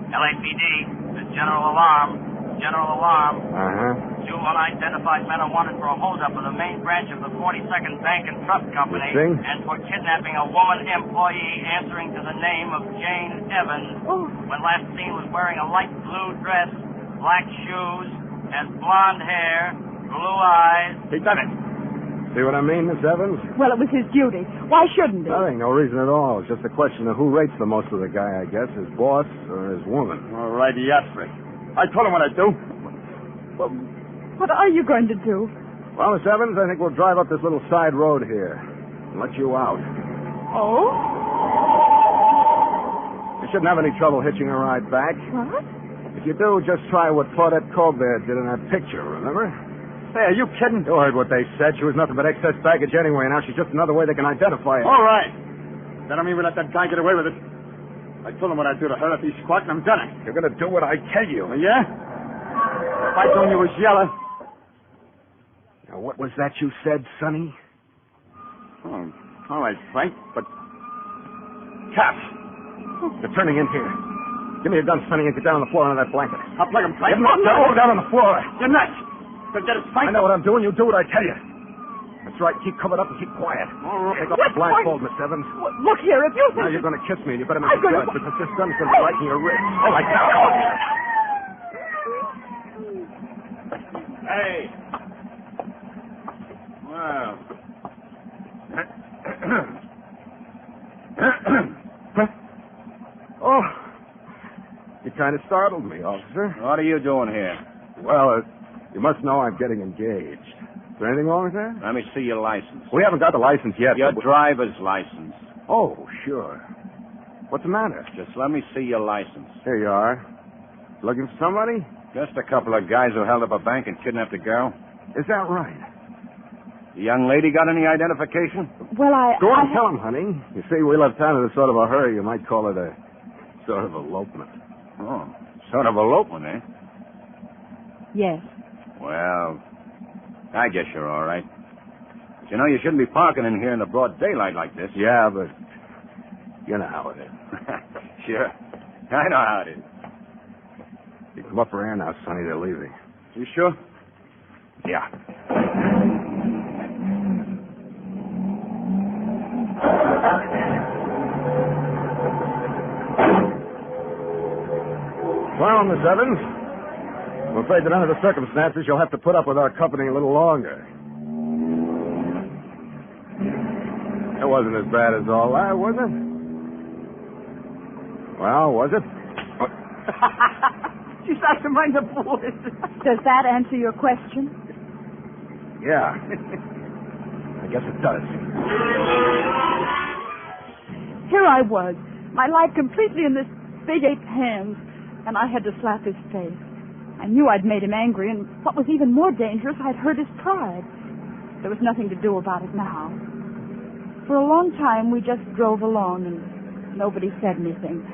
LAPD. The general alarm. General alarm. Uh-huh. 2 unidentified men are wanted for a holdup of the main branch of the 42nd Bank and Trust Company and for kidnapping a woman employee answering to the name of Jane Evans. Oh. When last seen was wearing a light blue dress, black shoes, has blonde hair, blue eyes. He done it. See what I mean, Miss Evans? Well, it was his duty. Why shouldn't he? Nothing, no reason at all. It's just a question of who rates the most of the guy, I guess, his boss or his woman. All right, Yasri. I told him what I'd do. Well, what are you going to do? Well, Miss Evans, I think we'll drive up this little side road here and let you out. Oh? You shouldn't have any trouble hitching a ride back. What? If you do, just try what Claudette Colbert did in that picture, remember? Hey, are you kidding? You heard what they said. She was nothing but excess baggage anyway. Now she's just another way they can identify her. All right. That don't mean we let that guy get away with it. I told him what I'd do to her if he squawked, and I'm done it. You're going to do what I tell you. Oh, yeah? If I told you was yellow. Now, what was that you said, Sonny? Oh, all right, Frank, but... Cops! They're turning in here. Give me your gun, Sonny, and get down on the floor under that blanket. I'll plug him, Frank. Get down on the floor. You're nuts. Forget it, Frank. I know what I'm doing. You do what I tell you. That's right. Keep covered up and keep quiet. All right. Take off the blindfold, Miss Evans. Look here, if you think... Now you're going to kiss me, and you better make I'm it gonna... good, because this gun's going to strike in your wrist. All right, now. Hey. Well. Oh. You kind of startled me, officer. What are you doing here? Well, you must know I'm getting engaged. Is there anything wrong with that? Let me see your license. We haven't got the license yet. Your driver's license. Oh, sure. What's the matter? Just let me see your license. Here you are. Looking for somebody? Just a couple of guys who held up a bank and kidnapped a girl. Is that right? The young lady got any identification? Well, Go on, tell him, honey. You see, we left town in a sort of a hurry. You might call it a sort of elopement. Oh, sort of elopement, eh? Yes. Well, I guess you're all right. But you know, you shouldn't be parking in here in the broad daylight like this. Yeah, but you know how it is. Sure. I know how it is. You come up for air now, Sonny. They're leaving. You sure? Yeah. Well, Miss Evans, I'm afraid that under the circumstances, you'll have to put up with our company a little longer. It wasn't as bad as all that, was it? Well, was it? She's like to mind the boys. Does that answer your question? Yeah. I guess it does. Here I was, my life completely in this big ape's hands, and I had to slap his face. I knew I'd made him angry, and what was even more dangerous, I'd hurt his pride. There was nothing to do about it now. For a long time, we just drove along, and nobody said anything.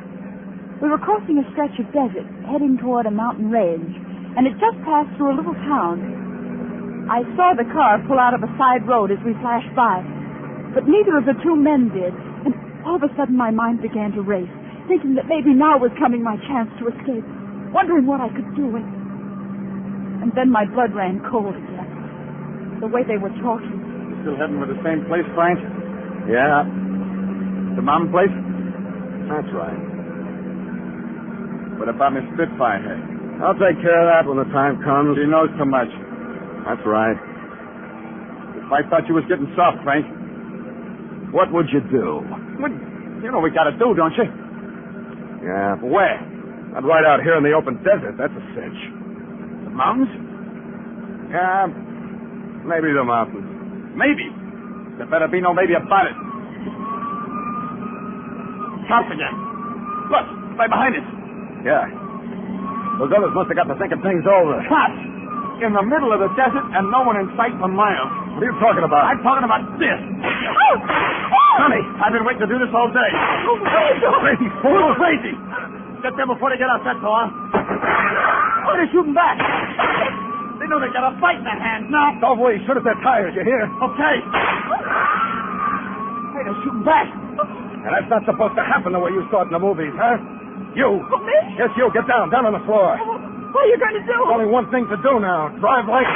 We were crossing a stretch of desert, heading toward a mountain range, and it just passed through a little town. I saw the car pull out of a side road as we flashed by, but neither of the two men did, and all of a sudden my mind began to race, thinking that maybe now was coming my chance to escape, wondering what I could do, and then my blood ran cold again. The way they were talking. You still heading for the same place, Frank? Yeah. The mountain place? That's right. What about Miss Spitfire? I'll take care of that when the time comes. She knows too much. That's right. If I thought you was getting soft, Frank. What would you do? What? You know what we gotta do, don't you? Yeah. Where? Not right out here in the open desert. That's a cinch. The mountains? Yeah, maybe the mountains. Maybe. There better be no maybe about it. Cops again. Look, right behind us. Yeah. Those others must have got to thinking things over. Cops! In the middle of the desert and no one in sight for miles. What are you talking about? I'm talking about this. Honey, I've been waiting to do this all day. Crazy fool! Crazy! Get them before they get out that door. Oh, they're shooting back. They know they got a fight in their hands now. Don't wait. Shoot at their tires, you hear? Okay. Hey, they're shooting back. And that's not supposed to happen the way you saw it in the movies, huh? You. Oh, me? Yes, you. Get down on the floor. What are you going to do? There's only one thing to do now. Drive like...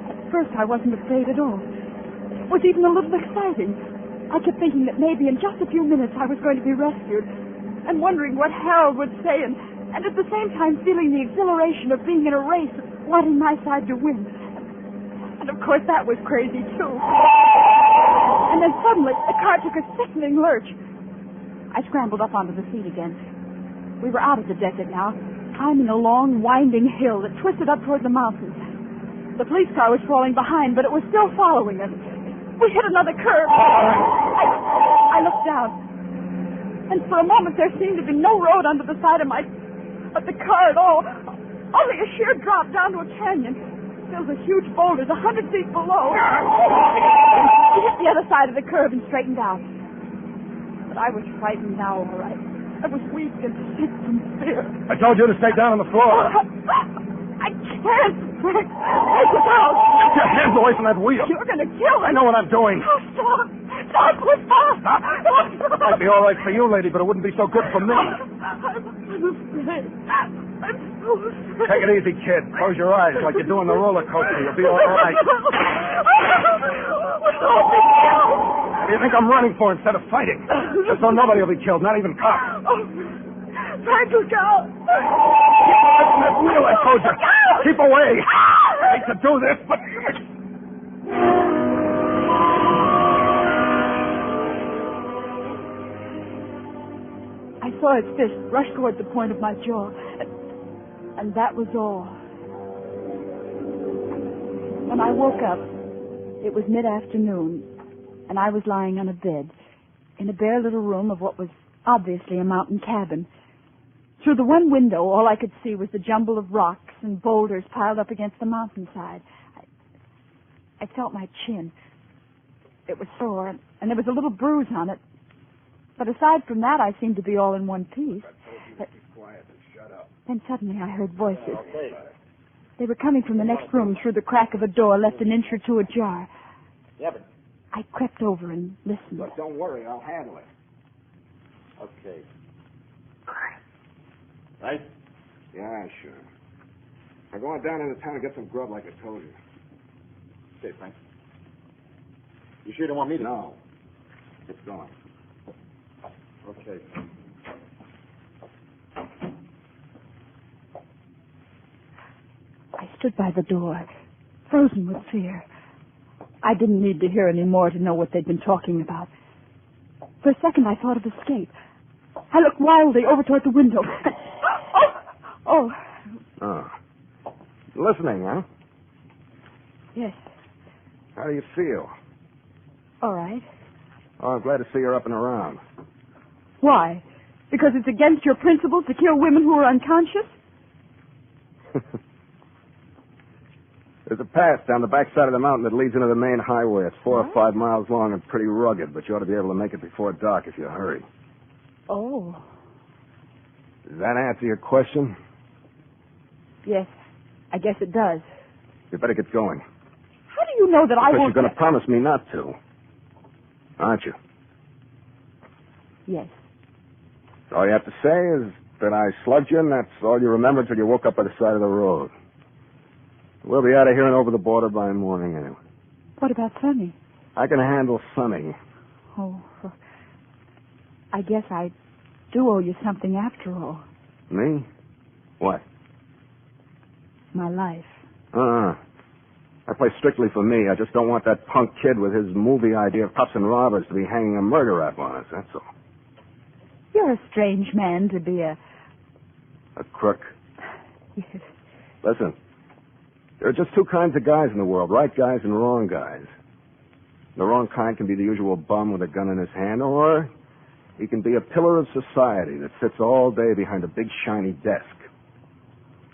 At first, I wasn't afraid at all. It was even a little exciting. I kept thinking that maybe in just a few minutes I was going to be rescued, and wondering what Harold would say, and at the same time feeling the exhilaration of being in a race, wanting my side to win. And of course that was crazy too. And then suddenly the car took a sickening lurch. I scrambled up onto the seat again. We were out of the desert now, climbing a long, winding hill that twisted up toward the mountains. The police car was falling behind, but it was still following us. We hit another curve. I looked down, and for a moment there seemed to be no road under the side of the car at all. Only a sheer drop down to a canyon. There was a huge boulder 100 feet below. We hit the other side of the curve and straightened out. But I was frightened now, all right. I was weak and sick from fear. I told you to stay down on the floor. I can't, Frank. Take it out. Get your hands away from that wheel. You're going to kill me. I know what I'm doing. Oh, stop. Stop. Stop. It might be all right for you, lady, but it wouldn't be so good for me. I'm afraid. I'm so afraid. Take it easy, kid. Close your eyes like you do on the roller coaster. You'll be all right. What do you think I'm running for instead of fighting? Just so nobody will be killed, not even cops. Frank, look out. Keep away from that wheel, I told you. Keep away. I hate to do this, but... I saw his fist rush toward the point of my jaw, and that was all. When I woke up, it was mid-afternoon, and I was lying on a bed in a bare little room of what was obviously a mountain cabin. Through the one window, all I could see was the jumble of rocks and boulders piled up against the mountainside. I felt my chin. It was sore, and there was a little bruise on it. But aside from that, I seemed to be all in one piece. Be quiet and shut up. Then suddenly I heard voices. They were coming from the next room through the crack of a door left an inch or two ajar. Yeah, but... I crept over and listened. Look, don't worry. I'll handle it. Okay. Right? Yeah, sure. I'm going down into town and get some grub like I told you. Okay, Frank. You sure you don't want me to? No. It's gone. Okay. I stood by the door, frozen with fear. I didn't need to hear any more to know what they'd been talking about. For a second, I thought of escape. I looked wildly over toward the window. Oh. Listening, huh? Yes. How do you feel? All right. Oh, I'm glad to see you're up and around. Why? Because it's against your principles to kill women who are unconscious? There's a pass down the back side of the mountain that leads into the main highway. It's 4 or 5 miles long and pretty rugged, but you ought to be able to make it before dark if you hurry. Oh. Does that answer your question? Yes, I guess it does. You better get going. How do you know that I Because won't... you're going to promise me not to. Aren't you? Yes. All you have to say is that I slugged you, and that's all you remember until you woke up by the side of the road. We'll be out of here and over the border by morning anyway. What about Sonny? I can handle Sonny. Oh, I guess I do owe you something after all. Me? What? My life. I play strictly for me. I just don't want that punk kid with his movie idea of cops and robbers to be hanging a murder rap on us, that's all. You're a strange man to be a crook. Yes. Listen, there are just two kinds of guys in the world, right guys and wrong guys. The wrong kind can be the usual bum with a gun in his hand, or he can be a pillar of society that sits all day behind a big shiny desk.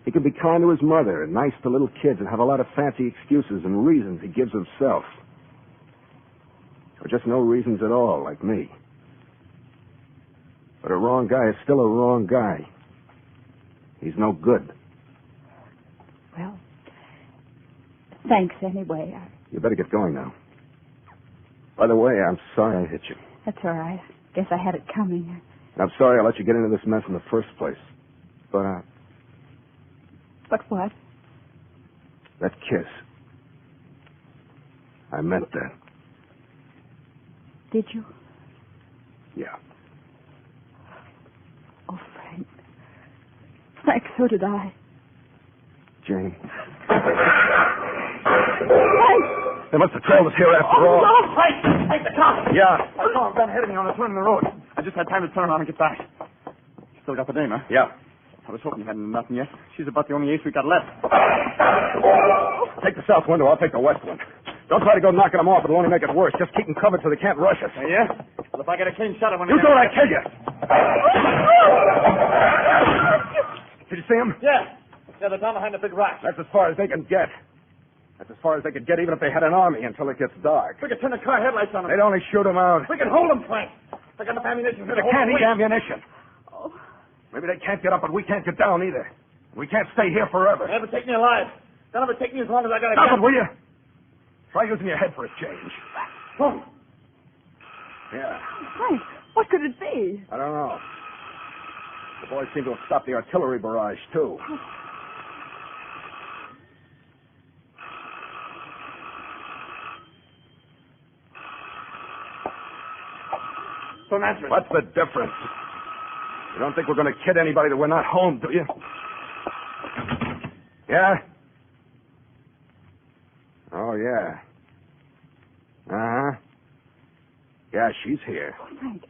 He can be kind to his mother and nice to little kids and have a lot of fancy excuses and reasons he gives himself. Or just no reasons at all, like me. But a wrong guy is still a wrong guy. He's no good. Well, thanks anyway. You better get going now. By the way, I'm sorry I hit you. That's all right. Guess I had it coming. I'm sorry I let you get into this mess in the first place. But, But what? that kiss. I meant that. Did you? Yeah. Oh, Frank. Frank, so did I. Jane. Frank! They must have trailed us here after all. No, Frank! Frank, the cops! Yeah. I saw him down ahead of me on the turn in the road. I just had time to turn around and get back. Still got the dame, huh? Yeah. I was hoping you hadn't nothing yet. She's about the only ace we got left. Take the south window. I'll take the west one. Don't try to go knocking them off. It'll only make it worse. Just keep them covered so they can't rush us. Yeah? Well, if I get a clean shot, I want to... You do it, I kill you. Did you see them? Yeah. Yeah, they're down behind the big rock. That's as far as they can get. That's as far as they could get, even if they had an army, until it gets dark. We could turn the car headlights on them. They'd only shoot them out. We can hold them, Frank. They got enough ammunition. They can't eat ammunition. Oh. Maybe they can't get up, but we can't get down either. We can't stay here forever. They'll never take me alive. They'll never take me as long as I got a Stop gun. it, will you? Try using your head for a change. Oh. Yeah. Frank, what could it be? I don't know. The boys seem to have stopped the artillery barrage, too. Don't answer it. What's the difference? You don't think we're going to kid anybody that we're not home, do you? Yeah? Oh, yeah. Uh-huh. Yeah, she's here. Oh, Frank.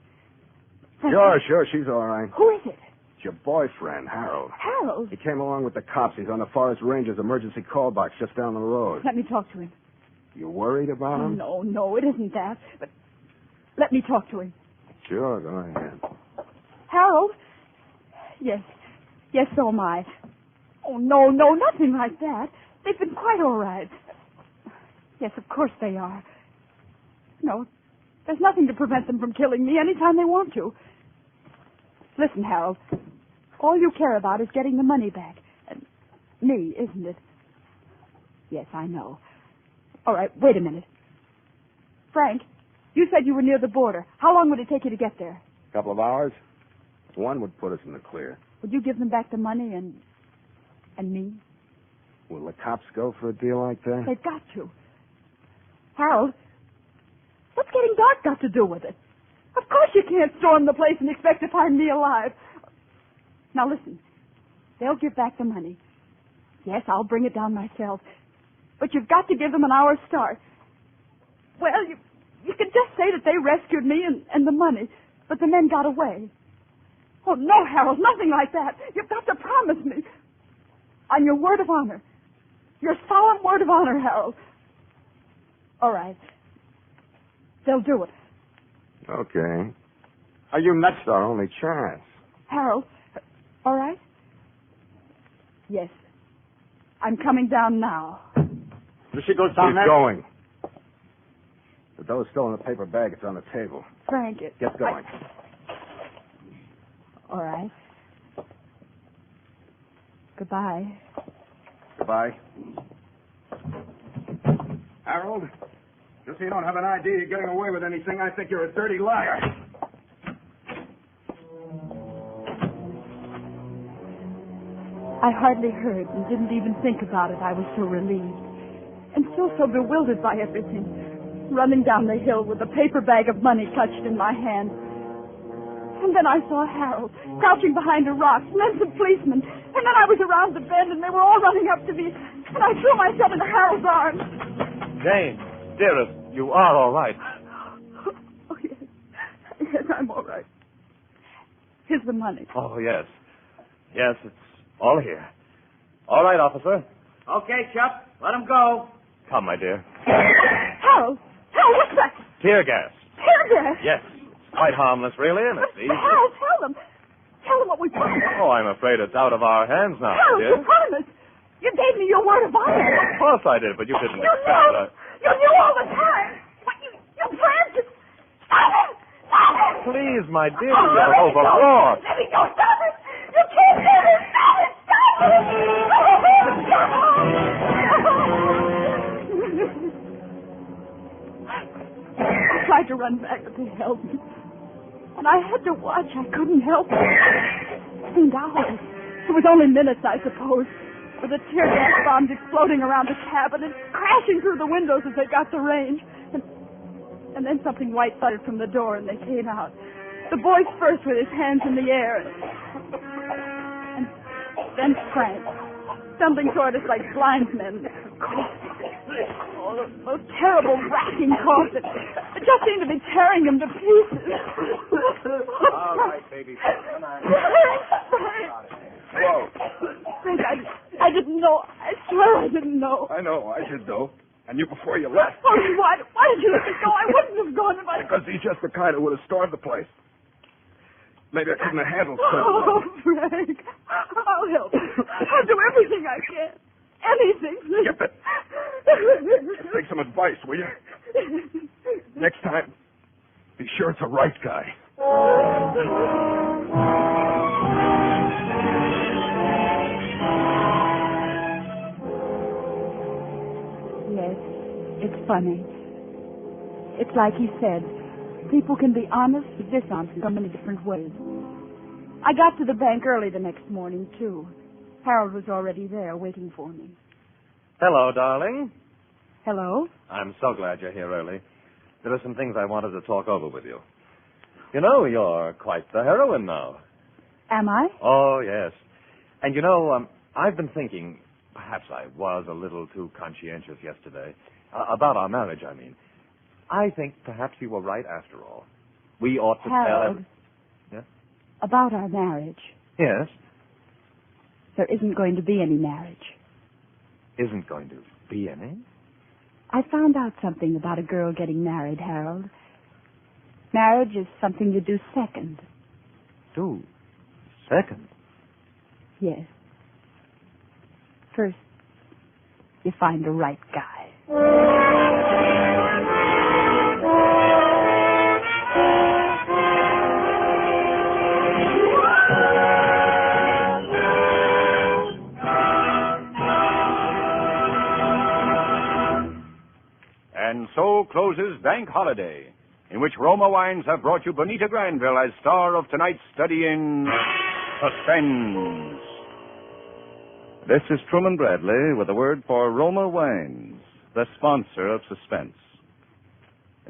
Sure, she's all right. Who is it? It's your boyfriend, Harold. Harold? He came along with the cops. He's on the Forest Ranger's emergency call box just down the road. Let me talk to him. You worried about him? No, it isn't that. But let me talk to him. Sure, go ahead. Harold? Yes, so am I. Oh, no, nothing like that. They've been quite all right. Yes, of course they are. No, there's nothing to prevent them from killing me anytime they want to. Listen, Harold, all you care about is getting the money back. And me, isn't it? Yes, I know. All right, wait a minute. Frank, you said you were near the border. How long would it take you to get there? A couple of hours. One would put us in the clear. Would you give them back the money and me? Will the cops go for a deal like that? They've got to. Harold, what's getting dark got to do with it? Of course you can't storm the place and expect to find me alive. Now listen, they'll give back the money. Yes, I'll bring it down myself. But you've got to give them an hour's start. Well, you can just say that they rescued me and the money, but the men got away. Oh, no, Harold, nothing like that. You've got to promise me. On your word of honor. Your solemn word of honor, Harold. All right. They'll do it. Okay. Are you nuts? It's our only chance. Harold, all right? Yes. I'm coming down now. Here she goes down there. Keep going. The dough's still in the paper bag. It's on the table. Frank, Get going. All right. Goodbye. Goodbye. Harold, just so you don't have an idea you're getting away with anything, I think you're a dirty liar. I hardly heard and didn't even think about it. I was so relieved. And still so bewildered by everything. Running down the hill with a paper bag of money clutched in my hand. And then I saw Harold crouching behind a rock, and then some policemen. And then I was around the bend, and they were all running up to me. And I threw myself into Harold's arms. Jane, dearest, you are all right. Oh, yes. Yes, I'm all right. Here's the money. Oh, yes. Yes, it's all here. All right, officer. Okay, Chuck. Let him go. Come, my dear. Harold! Harold, what's that? Tear gas. Tear gas? Yes. It's quite harmless, really, and it's easy. Harold, tell them. Tell them what we found. Oh, I'm afraid it's out of our hands now, Harold, dear. you promised. You gave me your word of honor. Of course I did, but you didn't You expect knew. that. You knew all the time. What, you planned to... Stop it! Stop it! Please, my dear, Oh, you're let me go. overwrought. Let me go. Stop it! You can't do this. Stop it! Stop it! Stop it! I tried to run back, but they held me. And I had to watch. I couldn't help it. It seemed hours. It was only minutes, I suppose, with the tear gas bombs exploding around the cabin and crashing through the windows as they got the range. And then something white fluttered from the door, and they came out. The boy first with his hands in the air. And then Frank, stumbling toward us like blind men. Oh, those terrible racking coughs. It just seemed to be tearing him to pieces. All right, baby. Come on. Whoa. Frank, I didn't know. I swear I didn't know. I know. I should know. I knew before you left. Oh, why did you let me go? I wouldn't have gone if I... Because he's just the kind who would have starved the place. Maybe I couldn't have handled something. Oh, Frank. I'll help you. I'll do everything I can. Anything. Skip it. Take some advice, will you? Next time, be sure it's a right guy. Yes, it's funny. It's like he said. People can be honest or dishonest in so many different ways. I got to the bank early the next morning, too. Harold was already there waiting for me. Hello, darling. Hello? I'm so glad you're here early. There are some things I wanted to talk over with you. You know, you're quite the heroine now. Am I? Oh, yes. And you know, I've been thinking, perhaps I was a little too conscientious yesterday, about our marriage, I mean. I think perhaps you were right after all. We ought to Harold, tell... Yes? about our marriage. Yes? There isn't going to be any marriage. Isn't going to be any? I found out something about a girl getting married, Harold. Marriage is something you do second. Do? Second? Yes. First, you find the right guy. And so closes Bank Holiday, in which Roma Wines have brought you Bonita Granville as star of tonight's study in Suspense. This is Truman Bradley with a word for Roma Wines, the sponsor of Suspense.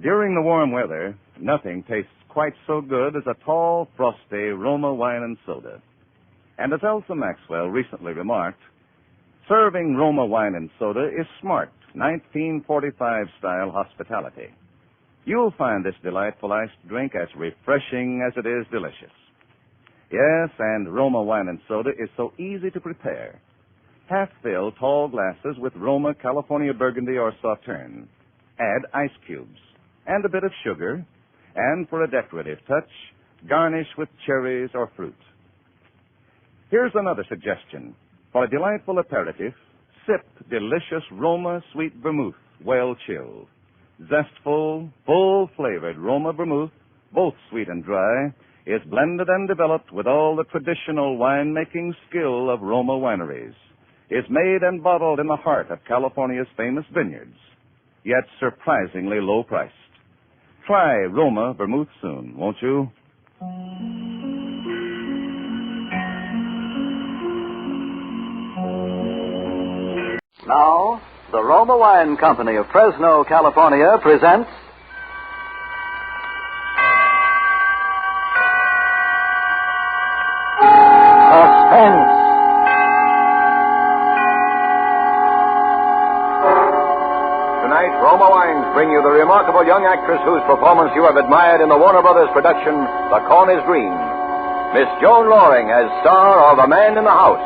During the warm weather, nothing tastes quite so good as a tall, frosty Roma wine and soda. And as Elsa Maxwell recently remarked, serving Roma wine and soda is smart, 1945-style hospitality. You'll find this delightful iced drink as refreshing as it is delicious. Yes, and Roma wine and soda is so easy to prepare. Half-fill tall glasses with Roma California Burgundy or Sauterne. Add ice cubes and a bit of sugar, and for a decorative touch, garnish with cherries or fruit. Here's another suggestion. For a delightful aperitif, Sip delicious Roma Sweet Vermouth, well chilled. Zestful, full-flavored Roma Vermouth, both sweet and dry, is blended and developed with all the traditional wine-making skill of Roma wineries. Is made and bottled in the heart of California's famous vineyards, yet surprisingly low-priced. Try Roma Vermouth soon, won't you? Now, the Roma Wine Company of Fresno, California presents Suspense. Tonight, Roma Wines bring you the remarkable young actress whose performance you have admired in the Warner Brothers production, The Corn is Green. Miss Joan Loring as star of A Man in the House,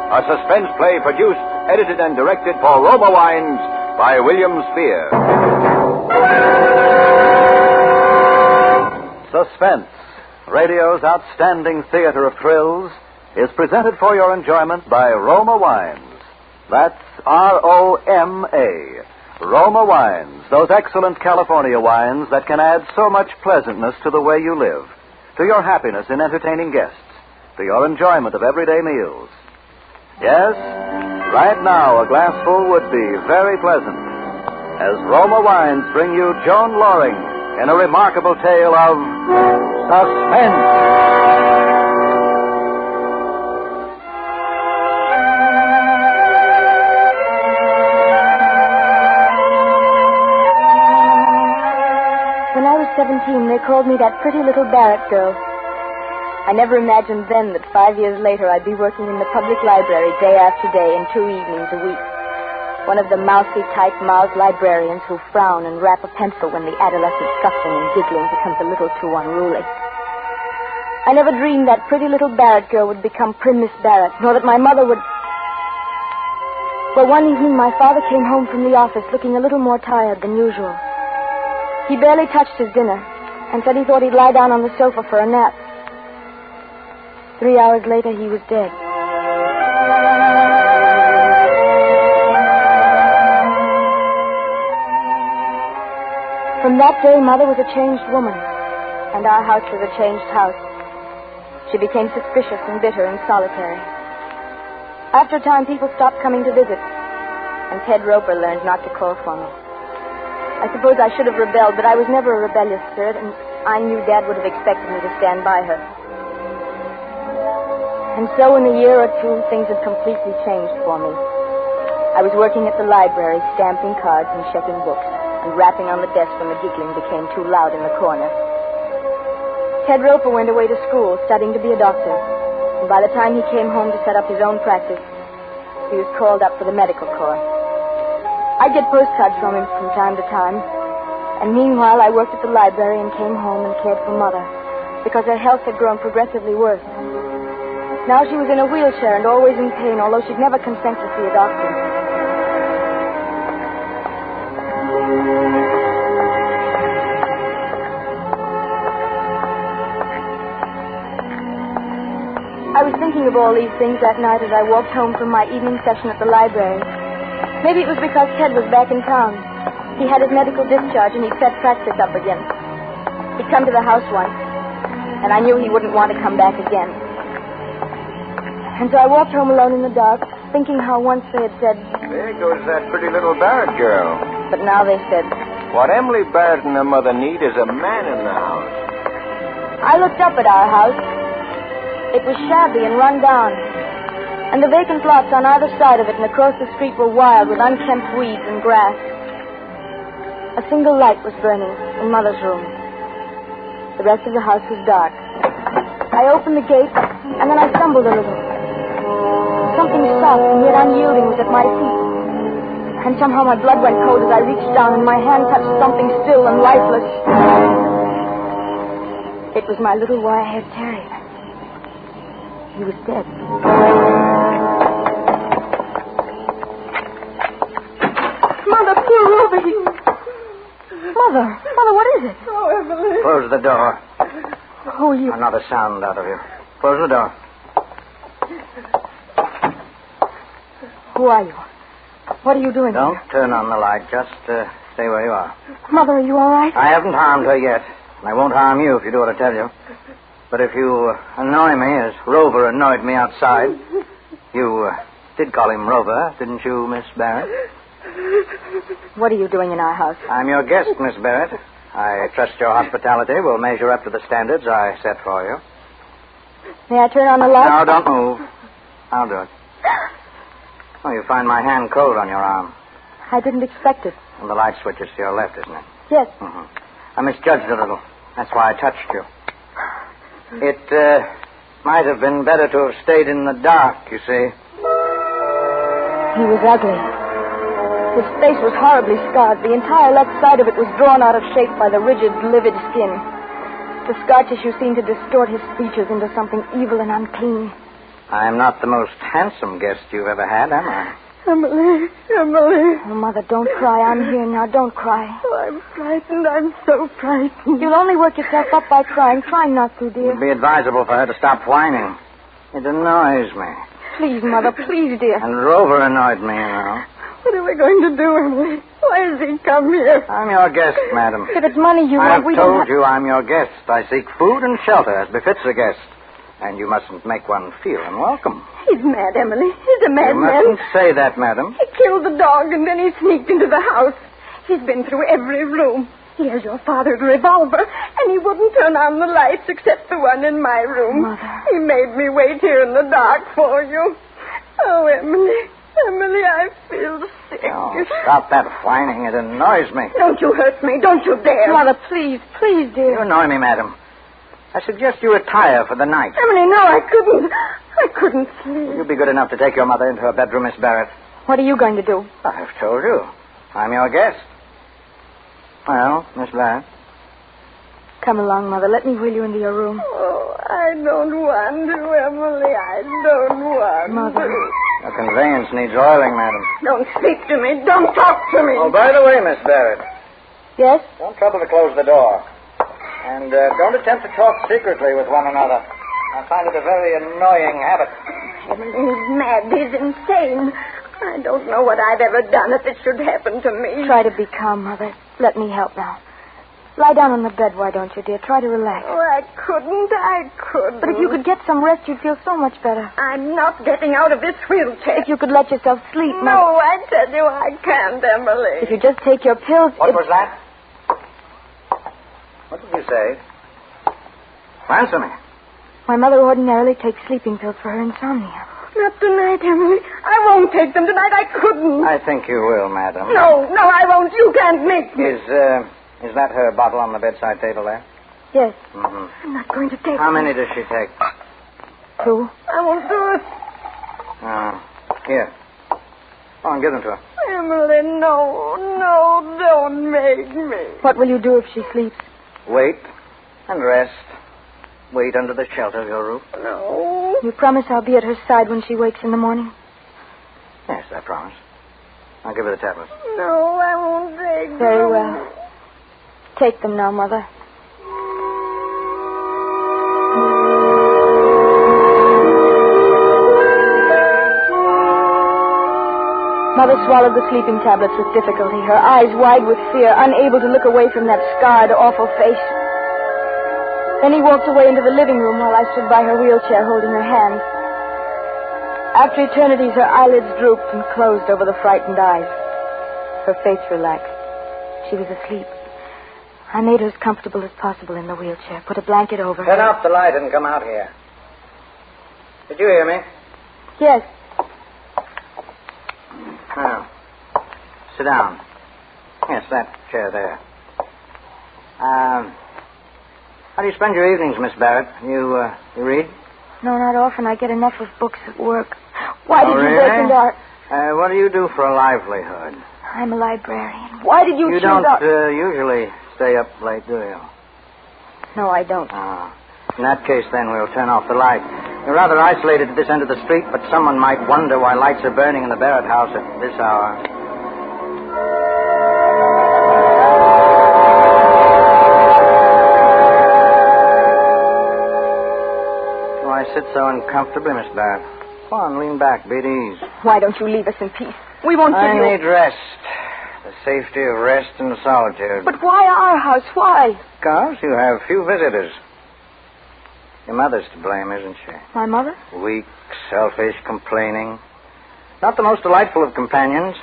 a suspense play produced, edited, and directed for Roma Wines by William Spear. Suspense, radio's outstanding theater of thrills, is presented for your enjoyment by Roma Wines. That's R-O-M-A. Roma Wines, those excellent California wines that can add so much pleasantness to the way you live, to your happiness in entertaining guests, to your enjoyment of everyday meals. Yes, right now a glassful would be very pleasant, as Roma Wines bring you Joan Loring in a remarkable tale of suspense. When I was 17, they called me that pretty little Barrett girl. I never imagined then that 5 years later I'd be working in the public library day after day and 2 evenings a week. One of the mousy, tight-mouthed librarians who frown and rap a pencil when the adolescent scuffling and giggling becomes a little too unruly. I never dreamed that pretty little Barrett girl would become Prim Miss Barrett, nor that my mother would... Well, one evening my father came home from the office looking a little more tired than usual. He barely touched his dinner and said he thought he'd lie down on the sofa for a nap. 3 hours later, he was dead. From that day, Mother was a changed woman, and our house was a changed house. She became suspicious and bitter and solitary. After a time, people stopped coming to visit, and Ted Roper learned not to call for me. I suppose I should have rebelled, but I was never a rebellious spirit, and I knew Dad would have expected me to stand by her. And so in a year or two, things had completely changed for me. I was working at the library, stamping cards and checking books, and rapping on the desk when the giggling became too loud in the corner. Ted Roper went away to school, studying to be a doctor, and by the time he came home to set up his own practice, he was called up for the medical corps. I'd get postcards from him from time to time, and meanwhile I worked at the library and came home and cared for Mother, because her health had grown progressively worse. Now she was in a wheelchair and always in pain, although she'd never consent to see a doctor. I was thinking of all these things that night as I walked home from my evening session at the library. Maybe it was because Ted was back in town. He had his medical discharge and he'd set practice up again. He'd come to the house once, and I knew he wouldn't want to come back again. And so I walked home alone in the dark, thinking how once they had said... There goes that pretty little Barrett girl. But now they said... What Emily Barrett and her mother need is a man in the house. I looked up at our house. It was shabby and run down. And the vacant lots on either side of it and across the street were wild with unkempt weeds and grass. A single light was burning in Mother's room. The rest of the house was dark. I opened the gate, and then I stumbled a little. Something soft and yet unyielding was at my feet. And somehow my blood went cold as I reached down and my hand touched something still and lifeless. It was my little wire-haired terrier. He was dead. Mother, poor Ruby. Mother, what is it? Oh, Emily. Close the door. Who are you? Another sound out of you. Close the door. Who are you? What are you doing Don't here? turn on the light. Just stay where you are. Mother, are you all right? I haven't harmed her yet. And I won't harm you if you do what I tell you. But if you annoy me as Rover annoyed me outside, you did call him Rover, didn't you, Miss Barrett? What are you doing in our house? I'm your guest, Miss Barrett. I trust your hospitality will measure up to the standards I set for you. May I turn on the light? No, don't move. I'll do it. Oh, you find my hand cold on your arm. I didn't expect it. And the light switch is to your left, isn't it? Yes. Mm-hmm. I misjudged a little. That's why I touched you. It might have been better to have stayed in the dark, you see. He was ugly. His face was horribly scarred. The entire left side of it was drawn out of shape by the rigid, livid skin. The scar tissue seemed to distort his features into something evil and unclean. I'm not the most handsome guest you've ever had, am I? Emily. Oh, Mother, don't cry. I'm here now. Don't cry. Oh, I'm frightened. I'm so frightened. You'll only work yourself up by crying. Try not to, dear. It'd be advisable for her to stop whining. It annoys me. Please, Mother, please, dear. And Rover annoyed me, you know. What are we going to do, Emily? Why has he come here? I'm your guest, madam. If it's money you want, we don't I've told you I'm your guest. I seek food and shelter as befits a guest. And you mustn't make one feel unwelcome. He's mad, Emily. He's a You madman. mustn't say that, madam. He killed the dog and then he sneaked into the house. He's been through every room. He has your father's revolver, and he wouldn't turn on the lights except the one in my room. Mother. He made me wait here in the dark for you. Oh, Emily. Emily, I feel sick. Oh, stop that whining. It annoys me. Don't you hurt me. Don't you dare. Mother, please, please, dear. You annoy me, madam. I suggest you retire for the night. Emily, no, I couldn't. I couldn't sleep. Will you be good enough to take your mother into her bedroom, Miss Barrett? What are you going to do? I've told you. I'm your guest. Well, Miss Barrett. Come along, Mother. Let me wheel you into your room. Oh, I don't want to, Emily. I don't want Mother. to. The conveyance needs oiling, madam. Don't speak to me. Don't talk to me. Oh, by the way, Miss Barrett. Yes? Don't trouble to close the door. And don't attempt to talk secretly with one another. I find it a very annoying habit. Emily, he's mad. He's insane. I don't know what I've ever done if it should happen to me. Try to be calm, Mother. Let me help now. Lie down on the bed, why don't you, dear? Try to relax. Oh, I couldn't. But if you could get some rest, you'd feel so much better. I'm not getting out of this wheelchair. If you could let yourself sleep, Mother. No, I tell you I can't, Emily. If you just take your pills... What was that? What did you say? Answer me. My mother ordinarily takes sleeping pills for her insomnia. Not tonight, Emily. I won't take them tonight. I couldn't. I think you will, madam. No, I won't. You can't make me. Is that her bottle on the bedside table there? Yes. Mm-hmm. I'm not going to take How them. many does she take? 2. I won't do it. Here. Go on, give them to her. Emily, no, don't make me. What will you do if she sleeps? Wait and rest. Wait under the shelter of your roof. No. You promise I'll be at her side when she wakes in the morning? Yes, I promise. I'll give her the tablets. No, I won't take them. Very well. Take them now, Mother. Mother swallowed the sleeping tablets with difficulty, her eyes wide with fear, unable to look away from that scarred, awful face. Then he walked away into the living room while I stood by her wheelchair holding her hand. After eternities, her eyelids drooped and closed over the frightened eyes. Her face relaxed. She was asleep. I made her as comfortable as possible in the wheelchair, put a blanket over her. Turn off the light and come out here. Did you hear me? Yes. Now, sit down. Yes, that chair there. How do you spend your evenings, Miss Barrett? You read? No, not often. I get enough of books at work. Why did you really? break into our... What do you do for a livelihood? I'm a librarian. Why did you choose don't our... usually stay up late, do you? No, I don't. In that case, then, we'll turn off the light. You're rather isolated at this end of the street, but someone might wonder why lights are burning in the Barrett house at this hour. Why sit so uncomfortably, Miss Barrett? Come on, lean back, be at ease. Why don't you leave us in peace? We won't give you... I need rest. The safety of rest and solitude. But why our house? Why? Because you have few visitors. Your mother's to blame, isn't she? My mother? Weak, selfish, complaining. Not the most delightful of companions.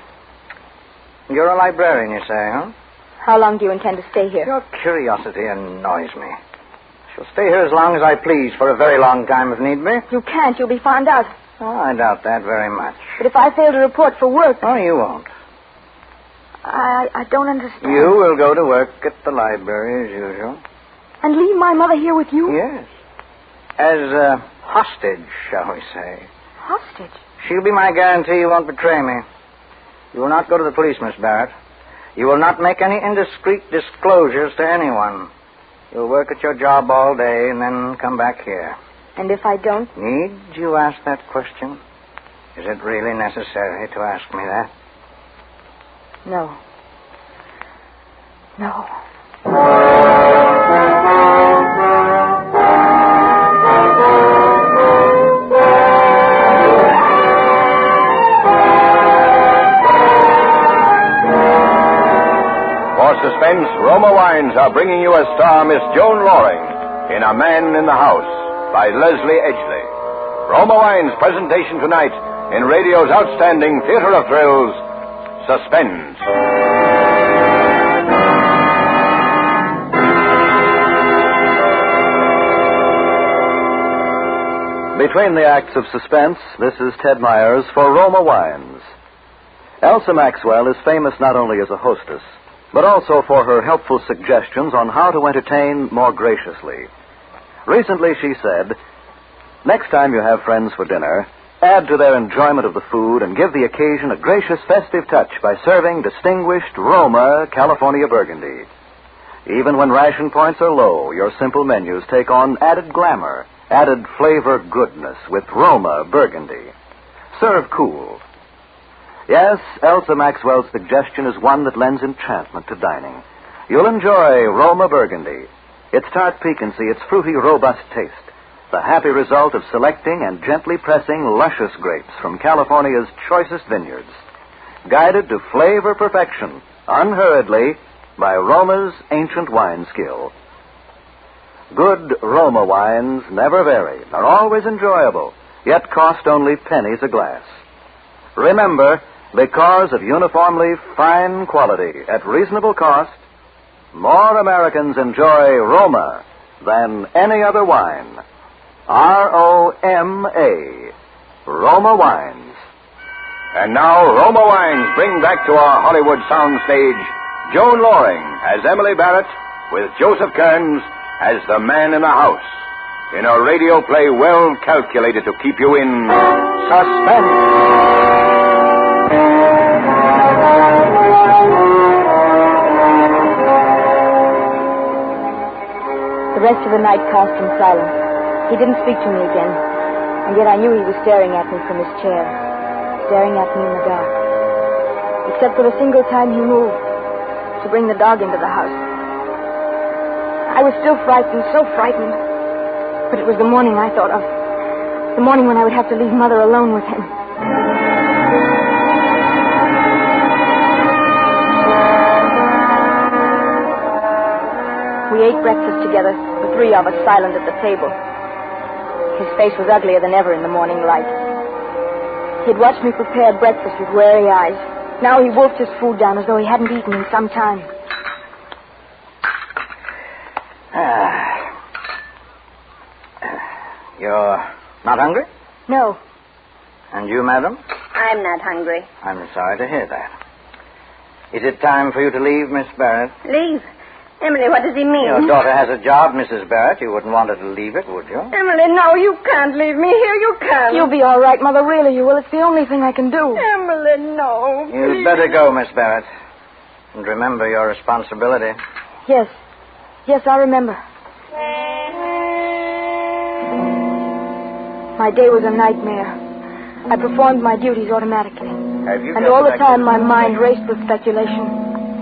You're a librarian, you say, huh? How long do you intend to stay here? Your curiosity annoys me. She'll stay here as long as I please, for a very long time if need be. You can't. You'll be found out. Oh, I doubt that very much. But if I fail to report for work... Oh, you won't. I don't understand. You will go to work at the library as usual. And leave my mother here with you? Yes. As a hostage, shall we say. Hostage? She'll be my guarantee you won't betray me. You will not go to the police, Miss Barrett. You will not make any indiscreet disclosures to anyone. You'll work at your job all day and then come back here. And if I don't? Need you ask that question? Is it really necessary to ask me that? No. No. For Suspense, Roma Wines are bringing you a star, Miss Joan Loring, in A Man in the House, by Leslie Edgley. Roma Wines' presentation tonight in radio's outstanding theater of thrills, Suspense. Between the acts of Suspense, this is Ted Myers for Roma Wines. Elsa Maxwell is famous not only as a hostess, but also for her helpful suggestions on how to entertain more graciously. Recently she said, next time you have friends for dinner, add to their enjoyment of the food and give the occasion a gracious festive touch by serving distinguished Roma California Burgundy. Even when ration points are low, your simple menus take on added glamour, added flavor goodness with Roma Burgundy. Serve cool. Yes, Elsa Maxwell's suggestion is one that lends enchantment to dining. You'll enjoy Roma Burgundy. Its tart piquancy, its fruity, robust taste. The happy result of selecting and gently pressing luscious grapes from California's choicest vineyards. Guided to flavor perfection, unhurriedly, by Roma's ancient wine skill. Good Roma wines never vary, are always enjoyable, yet cost only pennies a glass. Remember, because of uniformly fine quality at reasonable cost, more Americans enjoy Roma than any other wine. R-O-M-A, Roma Wines. And now, Roma Wines bring back to our Hollywood soundstage Joan Loring as Emily Barrett with Joseph Kearns as the man in the house, in a radio play well calculated to keep you in suspense. The rest of the night passed in silence. He didn't speak to me again, and yet I knew he was staring at me from his chair, staring at me in the dark. Except for the single time he moved to bring the dog into the house. I was still frightened, so frightened. But it was the morning I thought of. The morning when I would have to leave Mother alone with him. We ate breakfast together, the three of us silent at the table. His face was uglier than ever in the morning light. He'd watched me prepare breakfast with wary eyes. Now he wolfed his food down as though he hadn't eaten in some time. You're not hungry? No. And you, madam? I'm not hungry. I'm sorry to hear that. Is it time for you to leave, Miss Barrett? Leave? Emily, what does he mean? Your daughter has a job, Mrs. Barrett. You wouldn't want her to leave it, would you? Emily, no, you can't leave me here. You can't. You'll be all right, Mother. Really, you will. It's the only thing I can do. Emily, no. You'd better go, Miss Barrett. And remember your responsibility. Yes. Yes, I remember. My day was a nightmare. I performed my duties automatically. And all the time my mind raced with speculation.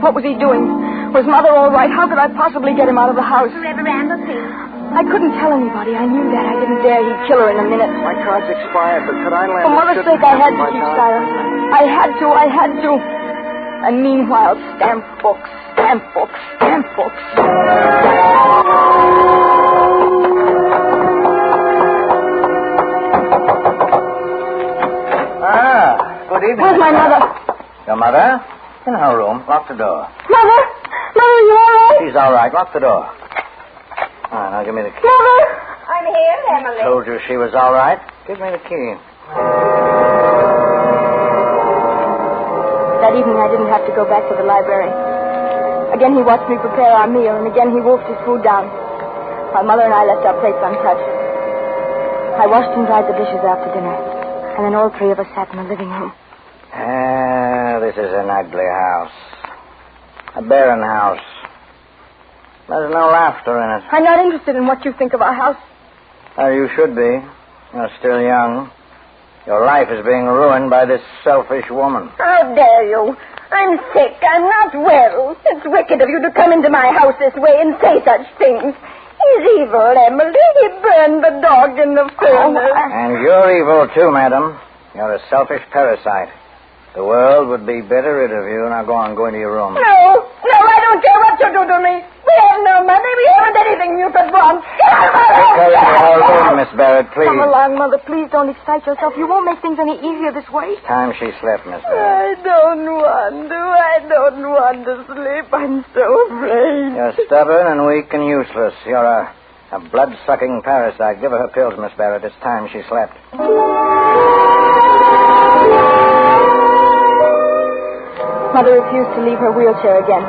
What was he doing? Was Mother all right? How could I possibly get him out of the house? Reverend Randall, please. I couldn't tell anybody. I knew that. I didn't dare. He'd kill her in a minute. My card's expired, but could I land? For Mother's sake, I had to keep silent. I had to. And meanwhile, stamp books. Good evening. Where's my mother? Your mother? In her room. Lock the door. Mother, are you all right? She's all right. Lock the door. All right, now give me the key. Mother! I'm here, Emily. Told you she was all right. Give me the key. That evening, I didn't have to go back to the library. Again, he watched me prepare our meal, and again, he wolfed his food down, while Mother and I left our plates untouched. I washed and dried the dishes after dinner, and then all three of us sat in the living room. This is an ugly house. A barren house. There's no laughter in it. I'm not interested in what you think of our house. You should be. You're still young. Your life is being ruined by this selfish woman. How dare you? I'm sick. I'm not well. It's wicked of you to come into my house this way and say such things. He's evil, Emily. He burned the dog in the furnace. And you're evil, too, madam. You're a selfish parasite. The world would be better rid of you. Now go into your room. No, I don't care what you do to me. We have no money. We haven't anything you could want. Get out of my house! Take her into her room, Miss Barrett, please. Come along, Mother. Please don't excite yourself. You won't make things any easier this way. It's time she slept, Miss Barrett. I don't want to sleep. I'm so afraid. You're stubborn and weak and useless. You're a blood-sucking parasite. Give her her pills, Miss Barrett. It's time she slept. Mother refused to leave her wheelchair again,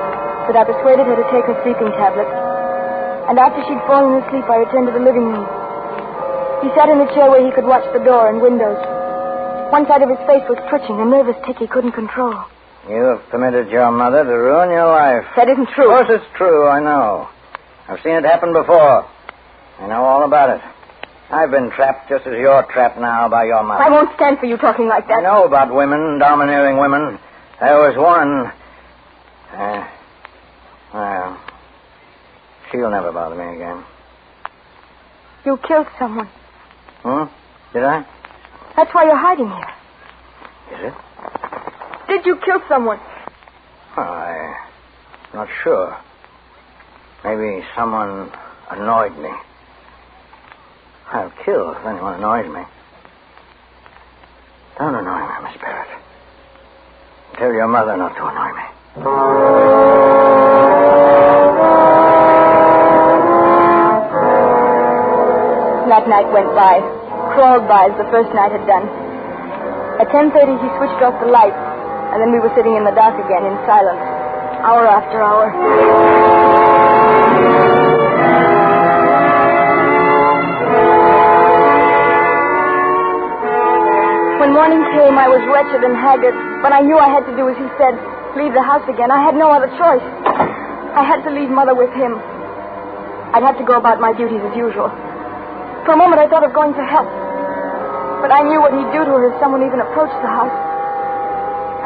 but I persuaded her to take her sleeping tablet. And after she'd fallen asleep, I returned to the living room. He sat in a chair where he could watch the door and windows. One side of his face was twitching, a nervous tic he couldn't control. You have permitted your mother to ruin your life. That isn't true. Of course it's true, I know. I've seen it happen before. I know all about it. I've been trapped just as you're trapped now by your mother. I won't stand for you talking like that. I know about women, domineering women. There was one. Well, she'll never bother me again. You killed someone. Did I? That's why you're hiding here. Is it? Did you kill someone? I'm not sure. Maybe someone annoyed me. I'll kill if anyone annoys me. Don't annoy me, Miss Barrett. Tell your mother not to annoy me. That night went by, crawled by as the first night had done. At 10:30, he switched off the lights, and then we were sitting in the dark again in silence, hour after hour. When morning came, I was wretched and haggard, but I knew I had to do as he said, leave the house again. I had no other choice. I had to leave Mother with him. I'd have to go about my duties as usual. For a moment, I thought of going to help. But I knew what he'd do to her if someone even approached the house.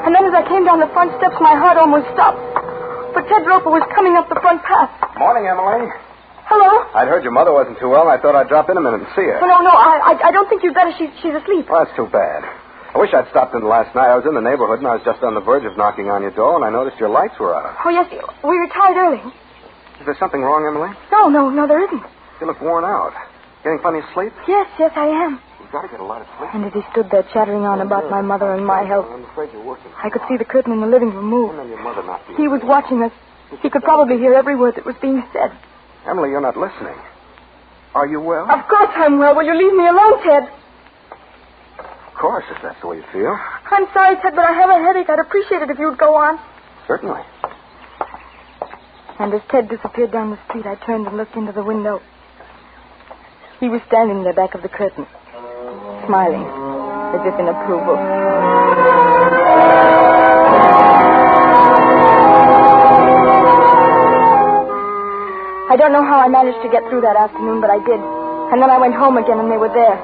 And then as I came down the front steps, my heart almost stopped. But Ted Roper was coming up the front path. Morning, Emily. Hello? I'd heard your mother wasn't too well, and I thought I'd drop in a minute and see her. No, I don't think you'd better. She's asleep. Well, that's too bad. I wish I'd stopped in last night. I was in the neighborhood, and I was just on the verge of knocking on your door, and I noticed your lights were out. Oh, yes, we retired early. Is there something wrong, Emily? No, there isn't. You look worn out. Getting plenty of sleep? Yes, I am. You've got to get a lot of sleep. And as he stood there chattering on about my mother and my health, I'm afraid you're working. I could see the curtain in the living room move. And then your mother not He was watching us. He could probably hear every word that was being said. Emily, you're not listening. Are you well? Of course I'm well. Will you leave me alone, Ted? Of course, if that's the way you feel. I'm sorry, Ted, but I have a headache. I'd appreciate it if you'd go on. Certainly. And as Ted disappeared down the street, I turned and looked into the window. He was standing there back of the curtain, smiling, as if in approval. I don't know how I managed to get through that afternoon, but I did. And then I went home again, and they were there.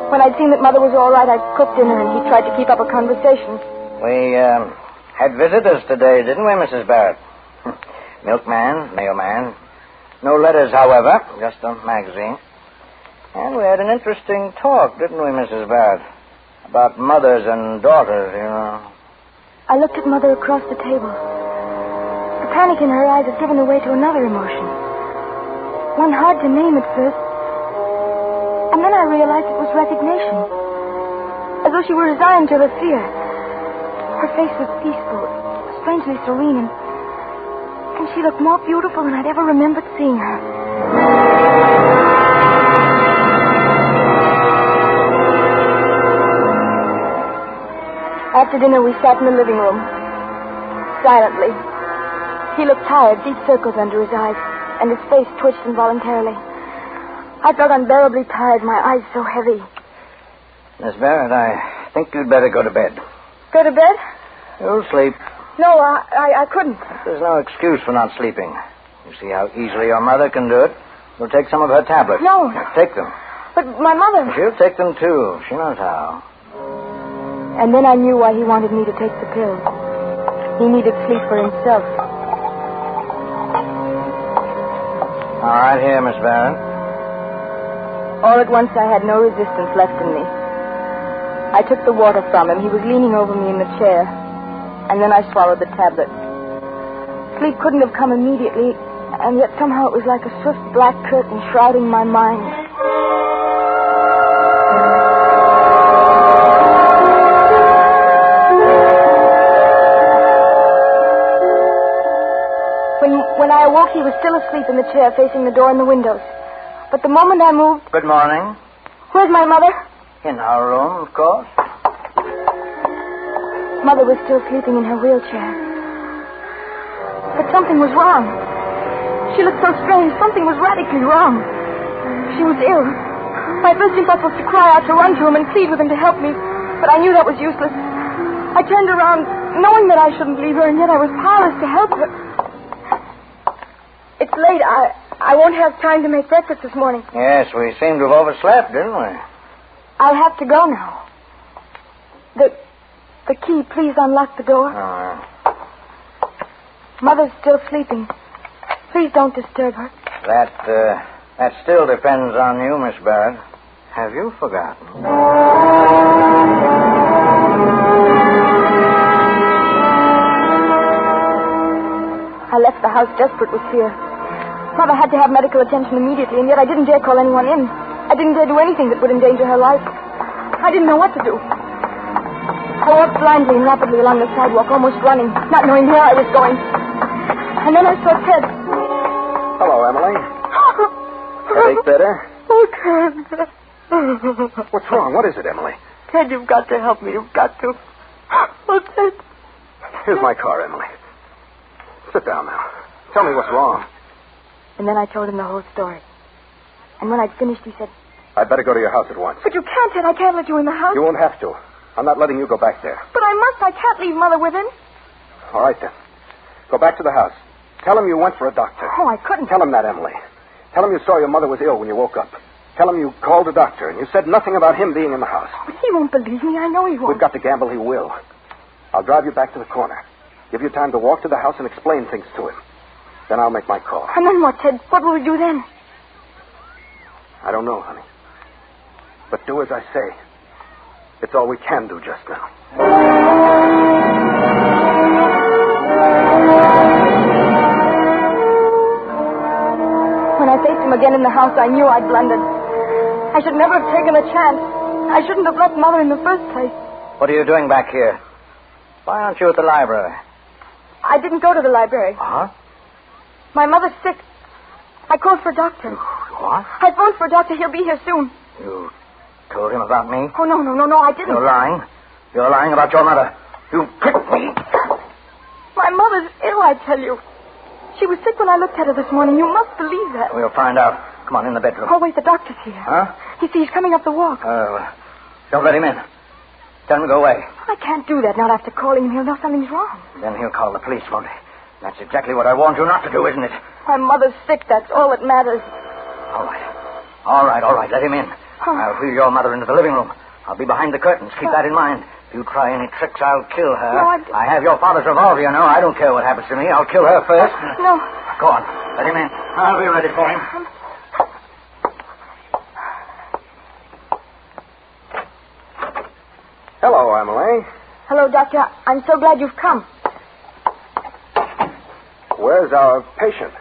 When I'd seen that Mother was all right, I cooked dinner, and he tried to keep up a conversation. We had visitors today, didn't we, Mrs. Barrett? Milkman, mailman. No letters, however. Just a magazine. And we had an interesting talk, didn't we, Mrs. Barrett? About mothers and daughters, you know. I looked at Mother across the table. The panic in her eyes had given way to another emotion. One hard to name at first. And then I realized it was resignation. As though she were resigned to her fear. Her face was peaceful, strangely serene, and she looked more beautiful than I'd ever remembered seeing her. After dinner, we sat in the living room, silently. He looked tired, deep circles under his eyes, and his face twitched involuntarily. I felt unbearably tired, my eyes so heavy. Miss Barrett, I think you'd better go to bed. Go to bed? You'll sleep. No, I couldn't. There's no excuse for not sleeping. You see how easily your mother can do it? You'll take some of her tablets. No. Take them. But my mother... She'll take them, too. She knows how. And then I knew why he wanted me to take the pill. He needed sleep for himself. All right, here, Miss Barrett. All at once, I had no resistance left in me. I took the water from him. He was leaning over me in the chair. And then I swallowed the tablet. Sleep couldn't have come immediately, and yet somehow it was like a swift black curtain shrouding my mind. When I awoke, he was still asleep in the chair facing the door and the windows. But the moment I moved... Good morning. Where's my mother? In our room, of course. Mother was still sleeping in her wheelchair. But something was wrong. She looked so strange. Something was radically wrong. She was ill. My first impulse was to cry out, to run to him and plead with him to help me. But I knew that was useless. I turned around, knowing that I shouldn't leave her, and yet I was powerless to help her. It's late. I won't have time to make breakfast this morning. Yes, we seem to have overslept, didn't we? I'll have to go now. The key, please unlock the door. Mother's still sleeping. Please don't disturb her. That still depends on you, Miss Barrett. Have you forgotten? I left the house desperate with fear. Mother had to have medical attention immediately, and yet I didn't dare call anyone in. I didn't dare do anything that would endanger her life. I didn't know what to do. I walked blindly and rapidly along the sidewalk, almost running, not knowing where I was going. And then I saw Ted. Hello, Emily. Headache better? Oh, Ted. What's wrong? What is it, Emily? Ted, you've got to help me. You've got to. Oh, Ted. Here's my car, Emily. Sit down now. Tell me what's wrong. And then I told him the whole story. And when I'd finished, he said... I'd better go to your house at once. But you can't, Ted. I can't let you in the house. You won't have to. I'm not letting you go back there. But I must. I can't leave Mother with him. All right, then. Go back to the house. Tell him you went for a doctor. Oh, I couldn't. Tell him that, Emily. Tell him you saw your mother was ill when you woke up. Tell him you called a doctor and you said nothing about him being in the house. But he won't believe me. I know he won't. We've got to gamble he will. I'll drive you back to the corner. Give you time to walk to the house and explain things to him. Then I'll make my call. And then what, Ted? What will we do then? I don't know, honey. But do as I say. It's all we can do just now. When I faced him again in the house, I knew I'd blundered. I should never have taken a chance. I shouldn't have left Mother in the first place. What are you doing back here? Why aren't you at the library? I didn't go to the library. Huh? My mother's sick. I called for a doctor. What? I phoned for a doctor. He'll be here soon. You told him about me? Oh, no, I didn't. You're lying. You're lying about your mother. You tricked me. My mother's ill, I tell you. She was sick when I looked at her this morning. You must believe that. We'll find out. Come on, in the bedroom. Oh, wait, the doctor's here. Huh? He's coming up the walk. Don't let him in. Tell him to go away. I can't do that, not after calling him. He'll know something's wrong. Then he'll call the police, won't he? That's exactly what I warned you not to do, isn't it? My mother's sick. That's all that matters. All right. Let him in. I'll wheel your mother into the living room. I'll be behind the curtains. Keep that in mind. If you try any tricks, I'll kill her. No, I have your father's revolver, you know. I don't care what happens to me. I'll kill her first. No. Go on. Let him in. I'll be ready for him. Hello, Emily. Hello, Doctor. I'm so glad you've come. Where's our patient?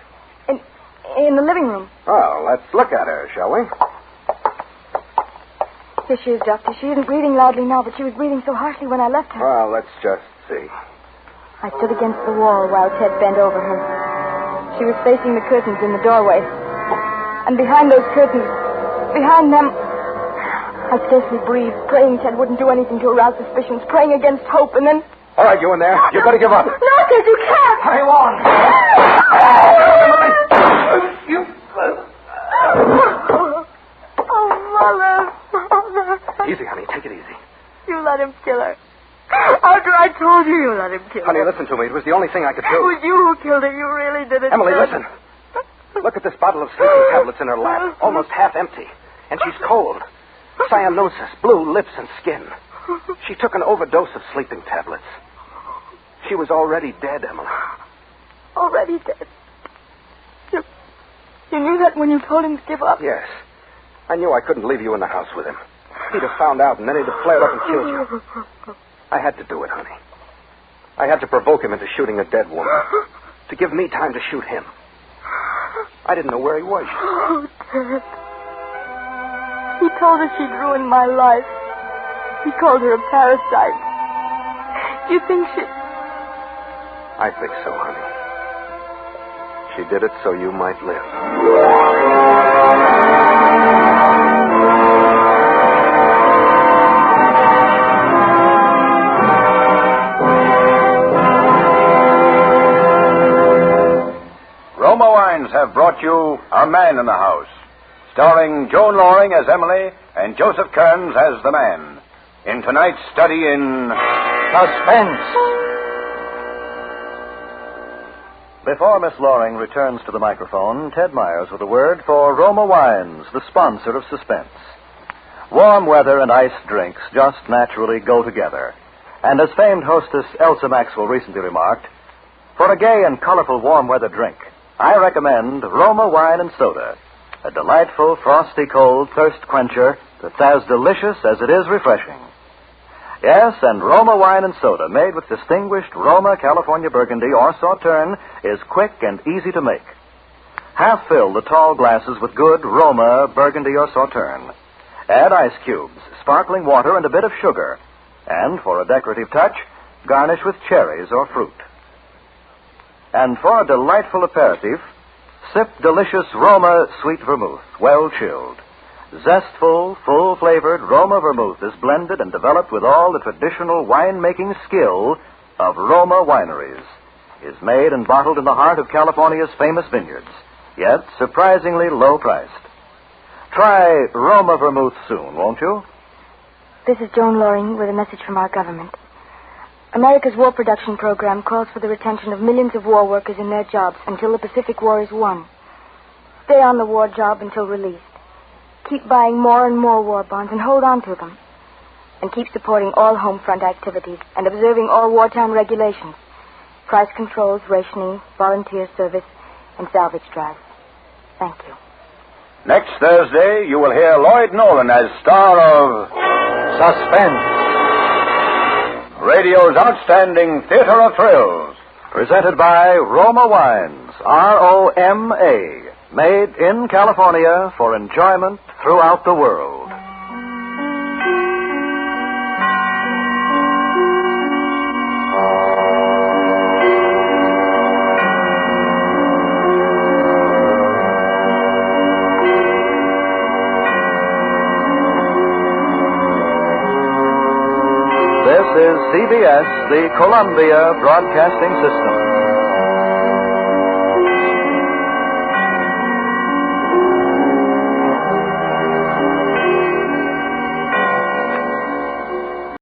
In the living room. Oh, let's look at her, shall we? Here she is, Doctor. She isn't breathing loudly now, but she was breathing so harshly when I left her. Well, let's just see. I stood against the wall while Ted bent over her. She was facing the curtains in the doorway. And behind those curtains, behind them, I scarcely breathed, praying Ted wouldn't do anything to arouse suspicions, praying against hope, and then... All right, you in there. You better give up. No, Ted, you can't. I won't. Oh, Mother. Easy, honey. Take it easy. You let him kill her. After I told you let him kill her. Honey, listen to me. It was the only thing I could do. It was you who killed her. You really did it. Emily, Ted. listen. Look at this bottle of sleeping tablets in her lap, almost half empty. And she's cold. Cyanosis, blue lips and skin. She took an overdose of sleeping tablets. She was already dead, Emily. Already dead? You knew that when you told him to give up? Yes. I knew I couldn't leave you in the house with him. He'd have found out, and then he'd have flared up and killed you. I had to do it, honey. I had to provoke him into shooting a dead woman. To give me time to shoot him. I didn't know where he was. Oh, Ted. He told us she'd ruined my life. He called her a parasite. Do you think she... I think so, honey. She did it so you might live. Roma Wines have brought you A Man in the House, starring Joan Loring as Emily and Joseph Kearns as the man, in tonight's study in Suspense. Before Miss Loring returns to the microphone, Ted Myers with a word for Roma Wines, the sponsor of Suspense. Warm weather and iced drinks just naturally go together. And as famed hostess Elsa Maxwell recently remarked, for a gay and colorful warm weather drink, I recommend Roma Wine and Soda, a delightful, frosty, cold thirst quencher that's as delicious as it is refreshing. Yes, and Roma Wine and Soda, made with distinguished Roma California Burgundy or Sauterne, is quick and easy to make. Half fill the tall glasses with good Roma Burgundy or Sauterne. Add ice cubes, sparkling water, and a bit of sugar. And for a decorative touch, garnish with cherries or fruit. And for a delightful aperitif, sip delicious Roma sweet vermouth, well chilled. Zestful, full-flavored Roma vermouth is blended and developed with all the traditional wine-making skill of Roma wineries. Is made and bottled in the heart of California's famous vineyards, yet surprisingly low-priced. Try Roma vermouth soon, won't you? This is Joan Loring with a message from our government. America's war production program calls for the retention of millions of war workers in their jobs until the Pacific War is won. Stay on the war job until released. Keep buying more and more war bonds and hold on to them. And keep supporting all home front activities and observing all wartime regulations. Price controls, rationing, volunteer service, and salvage drives. Thank you. Next Thursday, you will hear Lloyd Nolan as star of Suspense, radio's outstanding theater of thrills. Presented by Roma Wines, R-O-M-A. Made in California for enjoyment throughout the world. This is CBS, the Columbia Broadcasting System.